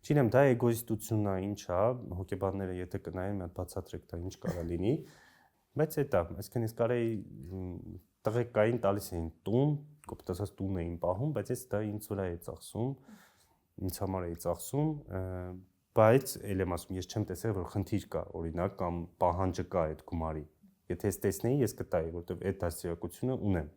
չգիտեմ, դա էգոիստությունն է, ինչ է, հոգեբանները եթե կնայեն, մի հատ բացատրեք դա ինչ կարա լինի, բայց դա, այսինքն ես կարեի տղեկ կային տալիս էին տուն, կոպիտ ասած տուն էին պահում, բայց ես դա ինձ վրա էի ծախսում, ինձ համար էի ծախսում, բայց ել եմ ասում, ես չեմ տեսել, որ խնդիր կա, օրինակ, կամ պահանջը կա այդ գումարի։ Եթե ես տեսնեի, ես կտայի, որովհետև այդ դաստիարակությունը ունեմ։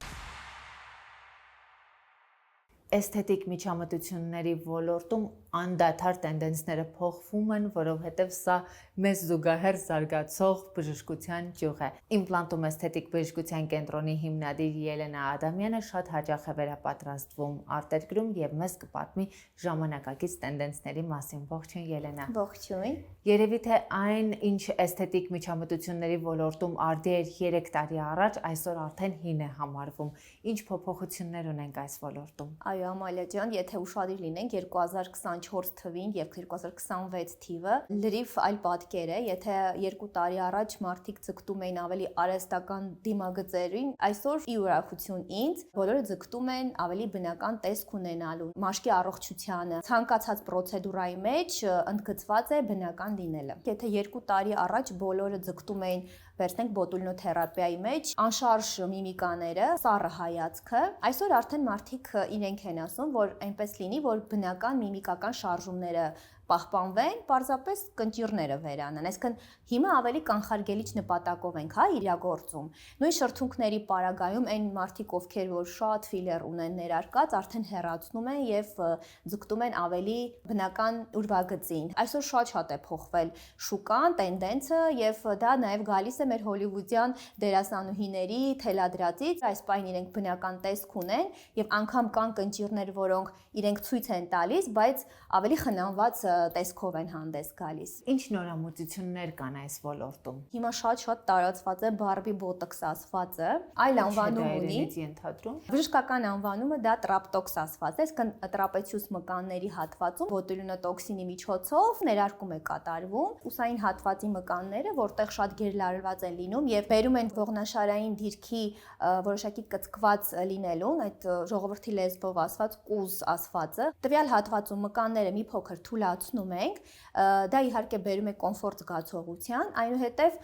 Էսթետիկ միջամտությունների ոլորտում անդադար տենդենսները փոխվում են, որովհետև սա մեզ զուգահեռ զարգացող բժշկության ճյուղ է։ Իմպլանտում էսթետիկ բժշկության կենտրոնի հիմնադիր Ելենա Ադամյանը շատ հաճախ է վերապատրաստվում արտերկրում եւ մեզ կպատմի ժամանակակից տենդենսների մասին։ Ողջույն Ելենա։ Ողջույն։ Երևի թե այն, ինչ էսթետիկ միջամտությունների ոլորտում արդի էր 3 տարի առաջ, այսօր արդեն հին է համարվում։ Ինչ փոփոխություններ ունենք այս ոլորտում։ Այո, Ամալիա ջան, եթե ուշադիր լինենք 2024 թվին եւ 2026 թիվը լրիվ այլ պատկեր է, եթե 2 տարի առաջ մարդիկ ձգտում էին ավելի արհեստական դիմագծերին, այսօր ի ուրախություն ինձ բոլորը ձգտում են ավելի բնական տեսք ունենալու, մաշկի առողջությանը, ցանկացած պրոցեդուրայի մեջ ընդգծված է բնական լինելը։ Եթե 2 տարի առաջ բոլորը ձգտում էին վերցնենք բոտուլինոթերապիայի մեջ անշարժ միմիկաները, սառը հայացքը, այսօր արդեն մարդիկ իրենք են ասում, որ այնպես լինի, որ բնական միմիկական շարժումները պահպանվեն, պարզապես կնճիռները վերանան։ Այսինքն հիմա ավելի կանխարգելիչ նպատակով ենք, իրագործում։ Նույն շրթունքների պարագայում այն մարդիկ, ովքեր որ շատ ֆիլեր ունեն ներարկած, արդեն հեռացնում են եւ ձգտում են ավելի բնական ուրվագծին։ Այսօր շատ է փոխվել շուկան, տենդենսը եւ դա նաեւ գալիս է մեր հոլիվուդյան դերասանուհիների թելադրածից, այս պայն իրենք բնական տեսք ունեն եւ անգամ կան կնճիռներ, որոնք իրենք ցույց են տալիս, բայց ավելի խնամված տեսքով են հանդես գալիս։ Ինչ նորամուծություններ կան այս ոլորտում։ Հիմա շատ տարածված է բարբի բոտոքս ասվածը, այլ անվանում ունի։ Բժշկական անվանումը դա տրապտոքս ասված է, այսինքն տրապեցիուս մկանների հատվածում բոտուլինոտոքսինի միջոցով ներարկում է կատարվում։ Ուսային հատվածի մկանները, որտեղ շատ գերլարված են լինում եւ բերում են ողնաշարային դիրքի որոշակի կծկված լինելուն, այդ ժողովրդի լեզվով ասված կուզ ասվածը, տվյալ հատվածում մկանները մի փոքր թուլացնում ենք, դա իհարկե բերում է կոմֆորտ զգացողության, այնուհետև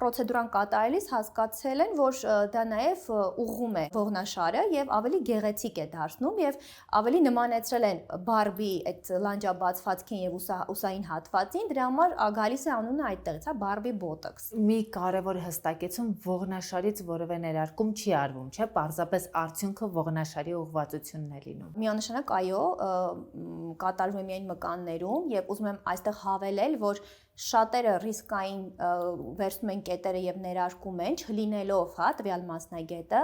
պրոցեդուրան կատարելիս հասկացել են, որ դա նաև ուղղում է ողնաշարը եւ ավելի գեղեցիկ է դարձնում եւ ավելի նմանեցրել են բարբի այդ լանջաբացվածքին եւ ուսային հատվածին, դրա համար գալիս է անունը այդտեղից, բարբի բոտոքս։ Մի կարևոր հստակեցում ողնաշարից որևէ ներարկում չի արվում, չէ՞, պարզապես արդյունքը ողնաշարի ուղղվածությունն է լինում։ Միանշանակ այո, կատարվում է միայն մկաններում եւ ուզում եմ այստեղ հավելել, որ շատերը ռիսկային վերցնում են կետերը եւ ներարկում են, չլինելով, տվյալ մասնագետը,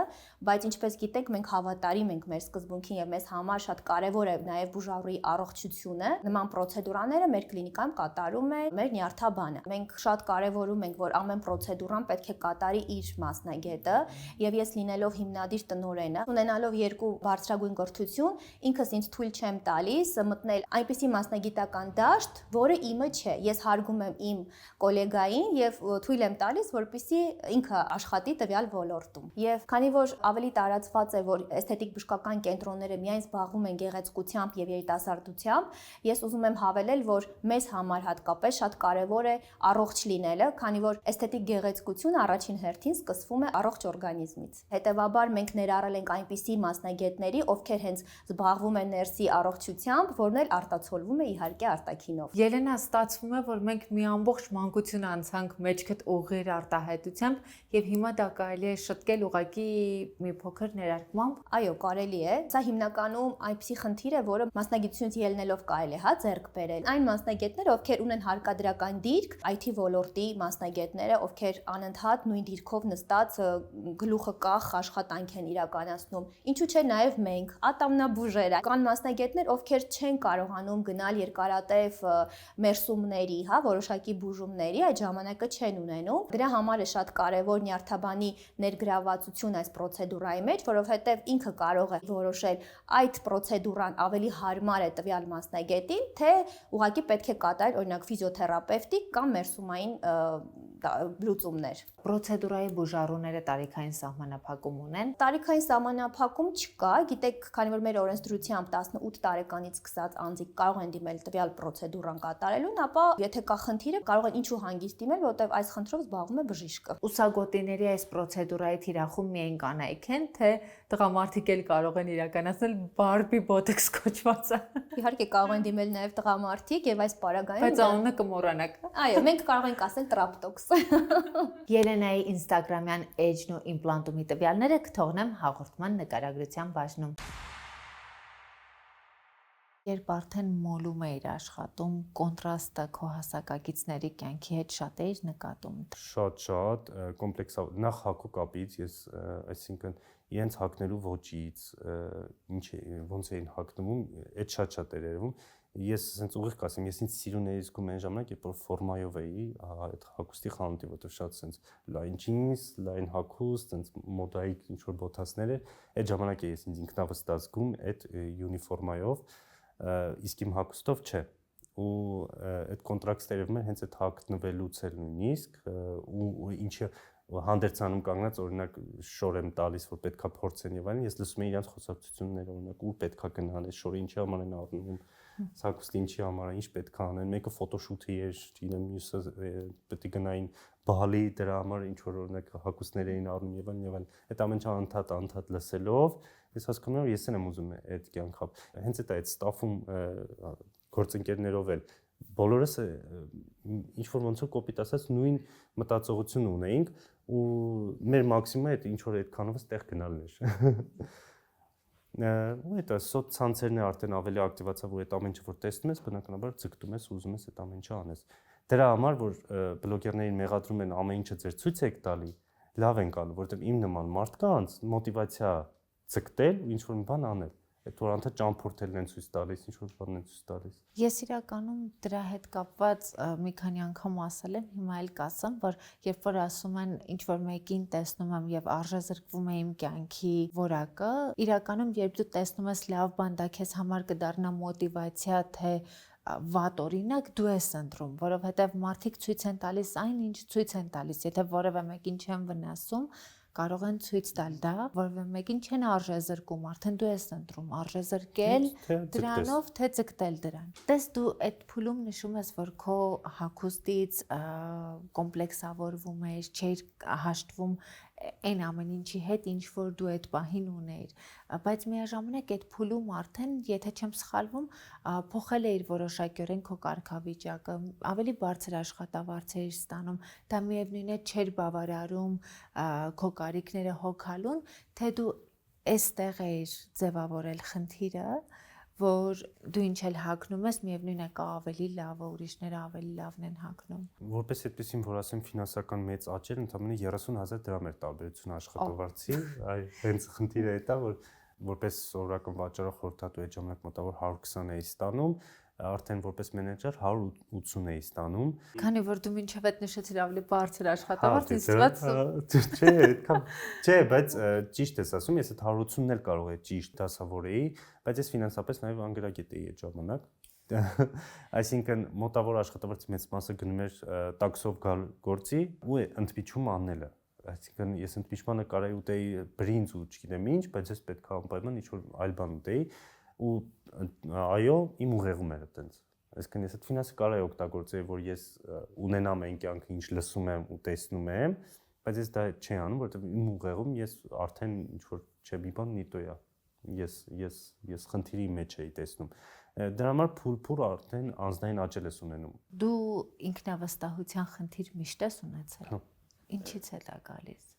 բայց ինչպես գիտեք, մենք հավատարիմ ենք մեր սկզբունքին եւ մեզ համար շատ կարեւոր է նաեւ բուժառուի առողջությունը։ Նման պրոցեդուրաները մեր կլինիկայում կատարում է մեր նյարդաբանը։ Մենք շատ կարեւորում ենք, որ ամեն պրոցեդուրան պետք է կատարի իր մասնագետը եւ ես լինելով հիմնադիր տնօրենը, ունենալով 2 բարձրագույն կրթություն, ինքս ինձ թույլ չեմ տալիս մտնել այնպիսի մասնագիտական դաշտ, որը իմը չէ։ Ես հարգում եմ իմ գոլեգային եւ թույլ եմ տալիս, որպեսզի ինքը աշխատի տվյալ ոլորտում։ Եվ քանի որ ավելի տարածված է, որ էսթետիկ բժշկական կենտրոնները միայն զբաղվում են գեղեցկությամբ եւ երիտասարդությամբ, ես ուզում եմ հավելել, որ մեզ համար հատկապես շատ կարեւոր է առողջ լինելը, քանի որ էսթետիկ գեղեցկությունը առաջին հերթին սկսվում է առողջ օրգանիզմից։ Հետևաբար մենք ներառել ենք այնպիսի մասնագետների, ովքեր հենց զբաղվում են ներսի առողջությամբ, որն էլ արտացոլվում է իհարկե արտաքինով։ Ելենա, ստացվում է, որ մենք մի ամբողջ մանկություն անցանք մեջքդ ուղիղ արտահայտությամբ եւ հիմա դա կարելի է շտկել ուղակի մի փոքր ներարկմամբ։ Այո, կարելի է։ Սա հիմնականում այնպիսի խնդիր է, որը մասնագիտությունից ելնելով կարելի է ձեռք բերել։ Այն մասնագետները, ովքեր ունեն հարկադրական դիրք, IT ոլորտի մասնագետները, ովքեր անընդհատ նույն դիրքով նստած գլուխը կախ աշխատանք են իրականացնում։ Ինչու՞ չէ նաև մենք, ատամնաբուժերը, կան մասնագետներ, ովքեր չեն կարողանում գնալ երկարատև մերսումների, որոշակի բուժումների, այդ ժամանակը չեն ունենում։ Դրա համար է շատ կարևոր նյարդաբանի ներգրավվածություն այս պրոցեդուրայի մեջ, որովհետև ինքը կարող է որոշել այդ պրոցեդուրան ավելի հարմար է տվյալ մասնագետին, թե ուղղակի պետք է կատարել օրինակ ֆիզիոթերապևտիկ կամ մերսումային լուծումներ։ Պրոցեդուրայի բուժառուները տարիքային սահմանափակում ունեն։ Տարիքային սահմանափակում չկա, գիտեք, քանի որ մեր օրենսդրությամբ 18 տարեկանից սկսած անձիկ կարող են դիմել տվյալ պրոցեդուրան կատարելուն, ապա եթե կա խնդիրը, կարող են ինչու հանգիստ դիմել, որովհետև այս խնդրով զբաղվում է բժիշկը։ Ուսագոտիների այս պրոցեդուրայի թիրախում միայն կանայք են, թե տղամարդիկ էլ կարող են իրականացնել բարբի բոտեքս կոչվածը։ Իհարկե կարող են դիմել նաև տղամարդիկ եւ այս պարագայում Բայց անունը կմոռանաք։ Այո, մենք կարող ենք ասել տրապտոքս։ Ելենայի Instagram-յան էջն ու իմպլանտումի տվյալները կթողնեմ հաղորդման նկարագրության բաժնում։ Երբ արդեն մոլում էիր աշխատում, կոնտրաստը քո հասակակիցների կյանքի հետ շատ էիր նկատում։ Շատ կոմպլեքսավ նախ հակու կապից ես այսինքն իրենց հակնելու ոճից ինչ ոնց էին հակնվում այդ շատ էր երևում ես ասենց ուղիղ կասեմ ես ինձ սիրուն էի զգում այն ժամանակ երբ որ ֆորմայով էի այդ հագուստի խանութի որտեղ շատ ասենց լայն ջինս լայն հագուստ ասենց մոդայի ինչ որ բոթասներ էր այդ ժամանակ ես ինձ ինքնավստահ զգում այդ յունիֆորմայով իսկ իմ հագուստով չէ ու այդ կոնտրակտները մեր հենց այդ հագնվելուց էր նույնիսկ ու ինչը հանդերձանում կանգնած օրինակ շոր եմ տալիս որ պետքա փորձեն եւ այլն ես լսում եմ իրանց խոսակցությունները օրինակ ու պետքա գնան այս շորը ինչի համար են առնում սակուստ ինչի համար ինչ պետքա անեն մեկը ֆոտոշութի էր իրեն մյուսը պետք է գնային բալի դրա համար ինչ որ օրինակ հագուստներ էին առնում եւ այլն այդ ամեն ինչը անդադ լսելով ես հասկանում եմ ես եմ ուզում այդ կյանքով հենց այդ ստաֆում գործընկերներով էլ բոլորս ինչ որ ոնց որ կոպիտ ասած նույն մտածողություն ունեինք ու մեր մաքսիմումը այդ ինչ որ այդքանով ստեղ գնալն էր ու դա սոցցանցերն է արդեն ավելի ակտիվացավ ու այդ ամեն ինչը որ տեսնում ես բնականաբար ձգտում ես ուզում ես այդ ամեն ինչը անես դրա համար որ բլոգերներին մեղադրում են ամեն ինչը ձեր ցույց եք տալի լավ են անում որովհետև իմ նման մարդկանց մոտիվացիա ձգտել ու ինչ որ մի բան անել այդ որ անդադ ճամփորդելն են ցույց տալիս ինչ որ բան են ցույց տալիս Ես իրականում դրա հետ կապված մի քանի անգամ ասել եմ հիմա էլ կասեմ որ երբ որ ասում են ինչ որ մեկին տեսնում եմ եւ արժեզրկվում է իմ կյանքի որակը իրականում երբ դու տեսնում ես լավ բան դա քեզ համար կդառնա մոտիվացիա թե վատ օրինակ դու ես ընտրում որովհետեւ մարդիկ ցույց են տալիս այն ինչ ցույց են տալիս եթե որևէ մեկին չեն վնասում կարող են ցույց տալ դա, որովհետև մեկին չեն արժեզրկում, արդեն դու ես ընտրում արժեզրկել դրանով, թե ձգտել դրան։ Տես դու այդ փուլում նշում ես, որ քո հագուստից կոմպլեքսավորվում ես, չէր հաշտվում այն ամեն ինչի հետ, ինչ որ դու այդ պահին ունեիր, բայց միաժամանակ այդ փուլում արդեն, եթե չեմ սխալվում, փոխել էիր որոշակիորեն քո կարգավիճակը, ավելի բարձր աշխատավարձ էիր ստանում, դա միևնույն է չէր բավարարում քո կարիքները հոգալուն, թե դու այստեղ էիր ձևավորել խնդիրը, որ դու ինչ էլ հագնում ես, միևնույն է կա ավելի լավը, ուրիշները ավելի լավն են հագնում։ Որպես այդպեսին, որ ասեմ, ֆինանսական մեծ աճել, ընդամենը 30,000 դրամ էր տարբերությունը աշխատավարձի, այ հենց խնդիրը է դա, որ որպես սովորական վաճառող խորհրդատու այդ ժամանակ մոտավոր 120 էի ստանում, արդեն որպես մենեջեր 180 էի ստանում։ Քանի որ դու մինչև այդ նշեցիր ավելի բարձր աշխատավարձ, ինձ թվաց չէ, այդքան չէ, բայց ճիշտ ես ասում, ես այդ 180-ն էլ կարող է ճիշտ դասավորեի, բայց ես ֆինանսապես նաև անգրագետ էի այդ ժամանակ։ Այսինքն մոտավոր աշխատավարձի մեծ մասը գնում էր տաքսով գալ գործի ու ընդմիջում անելը։ Այսինքն ես ընդմիջմանը կարայի ուտեի բրինձ ու չգիտեմ ինչ, բայց ես պետք է անպայման ինչ-որ այլ բան ուտեի ու այո, իմ ուղեղում էր այդտենց։ Այսինքն ես այդ ֆինանսը կարայի օգտագործեի, որ ես ունենամ այն կյանքը, ինչ լսում եմ ու տեսնում եմ, բայց ես դա չի անում, որովհետև իմ ուղեղում ես արդեն ինչ-որ չէ մի բան նիտո է։ Ես խնդիրի մեջ էի տեսնում։ Դրա համար փուլ արդեն անձնային աճել ես ունենում։ Դու ինքնավստահության խնդիր միշտ ես ունեցել։ Ինչից է դա գալիս։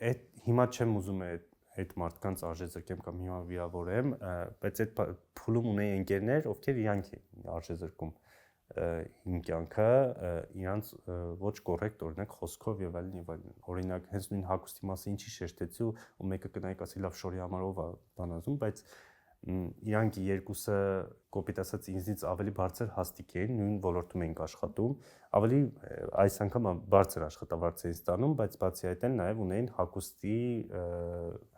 Այդ հիմա չեմ ուզում այդ մարդկանց արժեզրկեմ կամ հիմա վիրավորեմ, բայց այդ փուլում ունեի ընկերներ, ովքեր իրանք են արժեզրկում իմ կյանքը, իրանց ոչ կոռեկտ օրինակ խոսքով եւ այլն եւ այլն։ Օրինակ հենց նույն հագուստի մասը ինչի շեշտեցի ու մեկը կնայի ասի լավ շորի համար ով է բան ասում, բայց իրանք երկուսը կոպիտ ասած ինձնից ավելի բարձր հաստիկ էին, նույն ոլորտում էինք աշխատում, ավելի այս անգամ բարձր աշխատավարձ էին ստանում, բայց բացի այդ էլ նաև ունեին հագուստի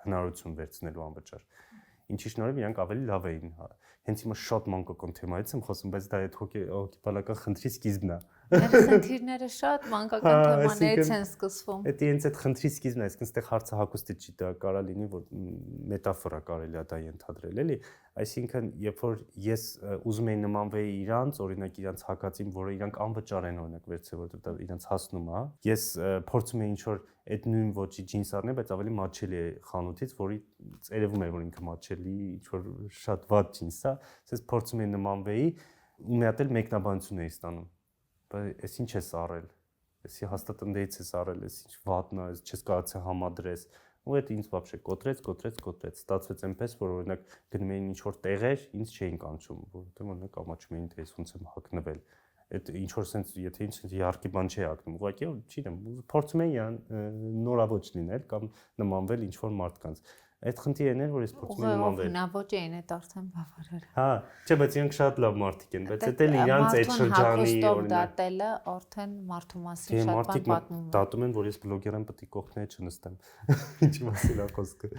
հնարավորություն վերցնելու անվճար։ Ինչի շնորհիվ իրանք ավելի լավ էին։ հենց հիմա շատ մանկական թեմայից եմ խոսում, բայց դա այդ հոգեբանական խնդրի սկիզբն է։ Խնդիրները շատ մանկական թեմաներից են սկսվում։ Դա հենց այդ խնդրի սկիզբն է, այսինքն այդտեղ հարցը հակոստի չի, դա կարա լինի, որ մետաֆորա կարելի է դա ենթադրել, էլի։ Այսինքն, երբ որ ես ուզում եի նմանվեի իրանց, օրինակ իրանց հակածին, որը իրանք անվճար են օրինակ վերցրել, որովհետև դա իրանց հասնում է, ես փորձում եի ինչ-որ այդ նույն ոճի ջինս առնել, բայց ավելի մատչելի է խանութից, որից երևում էր, որ ինքը մատչելի, ինչ-որ շատ վատ ջինս է, ասես փորձում եի նմանվեի, ու մի հատ էլ մեկնաբանություն էի ստանում։ Բայց էս ինչ ես առել։ Էսի հաստատ ընդեից ես առել, էս ինչ վատնա, էս չես կարողացել համադրես։ Ու այդ ինձ вообще կոտրեց։ Ստացվեց այնպես, որ օրինակ գնում էին ինչ-որ տեղեր, ինձ չէին կանչում, որովհետև օրինակ ամաչում էին, թե ես ոնց եմ հագնվել։ Այդ ինչ որ sense, եթե ինչ իհարկե բան չի ակնում, ուղղակի չգիտեմ, փորձում են նորավոճ լինել կամ նմանվել ինչ որ մարդկանց։ Այդ խնդիրն էր, որ ես փորձում եմ նմանվել։ Նավոճ էին այդ արդեն բավարար։ Հա, չէ, բայց իրանք շատ լավ մարդիկ են, բայց դա էլ իրանց այդ շրջանի օրինակ դատելը արդեն մարդու մասին շատ բան պատմում է։ Դատում են, որ ես բլոգեր եմ, պետք է կողքները չնստեմ։ Ինչի մասին է խոսքը։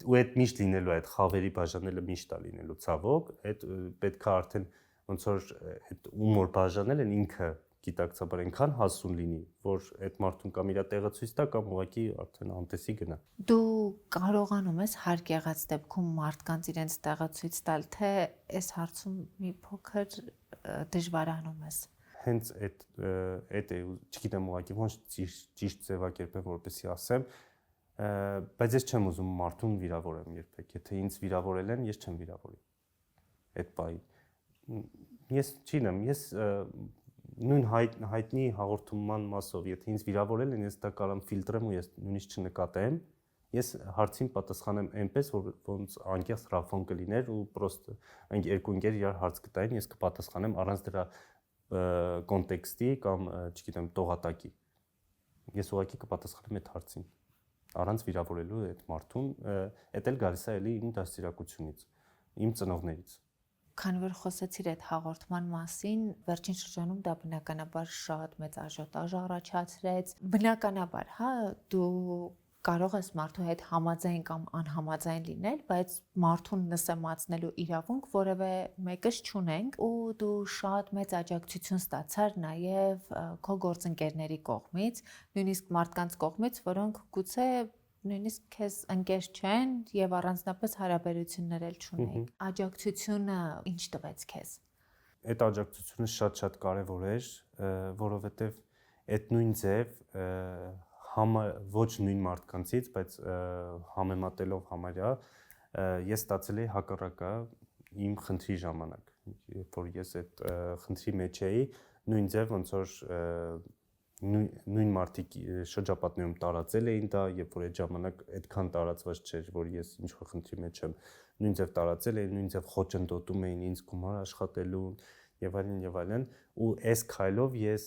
Ու այդ միշտ լինելու է, այդ խավերի բաժանելը միշտ է լինելու ցավոք, այդ պետք է արդեն ոնց որ այդ ումոր բաժանել են ինքը գիտակցաբար այնքան հասուն լինի, որ այդ մարդուն կամ իր տեղը ցույց տա կամ ուղղակի արդեն անտեսի գնա։ Դու կարողանում ես հարկ եղած դեպքում մարդկանց իրենց տեղը ցույց տալ, թե այս հարցում մի փոքր դժվարանում ես։ Հենց այդ է, չգիտեմ ուղղակի ոնց ճիշտ ձևակերպեմ, որպեսզի ասեմ, բայց ես չեմ ուզում մարդուն վիրավորեմ երբեք։ Եթե ինձ վիրավորել են, ես չեմ վիրավորի։ Այդ բայի։ Ես չինեմ, ես նույն հայտնի հաղորդման մասով, եթե ինձ վիրավորել են, ես դա կարամ ֆիլտրեմ ու ես նույնիսկ չնկատեմ, ես հարցին պատասխանեմ այնպես, որ ոնց անկեղծ ռաֆոն կլիներ ու պրոստը այն երկու ընկեր իրար հարց կտային, ես կպատասխանեմ առանց դրա կոնտեքստի կամ, չգիտեմ, տողատակի։ Ես ուղղակի կպատասխանեմ այդ հարցին, առանց վիրավորելու այդ մարդուն, դա էլ գալիս է էլի իմ դաստիարակությունից, իմ ծնողներից։ Քանի որ խոսեցիր այդ հաղորդման մասին, վերջին շրջանում դա բնականաբար շատ մեծ աժիոտաժ առաջացրեց։ Բնականաբար, հա, դու կարող ես մարդու հետ համաձայն կամ անհամաձայն լինել, բայց մարդուն նսեմացնելու իրավունք որևէ մեկս չունենք, ու դու շատ մեծ աջակցություն ստացար նաև քո գործընկերների կողմից, նույնիսկ մարդկանց կողմից, որոնք գուցե նույնիսկ քեզ ընկեր չեն եւ առանձնապես հարաբերություններ էլ չունեն։ Աջակցությունը ինչ տվեց քեզ։ Այդ աջակցությունը շատ կարևոր էր, որովհետեւ այդ նույն ձև ոչ նույն մարդկանցից, բայց համեմատելով համարյա ես ստացել էի հակառակը իմ խնդրի ժամանակ, երբ որ ես այդ խնդրի մեջ էի, նույն ձև ոնց որ նույն մարդիկ շրջապատներում տարածել էին դա, երբ որ այդ ժամանակ այդքան տարածված չէր, որ ես ինչ որ խնդրի մեջ եմ, նույն ձև տարածել էին, նույն ձև խոչընդոտում էին ինձ գումար աշխատելու եւ այլն, ու այս քայլով ես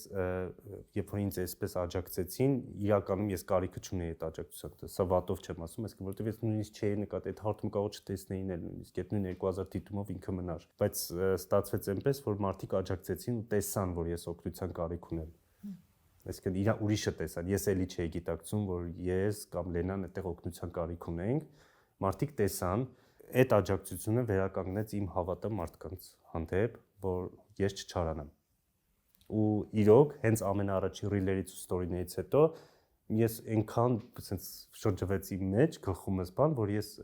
երբ որ ինձ այսպես աջակցեցին, իրականում ես կարիքը չունեի այդ աջակցության, սա վատով չեմ ասում, այսինքն որովհետեւ ես նույնիսկ չէի նկատի այդ հարթում կարող չտեսնեին էլ նույնիսկ այդ նույն 2000 դիտումով ինքը մնար, բայց ստացվեց այնպես, որ մարդիկ աջակցեցին ու տեսան, որ ես օգնության կարիք ունեմ։ Այսինքն իր ուրիշը տեսան, ես էլի չէի գիտակցում, որ ես կամ Լենան այդտեղ օգնության կարիք ունենք, մարդիկ տեսան, այդ աջակցությունը վերականգնեց իմ հավատը մարդկանց հանդեպ, որ ես չչարանամ։ Ու իրոք, հենց ամենաառաջի ռիլերից ու ստորիներից հետո ես այնքան ասենց շրջվեցի մեջ գլխումս բան, որ ես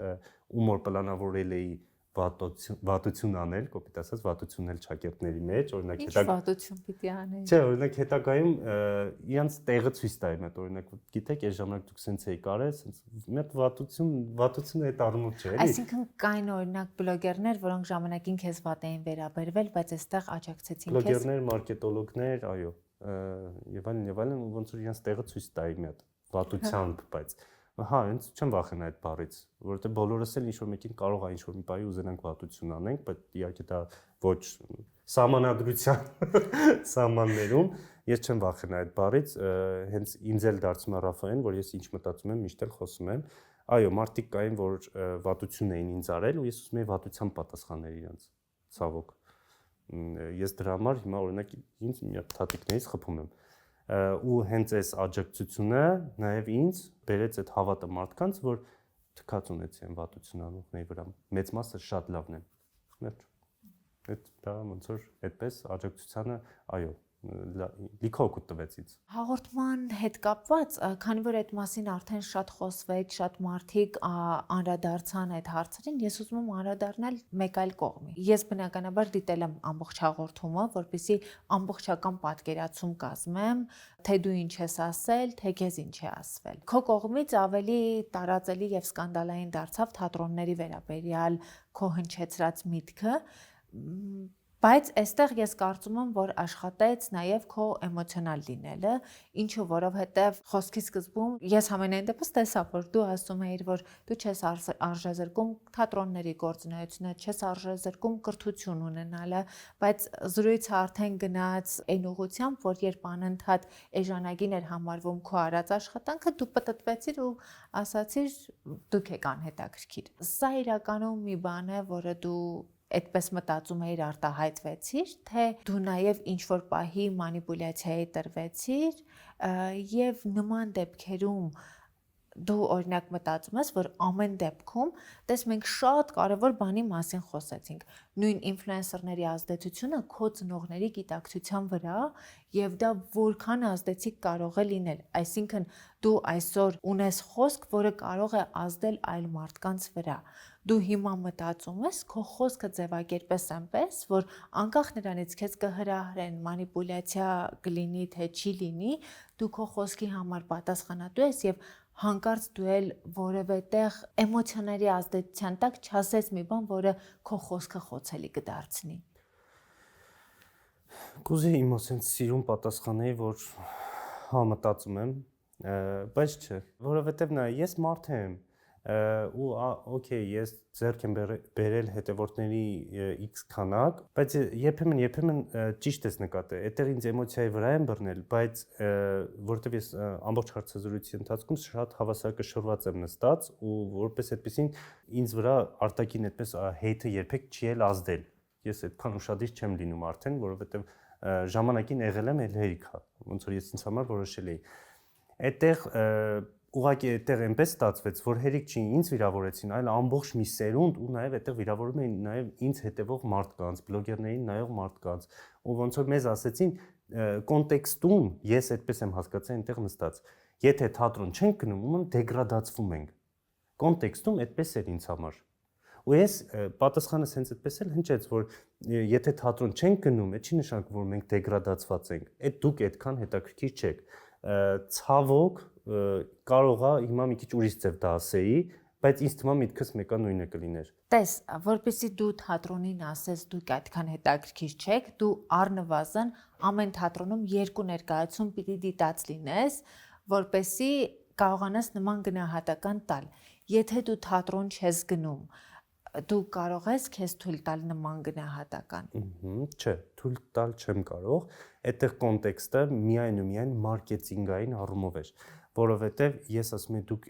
ումոր պլանավորել էի վատություն անել, կոպիտ ասած, վատություն էլ ճակերտների մեջ, օրինակ Ինչ վատություն պիտի անեի։ Չէ, օրինակ հետագայում իրանց տեղը ցույց տայի մետ, օրինակ գիտեք, այս ժամանակ դուք սենց էի կարել, սենց մետ վատությունը այդ առումով չէ, էլի։ Այսինքն կային օրինակ բլոգերներ, որոնք ժամանակին քեզ վատ էին վերաբերվել, բայց այստեղ աջակցեցին քեզ։ Բլոգերներ, մարքետոլոգներ, այո, եւ այլն, ոնց որ իրանց տեղը ցույց տայի մետ, վատությամբ, բայց հա, ինձ չեմ վախենա այդ բառից, որովհետեւ բոլորս էլ ինչ-որ մեկին կարող է ինչ-որ մի բայի ուզենանք վատություն անենք, բայց իհարկե դա ոչ սահմանադրության սահմաններում, ես չեմ վախենա այդ բառից, հենց ինձ էլ դարձում է Ռաֆայեն, որ ես ինչ մտածում եմ, միշտ էլ խոսում եմ, այո, մարդիկ կային, որ վատություն էին ինձ արել ու ես ուզում եի վատությամբ պատասխանել իրենց, ցավոք։ Ես դրա համար հիմա օրինակ ինձ մի հատ թատիկներից խփում եմ ու հենց այս աջակցությունը նաև ինձ բերեց այդ հավատը մարդկանց, որ թքած ունեցի են վատություն անողների վրա։ Մեծ մասը շատ լավն են։ Վերջ։ Այդ դա ոնց որ այդպես աջակցությանը, այո, լիքը օգուտ տվեց ինձ։ Հաղորդման հետ կապված, քանի որ այդ մասին արդեն շատ խոսվեց, շատ մարդիկ անդրադարձան այդ հարցերին, ես ուզում եմ անդրադառնալ մեկ այլ կողմի։ Ես բնականաբար դիտել եմ ամբողջ հաղորդումը, որպեսզի ամբողջական պատկերացում կազմեմ, թե դու ինչ ես ասել, թե քեզ ինչ է ասվել։ Քո կողմից ավելի տարածելի եւ սկանդալային դարձավ թատրոնների վերաբերյալ քո հնչեցրած միտքը, բայց այստեղ ես կարծում եմ, որ աշխատեց նաև քո էմոցիոնալ լինելը, ինչու որովհետև խոսքի սկզբում ես ամենայն դեպս տեսա, որ դու ասում էիր, որ դու չես արժեզրկում թատրոնների գործունեությունը, չես արժեզրկում կրթություն ունենալը, բայց զրույցը արդեն գնաց այն ուղղությամբ, որ երբ անընդհատ էժանագին էր համարվում քո արած աշխատանքը, դու պտտվեցիր ու ասացիր դուք եք անհետաքրքիր։ Սա իրականում մի բան է, որը դու այդպես մտածում էիր արտահայտվեցիր, թե դու նաև ինչ-որ պահի մանիպուլյացիայի տրվեցիր եւ նման դեպքերում դու օրինակ մտածում ես, որ ամեն դեպքում, տես մենք շատ կարևոր բանի մասին խոսեցինք, նույն ինֆլուենսերների ազդեցությունը քո ծնողների գիտակցության վրա եւ դա որքան ազդեցիկ կարող է լինել, այսինքն դու այսօր ունես խոսք, որը կարող է ազդել այլ մարդկանց վրա։ Դու հիմա մտածում ես, քո խոսքը ձևակերպես այնպես, որ անկախ նրանից քեզ կհրահրեն, մանիպուլյացիա կլինի, թե չի լինի, դու քո խոսքի համար պատասխանատու ես եւ հանկարծ դու էլ որևէ տեղ էմոցիաների ազդեցության տակ չասես մի բան, որը քո խոսքը խոցելի կդարձնի։ Կուզեի իմ ասենց սիրուն պատասխանեի, որ հա մտածում եմ, բայց չէ, որովհետև նա ես մարդ եմ ու օքեյ, ես ձեռք եմ բերել հետևորդների X քանակ, բայց երբեմն ճիշտ ես նկատել, այդտեղ ինձ էմոցիայի վրա եմ բռնել, բայց որովհետև ես ամբողջ հարցազրույցի ընթացքում շատ հավասարակշռված եմ նստած ու որպես այդպեսին ինձ վրա արտաքին այդպես հեյթը երբեք չի էլ ազդել։ Ես այդքան ուշադիր չեմ լինում արդեն, որովհետև ժամանակին եղել եմ էլ հերիքա, ոնց որ ես ինձ համար որոշել էի։ Այդտեղ ուղղակի այդտեղ այնպես ստացվեց, որ հերիք չի ինձ վիրավորեցին, այլ ամբողջ մի սերունդ ու նաև այդտեղ վիրավորում էին նաև ինձ հետևող մարդկանց, բլոգերներին նայող մարդկանց, ու ոնց որ մեզ ասեցին կոնտեքստում ես այդպես եմ հասկացել այնտեղ նստած։ Եթե թատրոն չենք գնում, ում դեգրադացվում ենք։ Կոնտեքստում այդպես էր ինձ համար։ Ու ես պատասխանը հենց այդպես էլ հնչեց, որ եթե թատրոն չենք գնում, այդ չի նշանակում, որ մենք դեգրադացված ենք։ Այդ դուք այդքան հետաքրքիր չեք։ Ցավոք կարող է հիմա մի քիչ ուրիշ ձև դա ասեի, բայց ինձ թվում է միտքս մեկը նույնը կլիներ։ Տես, որպեսզի դու թատրոնին ասես դուք այդքան հետաքրքիր չեք, դու առնվազն ամեն թատրոնում 2 ներկայացում պիտի դիտած լինես, որպեսզի կարողանաս նման գնահատական տալ։ Եթե դու թատրոն չես գնում, դու կարող ես քեզ թույլ տալ նման գնահատական։ Չէ, թույլ տալ չեմ կարող։ Այդտեղ կոնտեքստը միայն ու միայն մարքեթինգային առումով էր, որովհետև ես ասում եմ դուք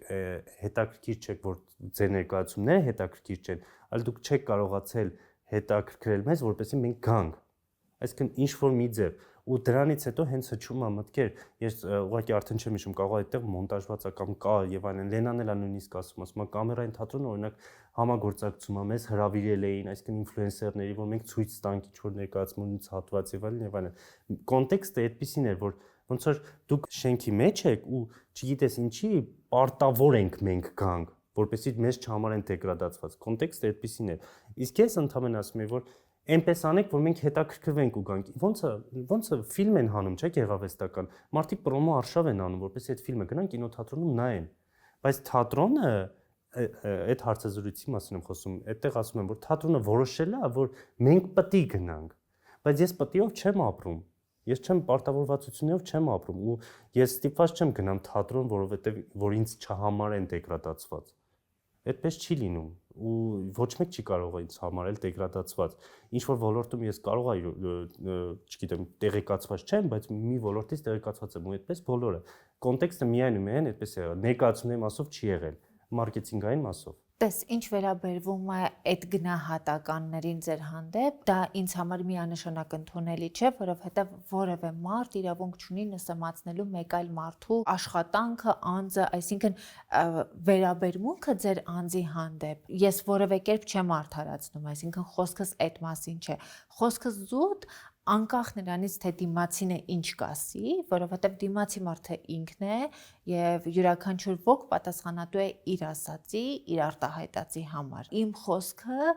հետաքրքիր չեք, որ ձեր ներկայացումները հետաքրքիր չեն, այլ դուք չեք կարողացել հետաքրքրել մեզ, որպեսզի մենք գանք։ Այսինքն ինչ որ մի ձև ու դրանից հետո հենց հնչում է մտքեր, ես ուղղակի արդեն չեմ հիշում, կարող է այդտեղ մոնտաժված կամ կա եւ այլն, Լենան էլ է նույնիսկ ասում է կամերային թատրոնը օրինակ համագործակցում է մեզ հրավիրել էին, այսինքն ինֆլուենսերների, որ մենք ցույց տանք ինչ որ ներկայացումից հատված եւ այլն։ Կոնտեքստը այդպեսին էր, որ ոնց որ դուք շենքի մեջ եք ու չգիտես ինչի պարտավոր ենք մենք գանք, որպեսզի մեզ չհամարեն դեգրադացված։ Կոնտեքստը այդպեսին է։ Իսկ ես ընդհանրապես ասում եմ, որ այնպես անեք, որ մենք հետաքրքրվենք ու գանք։ Ոնց է ֆիլմ են հանում, չէ՞, գեղարվեստական։ Մարդիկ պրոմո արշավ են անում, որպեսզի այդ ֆիլմը գնան կինոթատրոնում նայեն։ Բայց թատրոնը այդ հարցազրույցի մասին եմ խոսում, այդտեղ ասում եմ, որ թատրոնը որոշել է, որ մենք պետք է գնանք։ Բայց ես պետքով չեմ ապրում։ Ես չեմ պարտավորվածություններով չեմ ապրում ու ես ստիպված չեմ գնամ թատրոն, որովհետև որ ինձ չհամարեն դեգրադացված։ Այդպես չի լինում ու ոչ մեկ չի կարող ինձ համարել դեգրադացված։ Ինչ որ ոլորտում ես կարող եմ, չգիտեմ, տեղեկացված չեմ, բայց մի ոլորտից տեղեկացված եմ ու այդպես բոլորը։ Կոնտեքստը միայն ու միայն այդպես է եղել։ Ներկայացումների մասով չի եղել, մարքեթինգային մասով։ Տես, ինչ վերաբերվում է այդ գնահատականներին ձեր հանդեպ, դա ինձ համար միանշանակ ընդունելի չէ, որովհետև որևէ մարդ իրավունք չունի նսեմացնելու մեկ այլ մարդու աշխատանքը, անձը, այսինքն վերաբերմունքը ձեր անձի հանդեպ։ Ես որևէ կերպ չեմ արդարացնում, այսինքն խոսքս այդ մասին չէ։ Խոսքս զուտ անկախ նրանից, թե դիմացինը ինչ կասի, որովհետև դիմացի մարդը ինքն է եւ յուրաքանչյուր ոք պատասխանատու է իր ասացի, իր արտահայտածի համար։ Իմ խոսքը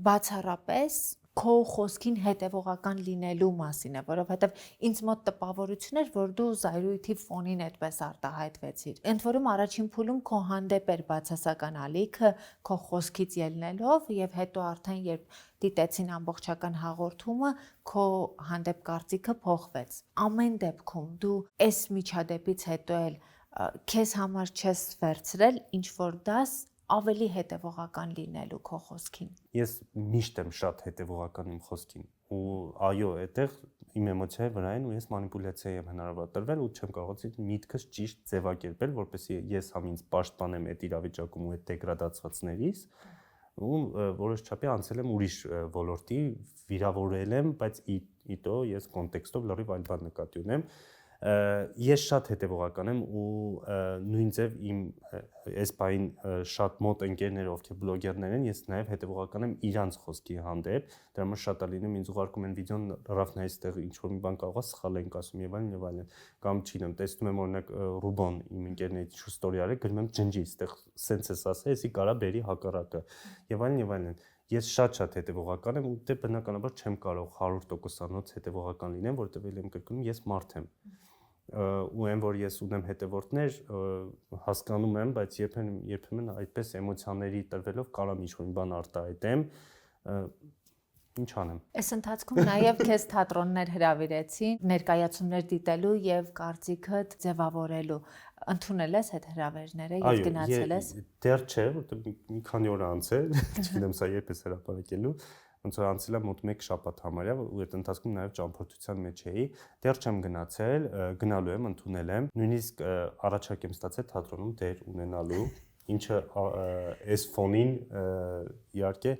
բացառապես քո խոսքին հետևողական լինելու մասին է, որովհետև ինձ մոտ տպավորություն էր, որ դու զայրույթի ֆոնին այդպես արտահայտվեցիր։ Ընդ որում առաջին փուլում քո հանդեպ էր բացասական ալիքը, քո խոսքից ելնելով եւ հետո արդեն երբ դիտեցին ամբողջական հաղորդումը, քո հանդեպ կարծիքը փոխվեց։ Ամեն դեպքում դու այս միջադեպից հետո էլ քեզ համար չես վերցրել ինչ որ դաս ավելի հետևողական լինելու քո խոսքին։ Ես միշտ եմ շատ հետևողական իմ խոսքին ու այո, այդտեղ իմ էմոցիայի վրա են ու ես մանիպուլյացիայի եմ հնարավոր տրվել ու չեմ կարողացել միտքս ճիշտ ձևակերպել, որպեսզի ես համ ինձ պաշտպանեմ այդ իրավիճակում ու այդ դեգրադացվածներից ու որոշ չափի անցել եմ ուրիշ ոլորտի, վիրավորել եմ, բայց իտո ես կոնտեքստով լրիվ այլ բան նկատի ունեմ։ Ես շատ հետևողական եմ ու նույն ձև իմ այս բային շատ մոտ ընկերները, ովքեր բլոգերներ են, ես նաև հետևողական եմ իրանց խոսքի հանդեպ, դրա համար շատ է լինում ինձ ուղարկում են վիդեոն, ռաֆն այստեղ ինչ որ մի բան կարող է սխալ ենք ասում եւ այլն, կամ չինեմ, տեսնում եմ օրինակ Ռուբոն իմ ընկերներից ինչ ստորի արել, գրում եմ ջնջի, այստեղ սենց էս ասա, էսի կարա բերի հակառակը եւ այլն։ Ես շատ հետևողական եմ ու դե բնականաբար չեմ կարող 100%-անոց հետևողական լինեմ, որովհետեւ ել եմ կրկնում, ես մարդ եմ։ Ու այն որ ես ունեմ հետևորդներ, հասկանում եմ, բայց երբեմն այդպես էմոցիաների տրվելով կարամ ինչ-որ բան արտահայտեմ, ինչ անեմ։ Այս ընթացքում նաև քեզ թատրոններ հրավիրեցին, ներկայացումներ դիտելու եւ կարծիքդ ձևավորելու։ Ընդունել ես այդ հրավերները եւ գնացել ես։ Դեռ չէ, որտեղ մի քանի օր անցել, չգիտեմ սա երբ է հրապարակելու, ոնց որ անցել է մոտ 1 շաբաթ համարյա, ու այդ ընթացքում նաև ճամփորդության մեջ էի, դեռ չեմ գնացել, գնալու եմ, ընդունել եմ, նույնիսկ առաջարկ եմ ստացել թատրոնում դեր ունենալու, ինչը այս ֆոնին իհարկե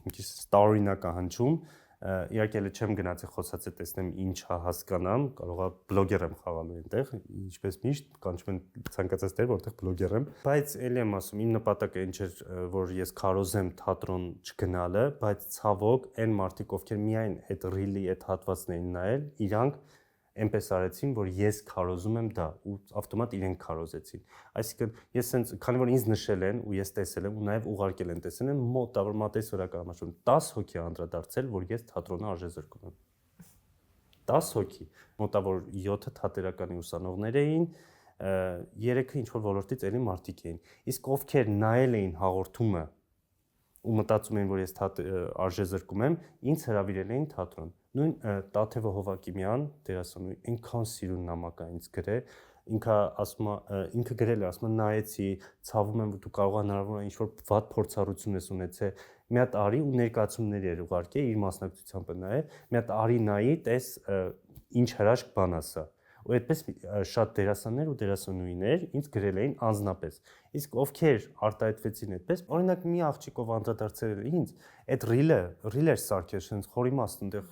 մի քիչ տարօրինակ է հնչում, իհարկե էլ չեմ գնացել խոսացել տեսնեմ ինչա հասկանամ, կարողա բլոգեր եմ խաղալու այնտեղ, ինչպես միշտ կանչում են ցանկացած տեղ, որտեղ բլոգեր եմ, բայց ելի եմ ասում, իմ նպատակը ինչ էր, որ ես քարոզեմ թատրոն չգնալը, բայց ցավոք այն մարդիկ, ովքեր միայն այդ ռիլի այդ հատվածն էին նայել, իրանք այնպես արեցին, որ ես քարոզում եմ դա ու ավտոմատ իրենք քարոզեցին։ Այսինքն ես sense քանի որ ինձ նշել են ու ես տեսել եմ ու նաև ուղարկել են տեսել են մոտավոր մատեսորական 10 հոգի անդրադարձել, որ ես թատրոնը արժեզրկում եմ։ 10 հոգի, մոտավոր 7-ը թատերականի ուսանողներ էին, 3-ը ինչ որ ոլորտից էլի մարդիկ էին։ Իսկ ովքեր նայել էին հաղորդումը ու մտածում էին, որ ես արժեզրկում եմ, ինձ հրավիրել էին թատրոն։ Նույն Տաթևո Հովակիմյան դերասանուհի այնքան սիրուն նամակ է ինձ գրել, ինքը գրել է, ասում է նայեցի, ցավում եմ, որ դու կարող հնարավոր է ինչ-որ վատ փորձառություն ես ունեցել, մի հատ արի ու ներկայացումներ էր ուղարկել իր մասնակցությամբ նայել, մի հատ արի նայի, տես ինչ հրաշք բան ասա։ Ու այդպես շատ դերասաններ ու դերասանուհիներ ինձ գրել էին անձնապես։ Իսկ ովքեր արտահայտվեցին այդպես, օրինակ մի աղջիկով անդրադարձել ինձ, այդ ռիլեր սարքել, sense խորի մաս այնտեղ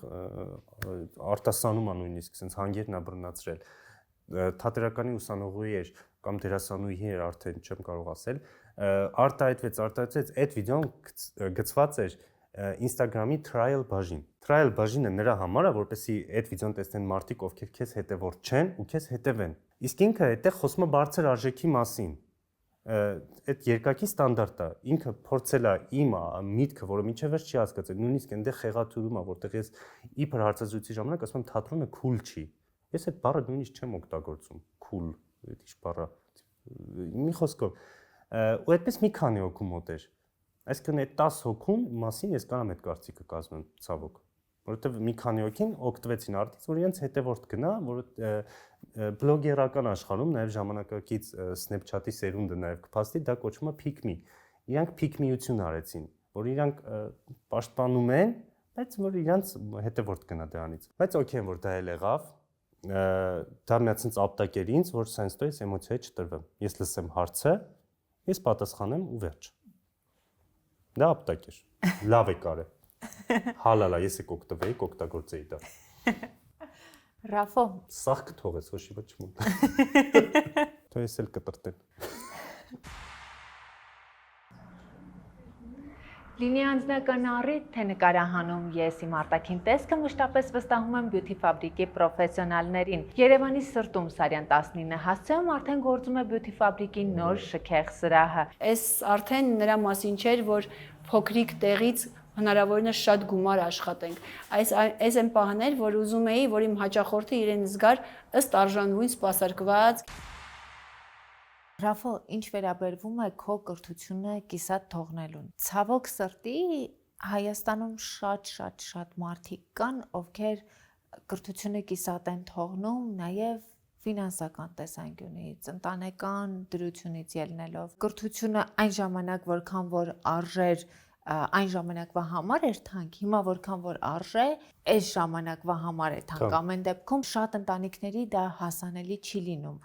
արտասանում է նույնիսկ, sense հանգերն է բռնացրել։ Թատերականի ուսանողուհի էր կամ դերասանուհի էր, արդեն չեմ կարող ասել, արտահայտվեց, այդ վիդեոն գծված էր Instagram-ի trial բաժին։ Trial բաժինը նրա համար է, որպեսզի այդ վիդեոն տեսնեն մարդիկ, ովքեր քեզ հետևորդ չեն ու քեզ հետևեն։ Իսկ ինքը այդտեղ խոսում է բարձր արժեքի մասին։ Այդ երկակի ստանդարտ է։ Ինքը փորձել է իմ միտքը, որը մինչև վերջ չի հասկացել, նույնիսկ այնտեղ խեղաթյուրում է, որտեղ ես իբր հարցազրույցի ժամանակ ասում եմ թատրոնը cool չի։ Ես այդ բառը նույնիսկ չեմ օգտագործում։ Cool, այդ ինչ բառը։ Մի խոսքով։ Ու այդպես մի քանի հոգու մոտ էր։ Այսինքն այդ 10 հոգուն մասին ես կարամ այդ կարծիքը կազմեմ, ցավոք, որովհետև մի քանի հոգին օգտվեցին արդից, որ իրենց հետևորդ գնա, որ բլոգերական աշխարհում նաև ժամանակակից Snapchat-ի սերունդը նաև կփաստի, դա կոչվում է pick me։ Իրանք pick me-ություն արեցին, որ իրանք պաշտպանում են, բայց որ իրանք հետևորդ գնա դրանից։ Բայց օքեյ որ դա էլ եղավ, դա միացած ապտակեր ինձ, որ sense-ով էս էմոցիայի չտրվեմ։ Ես լսեմ հարցը, Ես պատասխանեմ ու վերջ։ Դա ապտակ էր։ Լավ է կարել։ Հալալա, ես եք օգտվեի, օգտագործեի դա։ Ռաֆո, Սաղ կթողես, ոչի ոչ մոտ։ Թող ես էլ կտրտեմ։ լինի անձնական առիթ, թե նկարահանում ես իմ արտաքին տեսքը մշտապես վստահում եմ բյութի ֆաբրիկի պրոֆեսիոնալներին։ Երևանի սրտում Սարյան 19 հասցեում արդեն գործում է բյութի ֆաբրիկի նոր շքեղ սրահը։ Այս արդեն նրա մասին չէր, որ փոքրիկ տեղից հնարավորինս շատ գումար աշխատենք։ Այս այն պահն էր, որ ուզում էի, որ իմ հաճախորդը իրեն զգար ըստ արժանվույն սպասարկված։ Ռաֆո, ինչ վերաբերվում է քո կրթությունը կիսատ թողնելուն։ Ցավոք սրտի Հայաստանում շատ մարդիկ կան, ովքեր կրթությունը կիսատ են թողնում, նաև ֆինանսական տեսանկյունից, ընտանեկան դրությունից ելնելով։ Կրթությունը այն ժամանակ, որքան որ արժեր այն ժամանակվա համար էր թանկ, հիմա որքան որ արժե, այս ժամանակվա համար է թանկ։ Ամեն դեպքում շատ ընտանիքների դա հասանելի չի լինում։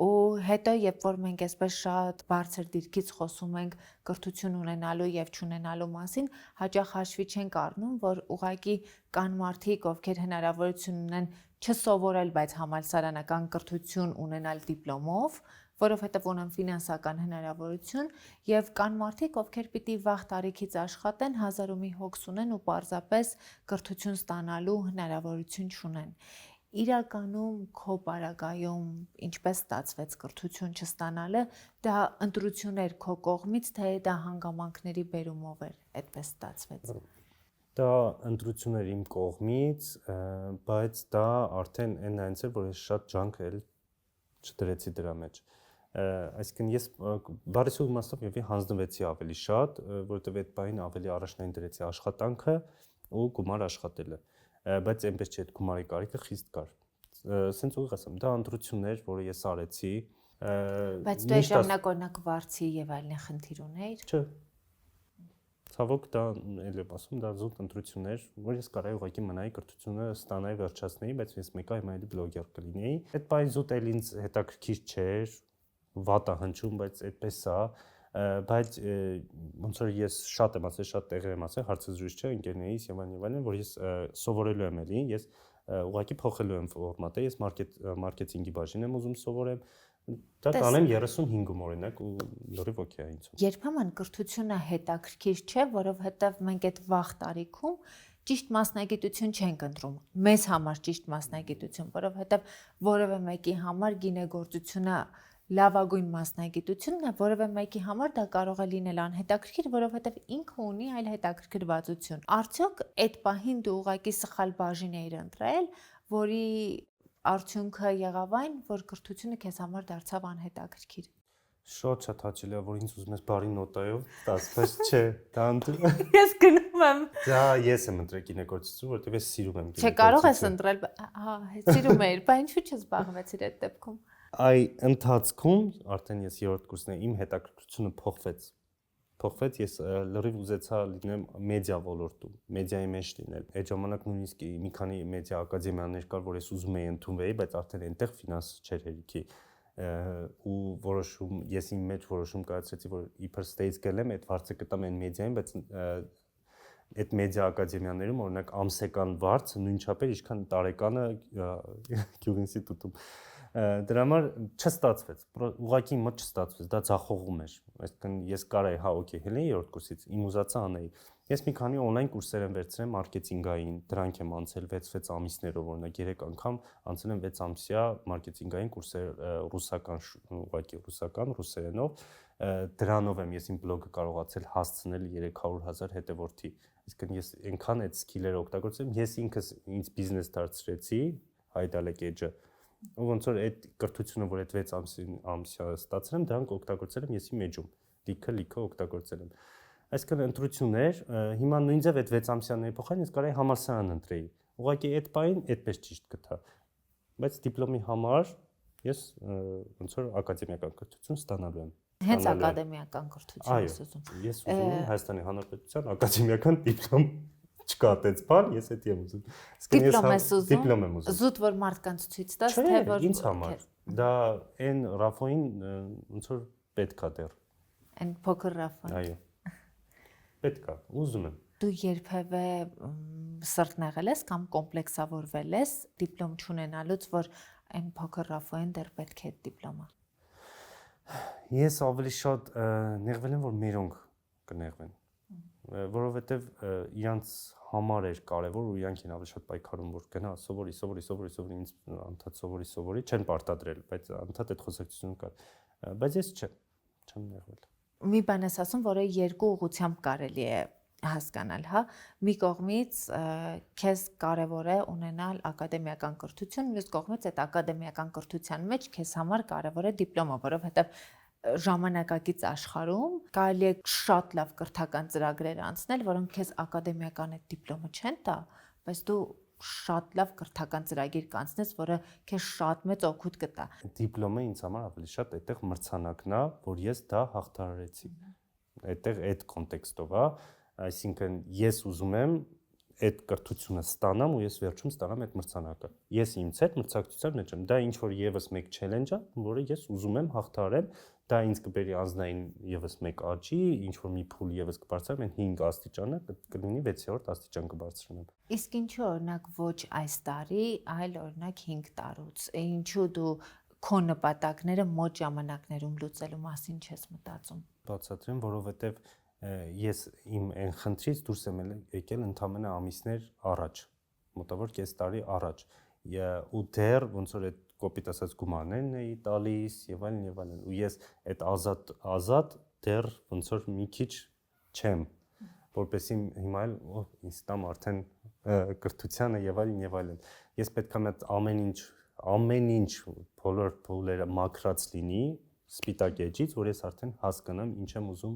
Ու հետո երբ որ մենք այսպես շատ բարձր դիրքից խոսում ենք կրթություն ունենալու եւ չունենալու մասին, հաճախ հաշվի չենք առնում, որ ուղղակի կան մարդիկ, ովքեր հնարավորություն ունեն չսովորել, բայց համալսարանական կրթություն ունենալ դիպլոմով, որովհետեւ ունեն ֆինանսական հնարավորություն, եւ կան մարդիկ, ովքեր պիտի վաղ տարիքից աշխատեն, հազար ու մի հոգս ունեն ու պարզապես կրթություն ստանալու հնարավորություն չունեն։ Իրականում քո բարագայում ինչպես ստացվեց կրթություն չստանալը, դա ընտրություն էր քո կողմից, թե դա հանգամանքների բերումով էր, այդպես ստացվեց։ Դա ընտրություն էր իմ կողմից, բայց դա արդեն այնց էր, որ ես շատ ջանք էլ չդրեցի դրա մեջ։ Այսինքն ես բարիսու իմաստով եւի հանձնվեցի ավելի շատ, որովհետեւ այդ բանին ավելի առաջնային դրեցի աշխատանքը ու գումար աշխատելը։ Բայց այնպես չէ, այդ գումարի կարիքը խիստ կար։ Սենց ուղիղ ասեմ, դա ընտրություն էր, որը ես արեցի։ Բայց դու այս ժամանակ օրինակ վարձի եւ այլն խնդիր ունեիր։ Չէ։ Ցավոք դա էլ եմ ասում, դա զուտ ընտրություն էր, որ ես կարայի ուղղակի մնայի կրթությունը ստանայի վերջացնեի, բայց ես մեկը հիմա էլի բլոգեր կլինեի։ Այդ բանը զուտ էլ ինձ հետաքրքիր չէր, վատ է հնչում, բայց այդպես է, բայց ոնց որ ես շատ եմ ասել, շատ տեղեր եմ ասել, հարցը զրույց չէ, ընկերներիս եւ այլն, որ ես սովորելու եմ էլի, ես ուղղակի փոխելու եմ ֆորմատը, ես մարքեթինգի բաժին եմ ուզում սովորեմ, դա կանեմ 35-ում օրինակ ու լրիվ օքեյ է ինձ։ Երբեմն կրթությունը հետաքրքիր չէ, որովհետեւ մենք այդ վաղ տարիքում ճիշտ մասնագիտություն չենք ընտրում։ Մեզ համար ճիշտ մասնագիտություն, որովհետեւ որևէ մեկի համար գինեգործությունը լավագույն մասնագիտությունն է, որևէ մեկի համար դա կարող է լինել անհետաքրքիր, որովհետև ինքը ունի այլ հետաքրքրվածություն։ Արդյոք այդ պահին դու ուղղակի սխալ բաժին էիր ընտրել, որի արդյունքը եղավ այն, որ կրթությունը քեզ համար դարձավ անհետաքրքիր։ Շատ հաճելի է, որ ինձ ուզում ես բարի նոտայով, դասպես չէ, դա Ես գնում եմ։ Դա ես եմ ընտրել գինեգործություն, որովհետև ես սիրում եմ գինեգործություն։ Չէ, կարող ես ընտրել, հա, սիրում էիր, բայց ինչու՞ չզբաղվեցիր այդ դեպքում։ Այ ընթացքում արդեն ես 3-րդ կուրսն եմ, իմ հետաքրքրությունը փոխվեց, ես լրիվ ուզեցա լինեմ մեդիա ոլորտում, մեդիայի մեջ լինել։ Այդ ժամանակ նույնիսկ մի քանի մեդիա ակադեմիաներ կար, որ ես ուզում էի ընդունվեի, բայց արդեն այնտեղ ֆինանս չէր հերիքի ու ես իմ մեջ որոշում կայացրեցի, որ իբր ստեյց գելեմ, այդ վարձը կտամ այն մեդիային, բայց այդ մեդիա ակադեմիաներում օրինակ ամսական վարձը նույն չափ էր, ինչքան տարեկանը գյուղինստիտուտում։ Դրա համար չստացվեց, ուղղակի մոտ չստացվեց, դա ձախողում էր, այսինքն ես կարայի, հա, օքեյ, հելեի 3-րդ կուրսից, իմ ուզածը անեի։ Ես մի քանի օնլայն կուրսեր եմ վերցրել մարքեթինգային, դրանք եմ անցել 6 ամիսներով, օրինակ 3 անգամ անցել եմ 6 ամսյա մարքեթինգային կուրսեր ռուսական, ուղղակի ռուսերենով, դրանով եմ ես իմ բլոգը կարողացել հասցնել 300,000 հետևորդի։ Այսինքն ես այնքան այդ սկիլերը օգտագործեմ, ես ինքս ինձ բիզնես դարձրեցի, Հայդալեկ էջը, ու ոնց որ այդ կրթությունը, որ այդ 6 ամսյա ստացել եմ, դրանք օգտագործել եմ ես իմ էջում, լիքը օգտագործել եմ։ Այսինքն ընտրություն էր, հիմա նույնձև այդ 6 ամսյանների փոխարեն ես կարայի համալսարան ընտրեի։ Ուղղակի այդ բանին այդպես ճիշտ գտա։ Բայց դիպլոմի համար ես ոնց որ ակադեմիական կրթություն ստանալու եմ։ Հենց ակադեմիական կրթություն ես ուզում։ Ես ուզում եմ Հայաստանի Հանրապետության ակադեմիական դիպլոմ չկա այդպես բան, ես դա եմ ուզում։ Դիպլոմ եմ ուզում։ Զուտ որ մարդկանց ցույց տաս, թե որ ինձ համար դա այն Ռաֆոին ոնց որ պետքա դեռ։ Այն փոքր Ռաֆան։ Այո։ Պետք է, ուզում եմ։ Դու երբևէ սրտն եղել ես կամ կոմպլեքսավորվել ես դիպլոմ չունենալուց, որ այն փոքր Ռաֆային դեռ պետք է դիպլոմը։ Ես ավելի շատ նեղվել եմ, որ մերոնք կնեղվեն, որովհետև իրանց համար էր կարևոր ու իրանք են ավելի շատ պայքարում, որ գնա սովորի, ինձ անդադ սովորի, չեն պարտադրել, բայց անդադ այդ խոսակցությունը կար, բայց ես չեմ նեղվել։ Մի բան ես ասում, որը երկու ուղղությամբ կարելի է հասկանալ, հա, մի կողմից քեզ կարևոր է ունենալ ակադեմիական կրթություն, մյուս կողմից այդ ակադեմիական կրթության մեջ քեզ համար կարևոր է դիպլոմը, որովհետև ժամանակակից աշխարհում կարելի է շատ լավ կրթական ծրագրեր անցնել, որոնք քեզ ակադեմիական այդ դիպլոմը չեն տա, բայց դու շատ լավ կրթական ծրագիր կանցնես, որը քեզ շատ մեծ օգուտ կտա։ Դիպլոմը ինձ համար ավելի շատ այդտեղ մրցանակն է, որ ես դա հաղթահարեցի։ Այդտեղ այդ կոնտեքստով է, այսինքն ես ուզում եմ այդ կրթությունը ստանամ ու ես վերջում ստանամ այդ մրցանակը։ Ես ինձ հետ մրցակցության մեջ եմ։ Դա ինչ որ եւս մեկ challenge է, որը ես ուզում եմ հաղթահարեմ, դա ինձ կբերի անձնային եւս մեկ աճի, ինչ որ մի փուլ եւս կբարձրացնեմ, այն 5 աստիճանը կլինի 6-րդ աստիճան կբարձրանամ։ Իսկ ինչու օրինակ ոչ այս տարի, այլ օրինակ 5 տարուց։ Ինչու դու քո նպատակները մոտ ժամանակներում լուծելու մասին չես մտածում։ Բացատրեմ, որովհետեւ ես իմ այն խնդրից դուրս եմ եկել ընդամենը ամիսներ առաջ, մոտավոր կես տարի առաջ, ու դեռ ոնց որ այդ կոպիտ ասած գումարներն էի տալիս եւ այլն, ու ես այդ ազատ դեռ ոնց որ մի քիչ չեմ, որպեսզի հիմա էլ ինձ տամ արդեն կրթությանը եւ այլն, ես պետք է ամեն ինչ բոլոր փուլերը մաքրած լինի սպիտակ էջից, որ ես արդեն հասկանամ ինչ եմ ուզում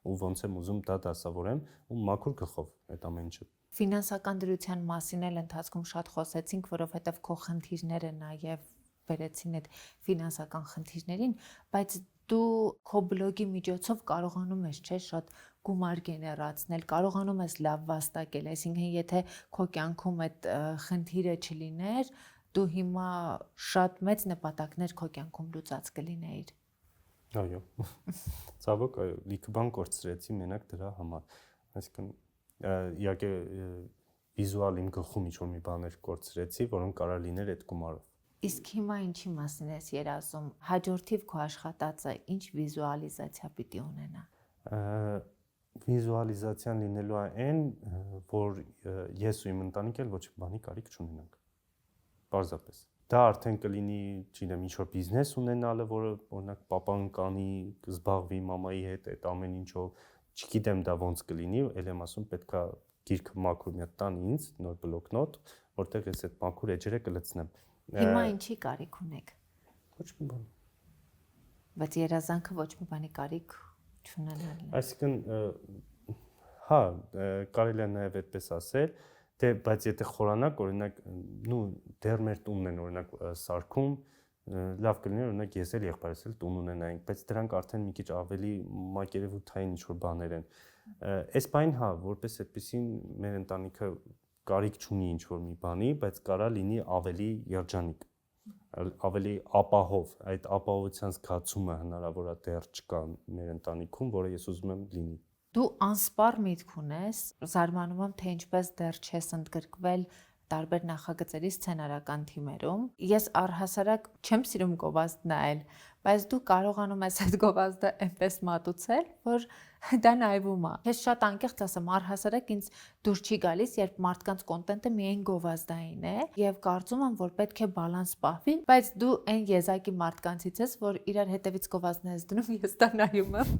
ու ոնց եմ ուզում դա դասավորեմ ու մաքուր գլխով այդ ամեն ինչը։ Ֆինանսական դրության մասին էլ ընթացքում շատ խոսեցինք, որովհետև քո խնդիրները նաև վերեցին այդ ֆինանսական խնդիրներին, բայց դու քո բլոգի միջոցով կարողանում ես, չէ՞, շատ գումար գեներացնել, կարողանում ես լավ վաստակել, այսինքն եթե քո կյանքում այդ խնդիրը չլիներ, դու հիմա շատ մեծ նպատակներ քո կյանքում լուծած կլինեիր։ Այո։ Ցավոք, այո, լիքը բան կորցրեցի մենակ դրա համար։ Այսինքն իհարկե վիզուալ իմ գլխում ինչ-որ մի բաներ կորցրեցի, որոնք կարող լիներ այդ գումարով։ Իսկ հիմա ինչի մասին ես երազում։ Հաջորդիվ քո աշխատածը ինչ վիզուալիզացիա պիտի ունենա։ Վիզուալիզացիան լինելու է այն, որ ես ու իմ ընտանիքը ոչ մի բանի կարիք չունենանք։ Պարզապես։ Դա արդեն կլինի, չգիտեմ, ինչ-որ բիզնես ունենալը, որը օրինակ papan կանի, կզբաղվի մամայի հետ այդ ամեն ինչով, չգիտեմ դա ոնց կլինի, ել եմ ասում պետքա գիրքը մաքուր մի հատ տան ինձ, նոր բլոկնոտ, որտեղ ես այդ մաքուր էջերը կլցնեմ։ Հիմա ինչի կարիք ունեք։ Ոչ մի բան։ Բայց երազանքը ոչ մի բանի կարիք չունենալն է։ Այսինքն, հա, կարելի է նաև այդպես ասել, դե բայց եթե խորանակ օրինակ, դեռ մեր տունն են օրինակ սարքում, լավ կլիներ օրինակ ես էլ եղբայրս էլ տուն ունենայինք, բայց դրանք արդեն մի քիչ ավելի մակերևութային ինչ-որ բաներ են։ Այս բան հա, որպես այդպեսին մեր ընտանիքը կարիք չունի ինչ-որ մի բանի, բայց կարա լինի ավելի երջանիկ, ավելի ապահով, այդ ապահովության զգացումը հնարավոր է դեռ չկա մեր ընտանիքում, որը ես ուզում եմ լինի։ Դու անսպառ միտք ունես, զարմանում եմ, թե ինչպես դեռ չես ընդգրկվել տարբեր նախագծերի սցենարական թիմերում։ Ես առհասարակ չեմ սիրում գովազդ նայել, բայց դու կարողանում ես այդ գովազդը այնպես մատուցել, որ դա նայվում է։ Ես շատ անկեղծ ասեմ, առհասարակ ինձ դուր չի գալիս, երբ մարդկանց կոնտենտը միայն գովազդային է, եւ կարծում եմ, որ պետք է բալանս պահվի, բայց դու այն եզակի մարդկանցից ես, որ իրար հետևից գովազդն ես դնում, ես դա նայում եմ,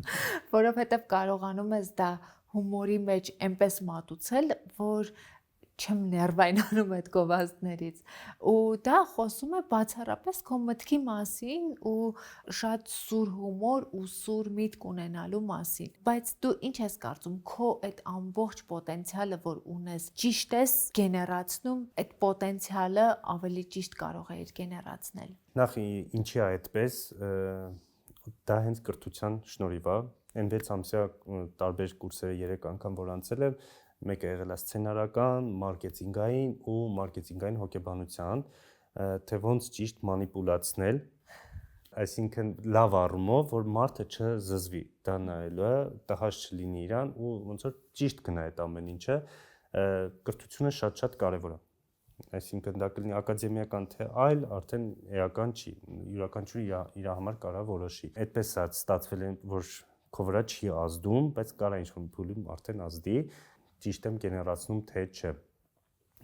որովհետեւ կարողանում ես դա հումորի մեջ այնպես մատուցել, որ չեմ ներվայնանում այդ գովազդներից ու դա խոսում է բացառապես քո մտքի մասին ու շատ սուր հումոր ու սուր միտք ունենալու մասին, բայց դու ինչ ես կարծում, քո այդ ամբողջ պոտենցիալը, որ ունես, ճիշտ ես գեներացնում, այդ պոտենցիալը ավելի ճիշտ կարող ես գեներացնել։ Նախ ինչի է այդպես, դա հենց կրթության շնորհիվ է, այն 6 ամսյա տարբեր կուրսերը 3 անգամ որ անցել եմ, մեկը եղել է սցենարական, մարքեթինգային ու մարքեթինգային հոգեբանության, թե ոնց ճիշտ մանիպուլացնել այսինքն լավ առումով, որ մարդը չզզվի, դա նայելու է, տհաճ չլինի իրան ու ոնց որ ճիշտ գնա այդ ամեն ինչը, կրթությունը շատ կարևոր է։ Այսինքն դա կլինի ակադեմիական թե այլ, արդեն էական չի, յուրաքանչյուրը իր համար կարա որոշի։ Այդպես է ստացվել է, որ քո վրա չի ազդում, բայց կարա ինչ-որ փուլում արդեն ազդի, ճիշտ եմ գեներացնում թե չէ։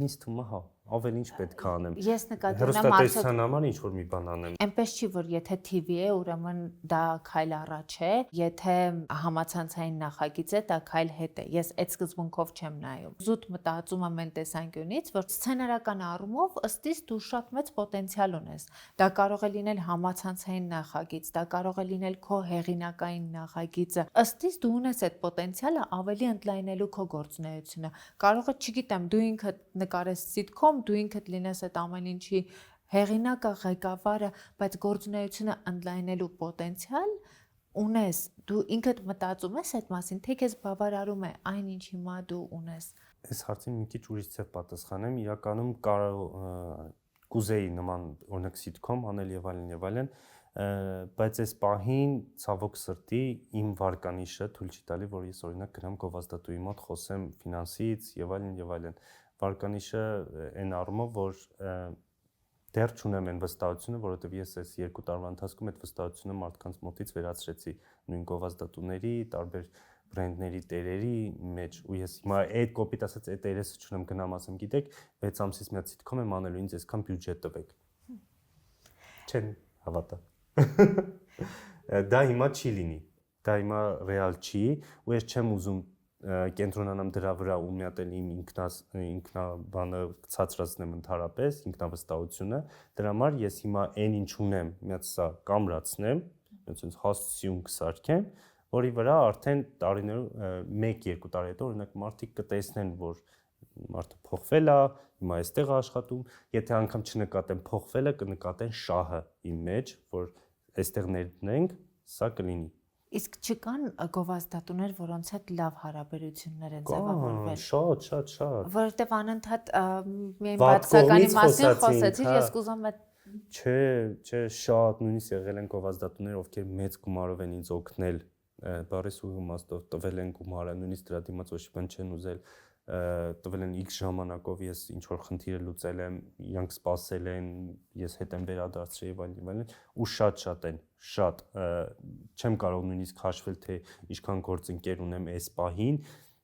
Ինձ թվում է, հա, ավելի ինչ պետք է անեմ։ Ես նկատի ունեմ հեռուստատեսության համար ինչ որ մի բան անեմ։ Այնպես չի, որ եթե TV է, ուրեմն դա քայլ առաջ է, եթե համացանցային նախագիծ է, դա քայլ հետ է։ Ես այդ սկզբունքով չեմ նայում։ Զուտ մտածում եմ այն տեսանկյունից, որ սցենարական առումով ըստ իս դու շատ մեծ պոտենցիալ ունես։ Դա կարող է լինել համացանցային նախագիծ, դա կարող է լինել քո հեղինակային նախագիծը։ Ըստ իս դու ունես այդ պոտենցիալը ավելի ընդլայնելու քո գործունեությունը։ Կարող է, չգիտեմ, դու ինքդ նկարես սիթքոմ, դու ինքդ լինես այդ ամեն ինչի հեղինակը, ղեկավարը, բայց գործունեությունը ընդլայնելու պոտենցիալ ունես, դու ինքդ մտածում ես այդ մասին, թե քեզ բավարարում է այն ինչ հիմա դու ունես։ Այս հարցին մի քիչ ուրիշ ձև պատասխանեմ, իրականում կուզեի նման օրինակ սիթքոմ անել եւ այլն, բայց այս պահին ցավոք սրտի իմ վարկանիշը թույլ չի տալի, որ ես օրինակ գնամ գովազդատուի մոտ խոսեմ ֆինանսից եւ այլն, վարկանիշը այն առումով, որ դեռ չունեմ այն վստահությունը, որովհետև ես այս 2 տարվա ընթացքում այդ վստահությունը մարդկանց մոտից վերացրեցի նույն գովազդատուների, տարբեր բրենդների տերերի մեջ ու ես հիմա այդ կոպիտ ասած այդ երեսը չունեմ գնամ ասեմ, գիտեք, 6 ամսից մի հատ սիթքոմ եմ անելու, ինձ այսքան բյուջե տվեք։ Չեն հավատա։ Դա հիմա չի լինի։ Դա հիմա ռեալ չի, ու ես չեմ ուզում կենտրոնանամ դրա վրա ու մի հատ էլ իմ ինքնաբանը ցածրացնեմ ընդհանրապես ինքնավստահությունը, դրա համար ես հիմա այն ինչ ունեմ, մի հատ սա կամրացնեմ, այսինքն հասցիում կսարքեմ, որի վրա արդեն տարիներով 1-2 տարի հետո օրինակ մարդիկ կտեսնեն, որ մարդը փոխվել է, հիմա այստեղ է աշխատում, եթե անգամ չնկատեն փոխվելը, կնկատեն շահը իմ մեջ, որ այստեղ ներդնենք, սա կլինի։ Իսկ չկան գովազդատուներ, որոնց հետ լավ հարաբերություններ են ձևավորվել։ Շատ։ Որովհետև անընդհատ միայն բացականի մասին խոսեցիր, ես կուզում եմ Չէ, շատ նույնիսկ եղել են գովազդատուներ, ովքեր մեծ գումարով են ինձ օգնել, բարես ու իմաստով տվել են գումարը, նույնիսկ դրա դիմաց ոչ մի բան չեն ուզել, տվել են X ժամանակով, ես ինչ որ խնդիր լուծել եմ, իրանք սպասել են, ես հետ եմ վերադարձրել եւ այլն, ու շատ են, շատ չեմ կարող նույնիսկ հաշվել, թե ինչքան գործընկեր ունեմ այս պահին,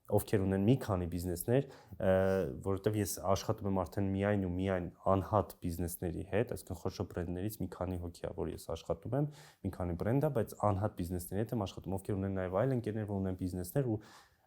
ովքեր ունեն մի քանի բիզնեսներ, որովհետև ես աշխատում եմ արդեն միայն անհատ բիզնեսների հետ, այսինքն խոշոր բրենդներից մի քանի հոգի է, որ ես աշխատում եմ, մի քանի բրենդ է, բայց անհատ բիզնեսների հետ եմ աշխատում, ովքեր ունեն նաև այլ ընկերներ, որ ունեն բիզնեսներ ու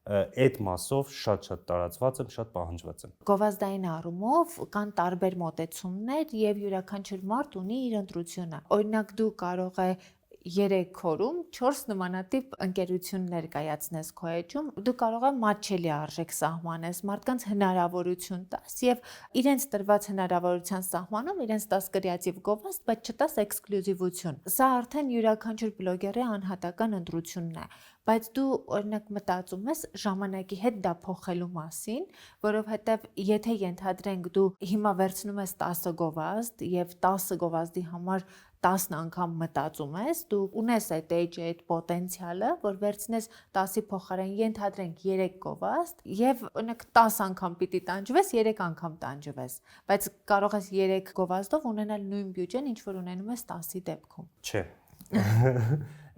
այդ մասով շատ տարածված եմ, շատ պահանջված եմ։ Գովազդային առումով կան տարբեր մոտեցումներ եւ յուրաքանչյուր մարդ ունի իր ընտրությունը։ Օրինակ դու կարող ես 3 օրում 4 նմանատիպ ընկերություն ներկայացնես քո էջում, դու կարող ես մատչելի արժեք սահմանես, մարդկանց հնարավորություն տաս եւ իրենց տրված հնարավորության սահմանում իրենց տաս կրեատիվ գովազդ, բայց չտաս էքսկլյուզիվություն։ Սա արդեն յուրաքանչյուր բլոգերի անհատական ընտրությունն է, բայց դու օրինակ մտածում ես ժամանակի հետ դա փոխելու մասին, որովհետեւ եթե ենթադրենք դու հիմա վերցնում ես 10 գովազդ եւ 10 գովազդի համար 10 անգամ մտածում ես, դու ունես այդ էջը, այդ պոտենցիալը, որ վերցնես 10-ի փոխարեն ենթադրենք 3 գովազդ եւ օրինակ 10 անգամ պիտի տանջվես, 3 անգամ տանջվես, բայց կարող ես 3 գովազդով ունենալ նույն բյուջեն, ինչ որ ունենում ես 10-ի դեպքում։ Չէ։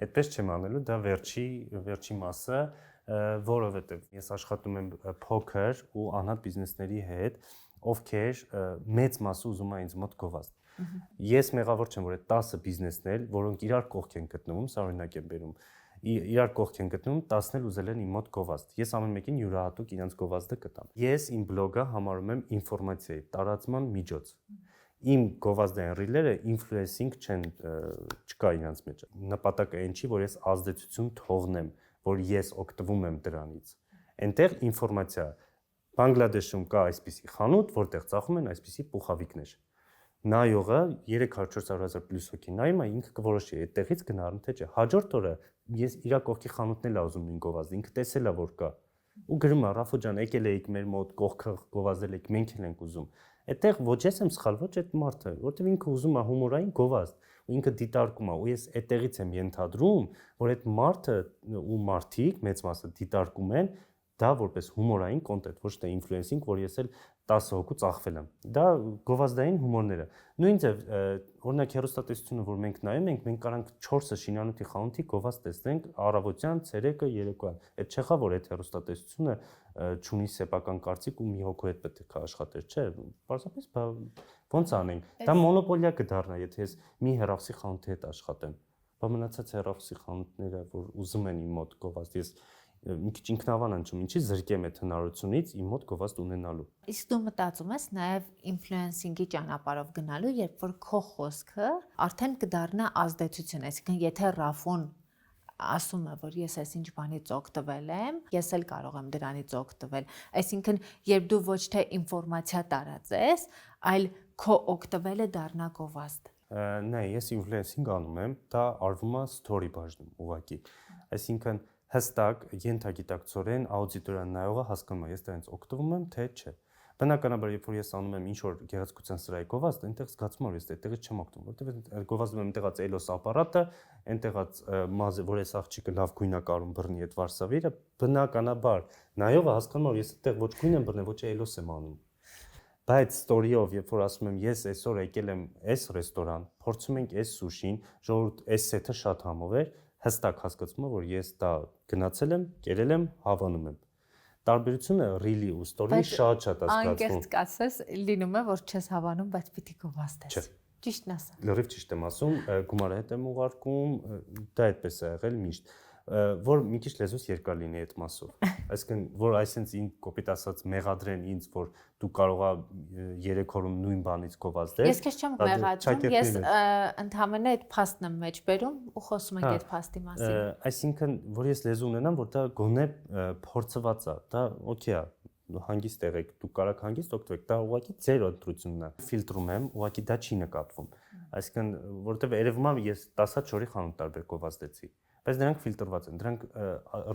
Այդպես չեմ անելու, դա վերջի մասը, որովհետեւ ես աշխատում եմ փոքր ու անհատ բիզնեսների հետ, ովքեր մեծ մասը ուզում են ինձ մոտ գովազդ։ Ես մեղավոր չեմ, որ այդ 10 բիզնեսներ, որոնք իրար կողք են գտնվում, սա օրինակ եմ բերում, իրար կողք են գտնվում, 10-ն էլ ուզել են իմ մոտ գովազդ։ Ես ամեն մեկին յուրահատուկ իրենց գովազդը կտամ։ Ես իմ բլոգը համարում եմ ինֆորմացիայի տարածման միջոց։ Իմ գովազդային ռիլերը ինֆլուենսինգ չկա իրենց մեջ։ Նպատակը այն չի, որ ես ազդեցություն թողնեմ, որ ես օգտվում եմ դրանից։ Այնտեղ ինֆորմացիա Բանգլադեշում կա այսպիսի խանութ, որտեղ ծախում են այսպիսի պուխավիկներ։ Նայողը 300-400 պլյուս հոգի նայում է, ինքը կորոշի այդտեղից գնալու թե չէ։ Հաջորդ օրը ես իր կողքի խանութն էլ ուզում նույն գովազդը, ինքը տեսել է որ կա։ Ու գրում է Ռաֆո ջան, եկել եք մեր մոտ, կողքը գովազդել եք, մենք էլ ենք ուզում։ Այդտեղ ոչ ես եմ սխալ, ոչ այդ մարդը, որտեվ ինքը ուզում է հումորային գովազդ, ու ինքը դիտարկում է, ու ես այդտեղից եմ ենթադրում, որ այդ մարդը ու մարդիկ մեծ մասը դիտարկում են դա որպես հումորային կոնտենտ, ոչ թե ինֆլուենսինգ, որ ես էլ 10 հոգու ծախվել եմ։ Դա գովազդային հումորները։ Նույն ձև, օրինակ հեռուստատեսությունը, որ մենք նայում ենք, մենք կարանք 4-ը շինանյութի խանութի գովազդ տեսնենք առավոտյան, ցերեկը, երեկոյան։ Այդ չեղա, որ այդ հեռուստատեսությունը չունի սեփական կարծիք ու մի հոգու հետ պետք է աշխատեր, չէ։ Պարզապես ոնց անենք։ Դա մոնոպոլիա կդառնա, եթե ես մի հեռախոսի խանութի հետ աշխատեմ։ Բա մնացած հեռախոսի խանութները, որ ուզում են իմ մոտ գովազդ, ես մի քիչ ինքնավան անջում, ինչի զրկեմ այդ հնարավորությունից իմ մոտ գովազդ ունենալու։ Իսկ դու մտածում ես նաև ինֆլուենսինգի ճանապարհով գնալու, երբ որ քո խոսքը արդեն կդառնա ազդեցություն, այսինքն եթե Ռաֆոն ասում է, որ ես այս ինչ բանից օգտվել եմ, ես էլ կարող եմ դրանից օգտվել։ Այսինքն, երբ դու ոչ թե ինֆորմացիա տարածես, այլ քո օգտվելը դառնա գովազդ։ Նայ, ես ինֆլուենսինգ անում եմ, դա արվում է story բաժնում, ուղղակի։ Այսինքն հստակ ենթագիտակցորեն աուդիտորիան նայողը հասկանում է, ես դրանից օգտվում եմ, թե չէ։ Բնականաբար, երբ որ ես անում եմ ինչ-որ գեղեցկության սրահի գովազդ, այնտեղ զգացում եմ, ես այդտեղից չեմ օգտվում, որտեղ գովազդում եմ այնտեղած էլոս ապարատը, այնտեղած մազը, որ այս աղջիկը լավ գույնակարում բռնի այդ վարսավիրը, բնականաբար նայողը հասկանում է, որ ես այդտեղ ոչ գույն եմ բռնել, ոչ էլոս եմ անում։ Բայց story-ով, երբ որ ասում եմ, ես այսօր եկել եմ այս ռեստորան, փորձում ենք այս սուշին, ժողովուրդ այս սեթը շատ համով էր, հստակ հասկացում եմ, որ ես դա գնացել եմ, կերել եմ, հավանում եմ։ Տարբերությունը really ու story-ի շատ ազգացվում։ Անկեղծ կասես, լինում է, որ չես հավանում, բայց պիտի գովազդես։ Ճիշտն ասա։ Լրիվ ճիշտ եմ ասում, գումարը հետ եմ ուղարկում, դա այդպես է եղել միշտ, որ մի քիչ լեզուս երկար լինի այդ մասով։ Այսինքն, որ այսինքն ինձ կոպիտ ասած մեղադրեն ինձ, որ դու կարողա 3 օրում նույն բանից գովազդել։ Ես քեզ չեմ մեղադրում, ես ընդհանրապես այդ փաստն եմ մեջ բերում ու խոսում ենք այդ փաստի մասին։ Այսինքն, որ ես լեզու ունենամ, որ դա գոնե փորձված է, դա օքեյ է, հանգիստ եղեք, դու կարաք հանգիստ օգտվեք, դա ուղղակի ձեր ընտրությունն է։ Ֆիլտրում եմ, ուղղակի դա չի նկատվում։ Այսինքն, որովհետև երևում է ես 10 չորի խանութ տարբեր գովազդեցի, բայց դրանք ֆիլտրված են, դրանք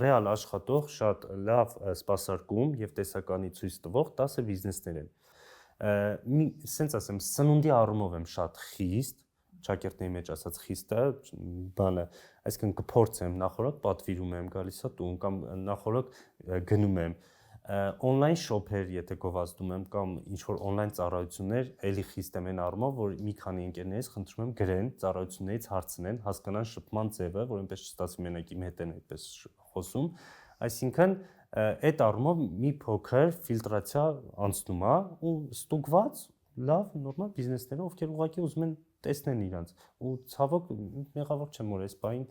ռեալ աշխատող, շատ լավ սպասարկում եւ տեսականի ցույց տվող 10 բիզնեսներ են։ Սենց ասեմ, սնունդի առումով եմ շատ խիստ, ճակերտների մեջ ասած խիստը բանը, այսինքն կփորձեմ, նախորդ պատվիրում եմ, գալիս է տուն կամ նախորդ գնում եմ on-line shop-եր, եթե գովազդում եմ կամ ինչ-որ on-line ծառայություններ, էլի խիստ եմ այն առումով, որ մի քանի ընկերներից խնդրում եմ գրեն, ծառայություններից հարցնեն, հասկանան շփման ձևը, որ այնպես չստացվի մենակ իմ հետ են այդպես խոսում, այսինքն այդ առումով մի փոքր ֆիլտրացիա անցնում է ու ստուգված լավ նորմալ բիզնեսները, ովքեր ուղղակի ուզում են տեսնեն իրանց ու ցավոք մեղավոր չեմ որ այս բային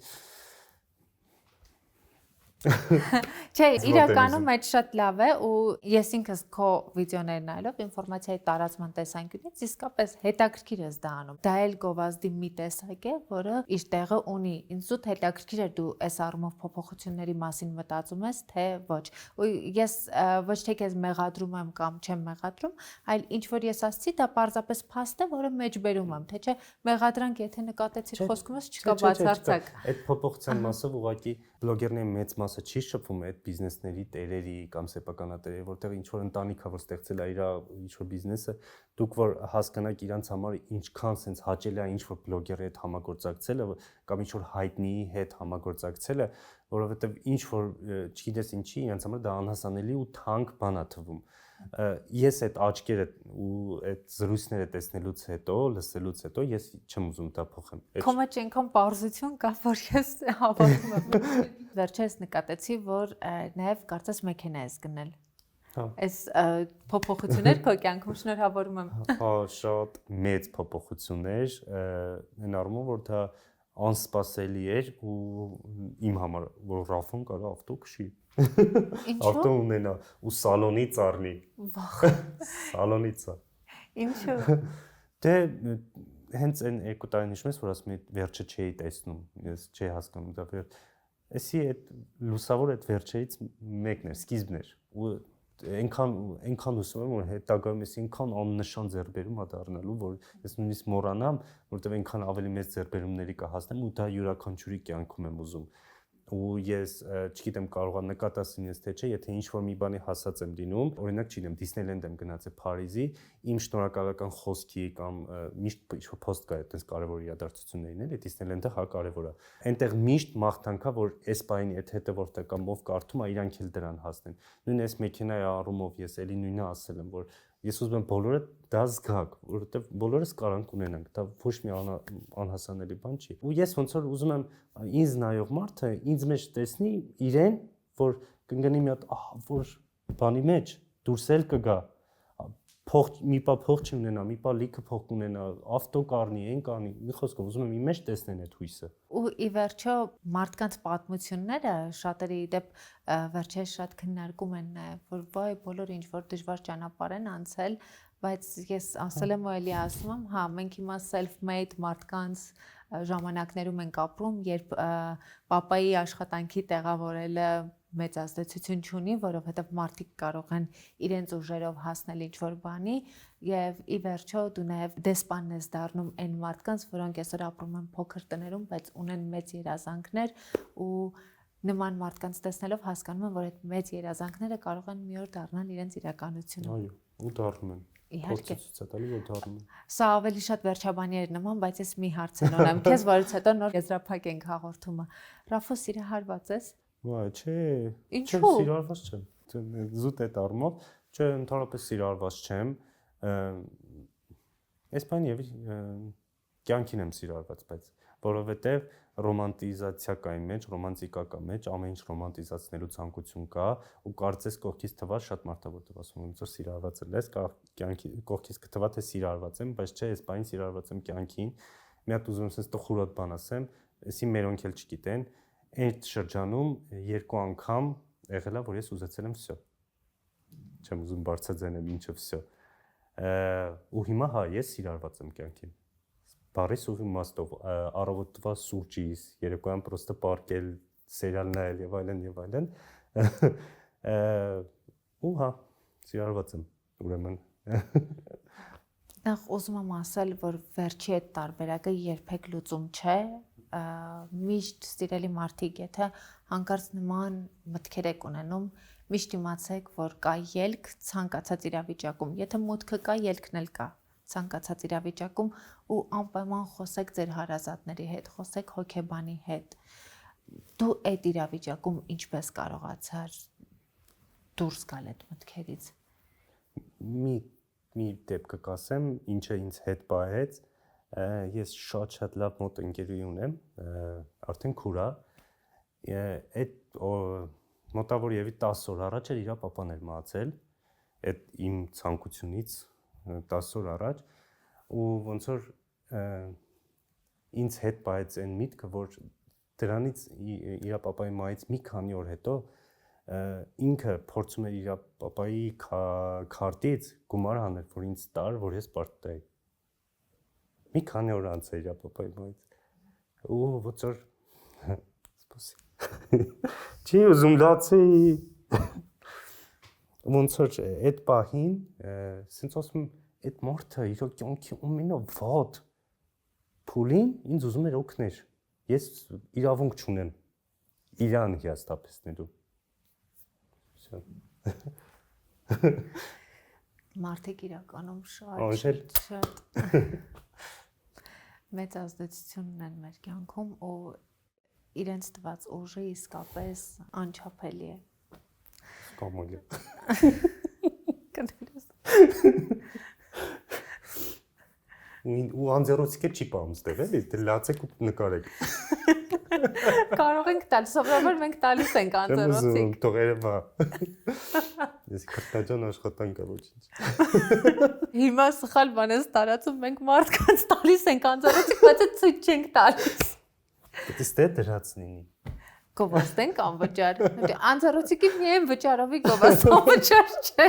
Չէ, իրականում այդ շատ լավ է ու ես ինքս քո վիդեոներ նայելով ինֆորմացիայի տարածման տեսանկյունից իսկապես հետաքրքիր ես դա անում։ Դա էլ գովազդի մի տեսակ է, որը իր տեղը ունի։ Ինձ ուտ հետաքրքիր է դու այս առումով փոփոխությունների մասին մտածում ես, թե ոչ։ Ու ես ոչ թե քեզ մեղադրում եմ կամ չեմ մեղադրում, այլ ինչ որ ես ասացի, դա պարզապես փաստ է, որը մեջբերում եմ, թե չէ մեղադրանք եթե նկատեցիր խոսքումս չկա բացարձակ։ Այդ փոփոխության մասով ուղղակի բլոգերների մեծ մասը չի շփվում այդ բիզնեսների տերերի կամ սեփականատերերի, որտեղ ինչ որ ընտանիքա որ ստեղծել է իր ինչ որ բիզնեսը, դուք որ հասկանաք իրանց համար ինչքան sense հաճելի է ինչ որ բլոգերի հետ համագործակցելը կամ ինչ որ հայտնիի հետ համագործակցելը, որովհետև ինչ որ չգիտես ինչի, իրանց համար դա անհասանելի ու թանկ բան է թվում։ Ես այդ աչքերը ու այդ զրույցները տեսնելուց հետո, լսելուց հետո ես չեմ ուզում դա փոխեմ։ Քո մեջ այնքան բարձություն կա, որ ես հավատում եմ։ Վերջերս նկատեցի, որ նաև կարծես մեքենա ես գնել։ Այս փոփոխություններ քո կյանքում շնորհավորում եմ։ Հա, շատ մեծ փոփոխություններ, այն առումով որ դա անսպասելի էր ու իմ համար որ Ռաֆոն կարա ավտո քշի։ Ավտո ունենա ու սալոնից առնի։ Վախ։ Սալոնից է։ Ինչու։ Դե հենց այն 2 տարին հիշում ես որ ասում եմ վերջը չէի տեսնում, ես չէի հասկանում դա վեր։ Էսի այդ լուսավոր այդ վերջերից մեկն էր, սկիզբն էր ու այնքան հուսում եմ որ հետագայում ես այնքան աննշան ձեռբերում է դառնալու որ ես նույնիսկ մոռանամ որովհետև այնքան ավելի մեծ ձեռբերումների կհասնեմ ու դա յուրաքանչյուրի կյանքում եմ ուզում ու ես չգիտեմ կարող եմ նկատասին ես թե չէ, եթե ինչ-որ մի բանի հասած եմ լինում, օրինակ չգիտեմ Disneyland եմ գնացել Փարիզի, իմ շնորհակալական խոսքի կամ միշտ ինչ-որ post կա այդպես կարևոր իրադարձություններին, էլի Disneyland-ը հա կարևոր է։ Այնտեղ միշտ մաղթանքա, որ այս բանի այդ հետը որտեղ կամ ով կարդում է, իրանք էլ դրան հասնեն։ Նույն այս մեքենայի առումով ես էլի նույնը ասել եմ, որ ես ուզում եմ բոլորը դա զգաք, որովհետև բոլորս կարանք ունենանք, դա ոչ մի անհասանելի բան չի։ Ու ես ոնց որ ուզում եմ ինձ նայող մարդը ինձ մեջ տեսնի իրեն, որ կընկնի մի հատ որ բանի մեջ դուրս էլ կգա, փող մի պա փող չունենա, մի պա լիքը փող կունենա, ավտո կառնի, այն կառնի, մի խոսքով ուզում եմ իմ մեջ տեսնեն այդ հույսը։ Ու ի վերջո մարդկանց պատմությունները շատերի դեպ վերջերս շատ քննարկում են նաև, որ վայ բոլորը ինչ որ դժվար ճանապարհ են անցել, բայց ես ասել եմ ու էլի ասում եմ, հա, մենք հիմա self-made մարդկանց ժամանակներում ենք ապրում, երբ պապայի աշխատանքի տեղավորելը մեծ ազդեցություն չունի, որովհետև մարդիկ կարող են իրենց ուժերով հասնել ինչ-որ բանի եւ ի վերջո դու նաեւ դեսպանն ես դառնում այն մարդկանց, որոնք այսօր ապրում են փոքր տներում, բայց ունեն մեծ երազանքներ ու նման մարդկանց տեսնելով հասկանում են, որ այդ մեծ երազանքները կարող են մի օր դառնալ իրենց իրականություն։ Այո, ու դառնում են։ Իհարկե։ Ցույց է տալի, որ դառնում են։ Սա ավելի շատ վերջաբանի էր նման, բայց ես մի հարց ունեմ քեզ, որից հետո նոր եզրափակ ենք հաղորդումը։ Ռաֆոս սիրահարված ես։ Վայ, չէ։ Ինչու՞։ Սիրարված չեմ։ Զուտ այդ առումով, չէ, ընդհանրապես սիրարված չեմ։ Այս բանը եւ կյանքին եմ սիրարված, բայց որովհետեւ ռոմանտիզացիա կա իմ մեջ, ռոմանտիկա կա մեջ, ամեն ինչ ռոմանտիզացնելու ցանկություն կա ու կարծես կողքից թվա շատ մարդաբոտ ասում ոնց որ սիրարված ես, կյանքի կողքից կթվա թե սիրարված եմ, բայց չէ, այս բանին սիրարված եմ կյանքին։ Մի հատ ուզում եմ sense տխուրոտ բան ասեմ, էսի մերոնք էլ չգիտեն, այդ շրջանում երկու անգամ եղել է, որ ես ուզեցել եմ վсё։ Չեմ ուզում բարձրաձայնել ինչը վсё։ Ու հիմա հա, ես սիրարված եմ կյանքին։ Բարի սուղի իմաստով, առավոտվա սուրճից, երեկոյան պրոստը պարկել, սերիալ նայել եւ այլն եւ այլն։ Ու հա, սիրարված եմ, ուրեմն։ Նախ ուզում եմ ասել, որ վերջի այդ տարբերակը երբեք լուծում չէ, միշտ սիրելի մարդիկ, եթե հանկարծ նման մտքեր եք ունենում, միշտ իմացեք, որ կա ելք ցանկացած իրավիճակում, եթե մուտքը կա, ելքն էլ կա ցանկացած իրավիճակում ու անպայման խոսեք ձեր հարազատների հետ, խոսեք հոգեբանի հետ։ Դու այդ իրավիճակում ինչպես կարողացար դուրս գալ այդ մտքերից։ Մի դեպք կասեմ, ինչը ինձ հետ պահեց, ես շատ լավ մոտ ընկերուհի ունեմ, արդեն քուր է, այդ մոտավոր եւի 10 օր առաջ էր իր պապան էր մահացել, այդ իմ ցանկությունից 10 օր առաջ ու ոնց որ ինձ հետ պահեց այն միտքը, որ դրանից իր պապայի մահից մի քանի օր հետո ինքը փորձում էր իր պապայի քարտից գումար հանել, որ ինձ տար, որ ես պարտ տայի։ Մի քանի օր անց է իր պապայի մահից։ Ու ոնց որ սպասի։ Չի ուզում լացի։ Ոնց որ այդ պահին, ասենց ասում այդ մարդը իր կյանքի ամենա վատ փուլին ինձ ուզում էր օգնել։ Ես իրավունք չունեմ իրան հիասթափեցնելու։ Всё։ Մարդիկ իրականում շատ մեծ ազդեցություն ունեն մեր կյանքում ու իրենց տված ուժը իսկապես անչափելի է։ Կամոլ։ Ու անձեռոցիկը չի պամստեղ էլի, դե լացեք ու նկարեք։ Կարող ենք տալ, սովորաբար մենք տալիս ենք անձեռոցիկ։ Թող երևա։ Ես քրտաջան աշխատանք է ոչինչ։ Հիմա սխալ բան ես տարածում, մենք մարդկանց տալիս ենք անձեռոցիկ, բայց այդ ցույց չենք տալիս։ Պետք է դրած լինի։ Գովաստենք անվճար։ Անձեռոցիկի միայն վճարովի գովաստ անվճար չէ։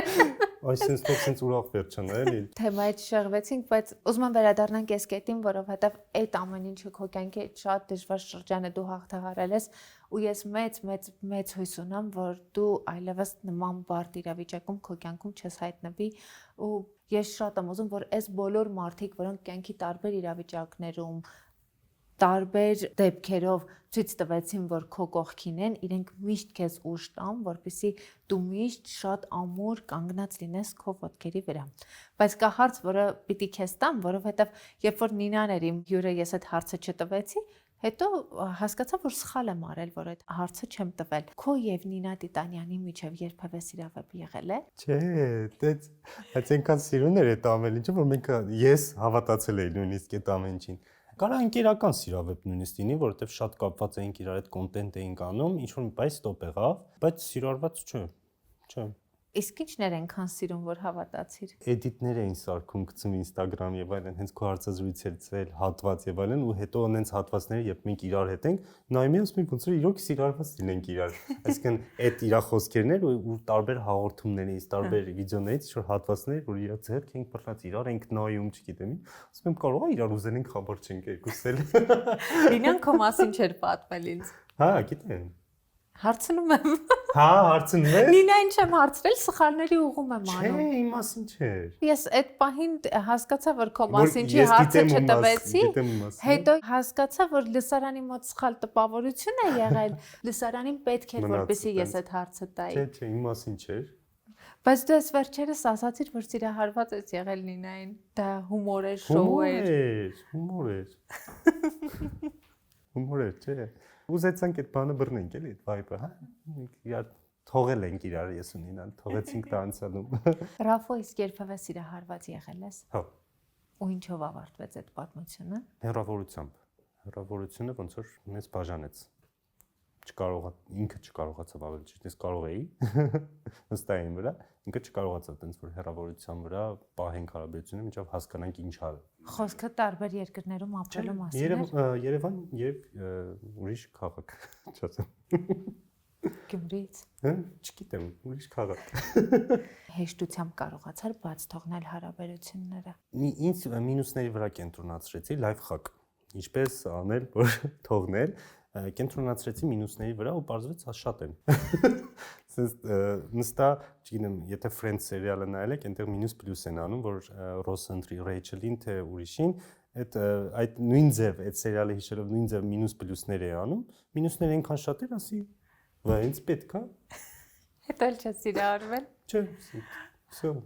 Այսինքն ուրախ վերջանա էլի։ Թեմայից շեղվեցինք, բայց ուզում եմ վերադառնանք այս կետին, որովհետև այդ ամեն ինչը քո կյանքի շատ դժվար շրջանը դու հաղթահարել ես ու ես մեծ հույս ունեմ, որ դու այլևս նման բարդ իրավիճակում քո կյանքում չես հայտնվի ու ես շատ եմ ուզում, որ այս բոլոր մարդիկ, որոնք կյանքի տարբեր իրավիճակներում տարբեր դեպքերով ցույց տվեցին, որ քո կողքին են, իրենք միշտ քեզ ուժ տան, որպեսզի դու միշտ շատ ամուր կանգնած լինես քո ոտքերի վրա։ Բայց կա հարց, որը պիտի քեզ տամ, որովհետև երբ որ Նինան էր իմ հյուրը, ես այդ հարցը չտվեցի, հետո հասկացա, որ սխալ եմ արել, որ այդ հարցը չեմ տվել։ Քո եւ Նինա Տիտանյանի միջև երբևէ սիրավեպ եղել է։ Չէ, դες այդ այնքան սիրուն էր այդ ամեն ինչը, որ մենք ես հավատացել էի նույնիսկ այդ ամեն ինչին։ Կարա ընկերական սիրավեպ նույնիսկ լինի, որովհետև շատ կապված էինք իրար հետ կոնտենտ էինք անում, ինչ որ մի բայ ստոպ եղավ, բայց սիրարված չէ։ Չէ։ Իսկ ինչներ ենքան սիրուն, որ հավատացիր։ Էդիտներ էին սարքում գցում Instagram եւ այլն, հենց քո հարցազրույցեր ծել, հատված եւ այլն, ու հետո հենց հատվածները, երբ մենք իրար հետ ենք, նայում ենք, ասում ենք ոնց որ իրոք սիրարված լինենք իրար։ Այսինքն այդ իրա խոսքերն էր ու տարբեր հաղորդումներից, տարբեր վիդեոներից, որ հատվածներ, որ իրա ձեռք ենք բռնած, իրար ենք նայում, չգիտեմ, ասում եմ կարող է իրար ուզեն ենք խաբար չենք երկուսս էլ։ Նինան քո մասին չէր պատմել ինձ։ Հա, գիտեմ։ Հարցնում եմ։ Հա, հարցնում ես։ Նինային չեմ հարցրել, սխալների ուղում եմ անում։ Չէ, իմ մասին չէր։ Ես այդ պահին հասկացա, որ քո մասին չի հարցը չտվեցի։ Հետո հասկացա, որ լսարանի մոտ սխալ տպավորություն է եղել։ Լսարանին պետք էր, որպեսզի ես այդ հարցը տայի։ Չէ, իմ մասին չէր։ Բայց դու ես վերջերս ասացիր, որ սիրահարված ես եղել Նինային։ Դա հումոր էր, շոու էր։ Հումոր էր։ Հումոր էր, չէ։ Ուզեցանք այդ բանը բռնենք էլի, այդ վայբը, հա։ Իրար թողել ենք իրար ես ու Նինան, թողեցինք դա անցյալում։ Ռաֆո, իսկ երբևէ սիրահարված եղել ես։ Հա։ Ու ինչով ավարտվեց այդ պատմությունը։ Հեռավորությամբ։ Հեռավորությունը ոնց որ մեզ բաժանեց։ Ինքը չկարողացավ ավելի ճիշտ, ես կարող էի նստային վրա, ինքը չկարողացավ տենց որ հեռավորության վրա պահենք հարաբերությունը, մինչև հասկանանք ինչ ա։ Խոսքը տարբեր երկրներում ապրելու մասին է։ Երևան եւ ուրիշ քաղաք, չասեմ։ Գյումրիից։ Հա, չգիտեմ, ուրիշ քաղաք։ Հեշտությամբ կարողացար բաց թողնել հարաբերությունները։ Ինձ մինուսների վրա կենտրոնացրեցի լայվ խակ։ Ինչպես անել, որ թողնել, կենտրոնացրեցի մինուսների վրա ու պարզվեց շատ են։ Սենց նստա, չգիտեմ, եթե Friends սերիալը նայել եք, այնտեղ մինուս պլյուս են անում, որ Ross ընտրի Rachel-ին թե ուրիշին, այդ նույն ձև, այդ սերիալը հիշելով նույն ձև մինուս պլյուսներ է անում, մինուսները այնքան շատ են, ասի, վայ, ինձ պետք է։ Հետո էլ չես սիրահարվել։ Չէ, всё։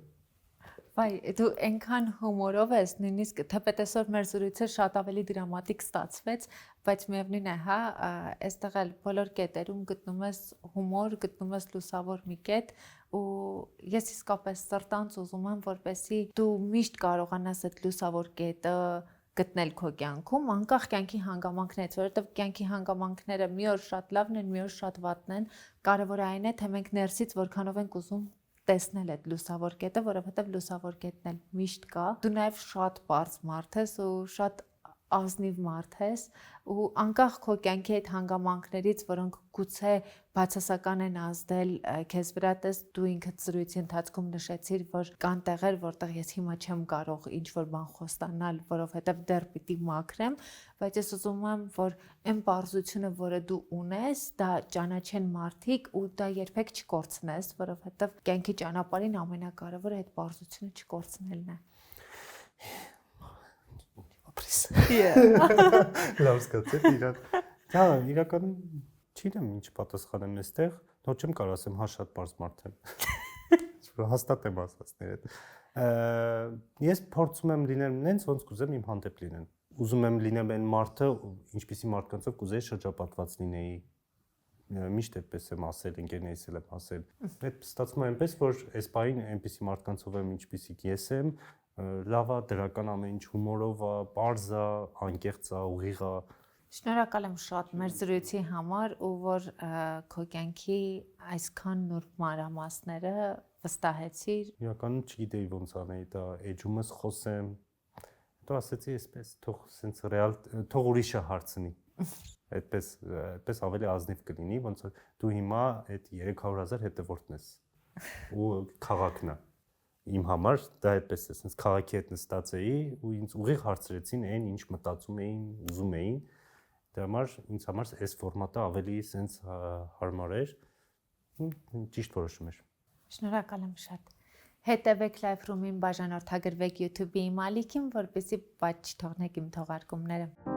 Վայ, դու այնքան հումորով ես, նույնիսկ թեպետ այսօր մեր զրույցը շատ ավելի դրամատիկ ստացվեց, բայց միևնույն է, հա, այստեղ էլ բոլոր կետերում գտնում ես հումոր, գտնում ես լուսավոր մի կետ, ու ես իսկապես սրտանց ուզում եմ, որպեսզի դու միշտ կարողանաս այդ լուսավոր կետը գտնել քո կյանքում, անկախ կյանքի հանգամանքներից, որովհետև կյանքի հանգամանքները մի օր շատ լավն են, մի օր շատ վատն են, կարևորը այն է, թե մենք ներսից որքանով ենք ուզում տեսնել այդ լուսավոր կետը, որովհետև լուսավոր կետն էլ միշտ կա։ Դու նաև շատ པարզ մարդ ես ու շատ ազնիվ մարդ ես ու անկախ քո կյանքի այդ հանգամանքներից, որոնք գուցե բացասական են ազդել քեզ վրա, տես դու ինքդ զրույցի ընթացքում նշեցիր, որ կան տեղեր, որտեղ ես հիմա չեմ կարող ինչ-որ բան խոստանալ, որովհետև դեռ պիտի մաքրեմ, բայց ես ուզում եմ, որ այն պարզությունը, որը դու ունես, դա ճանաչեն մարդիկ ու դա երբեք չկորցնես, որովհետև կյանքի ճանապարհին ամենակարևորը այդ պարզությունը չկորցնելն է։ Լավ սկացեք իրան։ Դա իրականում չգիտեմ ինչ պատասխանեմ այստեղ, ոչ չեմ կարող ասեմ հա շատ բարձ մարդ եմ։ Որ հաստատ եմ ասածները։ Ես փորձում եմ լինել նենց ոնց կուզեմ իմ հանդեպ լինեն։ Ուզում եմ լինեմ այն մարդը, ինչպիսի մարդկանցով կուզեի շրջապատված լինեի։ Միշտ այդպես եմ ասել, ընկերներիս էլ եմ ասել։ Այդ ստացվում է այնպես, որ այս բային այնպիսի մարդկանցով եմ, ինչպիսիք ես եմ, լավա դրական ամեն ինչ հումորով է, པարզ է, անկեղծ է, ուղիղ է։ Շնորհակալ եմ շատ մեր զրույցի համար ու որ քո կյանքի այսքան նուրբ մանրամասները վստահեցիր։ Իրականում չգիտեի ոնց անեի դա, էջումս խոսեմ։ Հետո ասեցի այսպես, թող սենց ռեալ, թող ուրիշը հարցնի։ Այդպես ավելի ազնիվ կլինի, ոնց որ դու հիմա այդ 300,000 հետևորդն ես։ Ու քաղաքն է։ Իմ համար դա այդպես է, sense քաղաքի հետ նստած էի ու ինձ ուղիղ հարցրեցին այն, ինչ մտածում էին, ուզում էին։ Դրա համար ինձ համար այս ֆորմատը ավելի sense հարմար էր։ Ճիշտ որոշում էր։ Շնորհակալ եմ շատ։ Հետևեք Live Room-ին, բաժանորդագրվեք YouTube-ի իմ ալիքին, որպեսզի բաց չթողնեք իմ թողարկումները։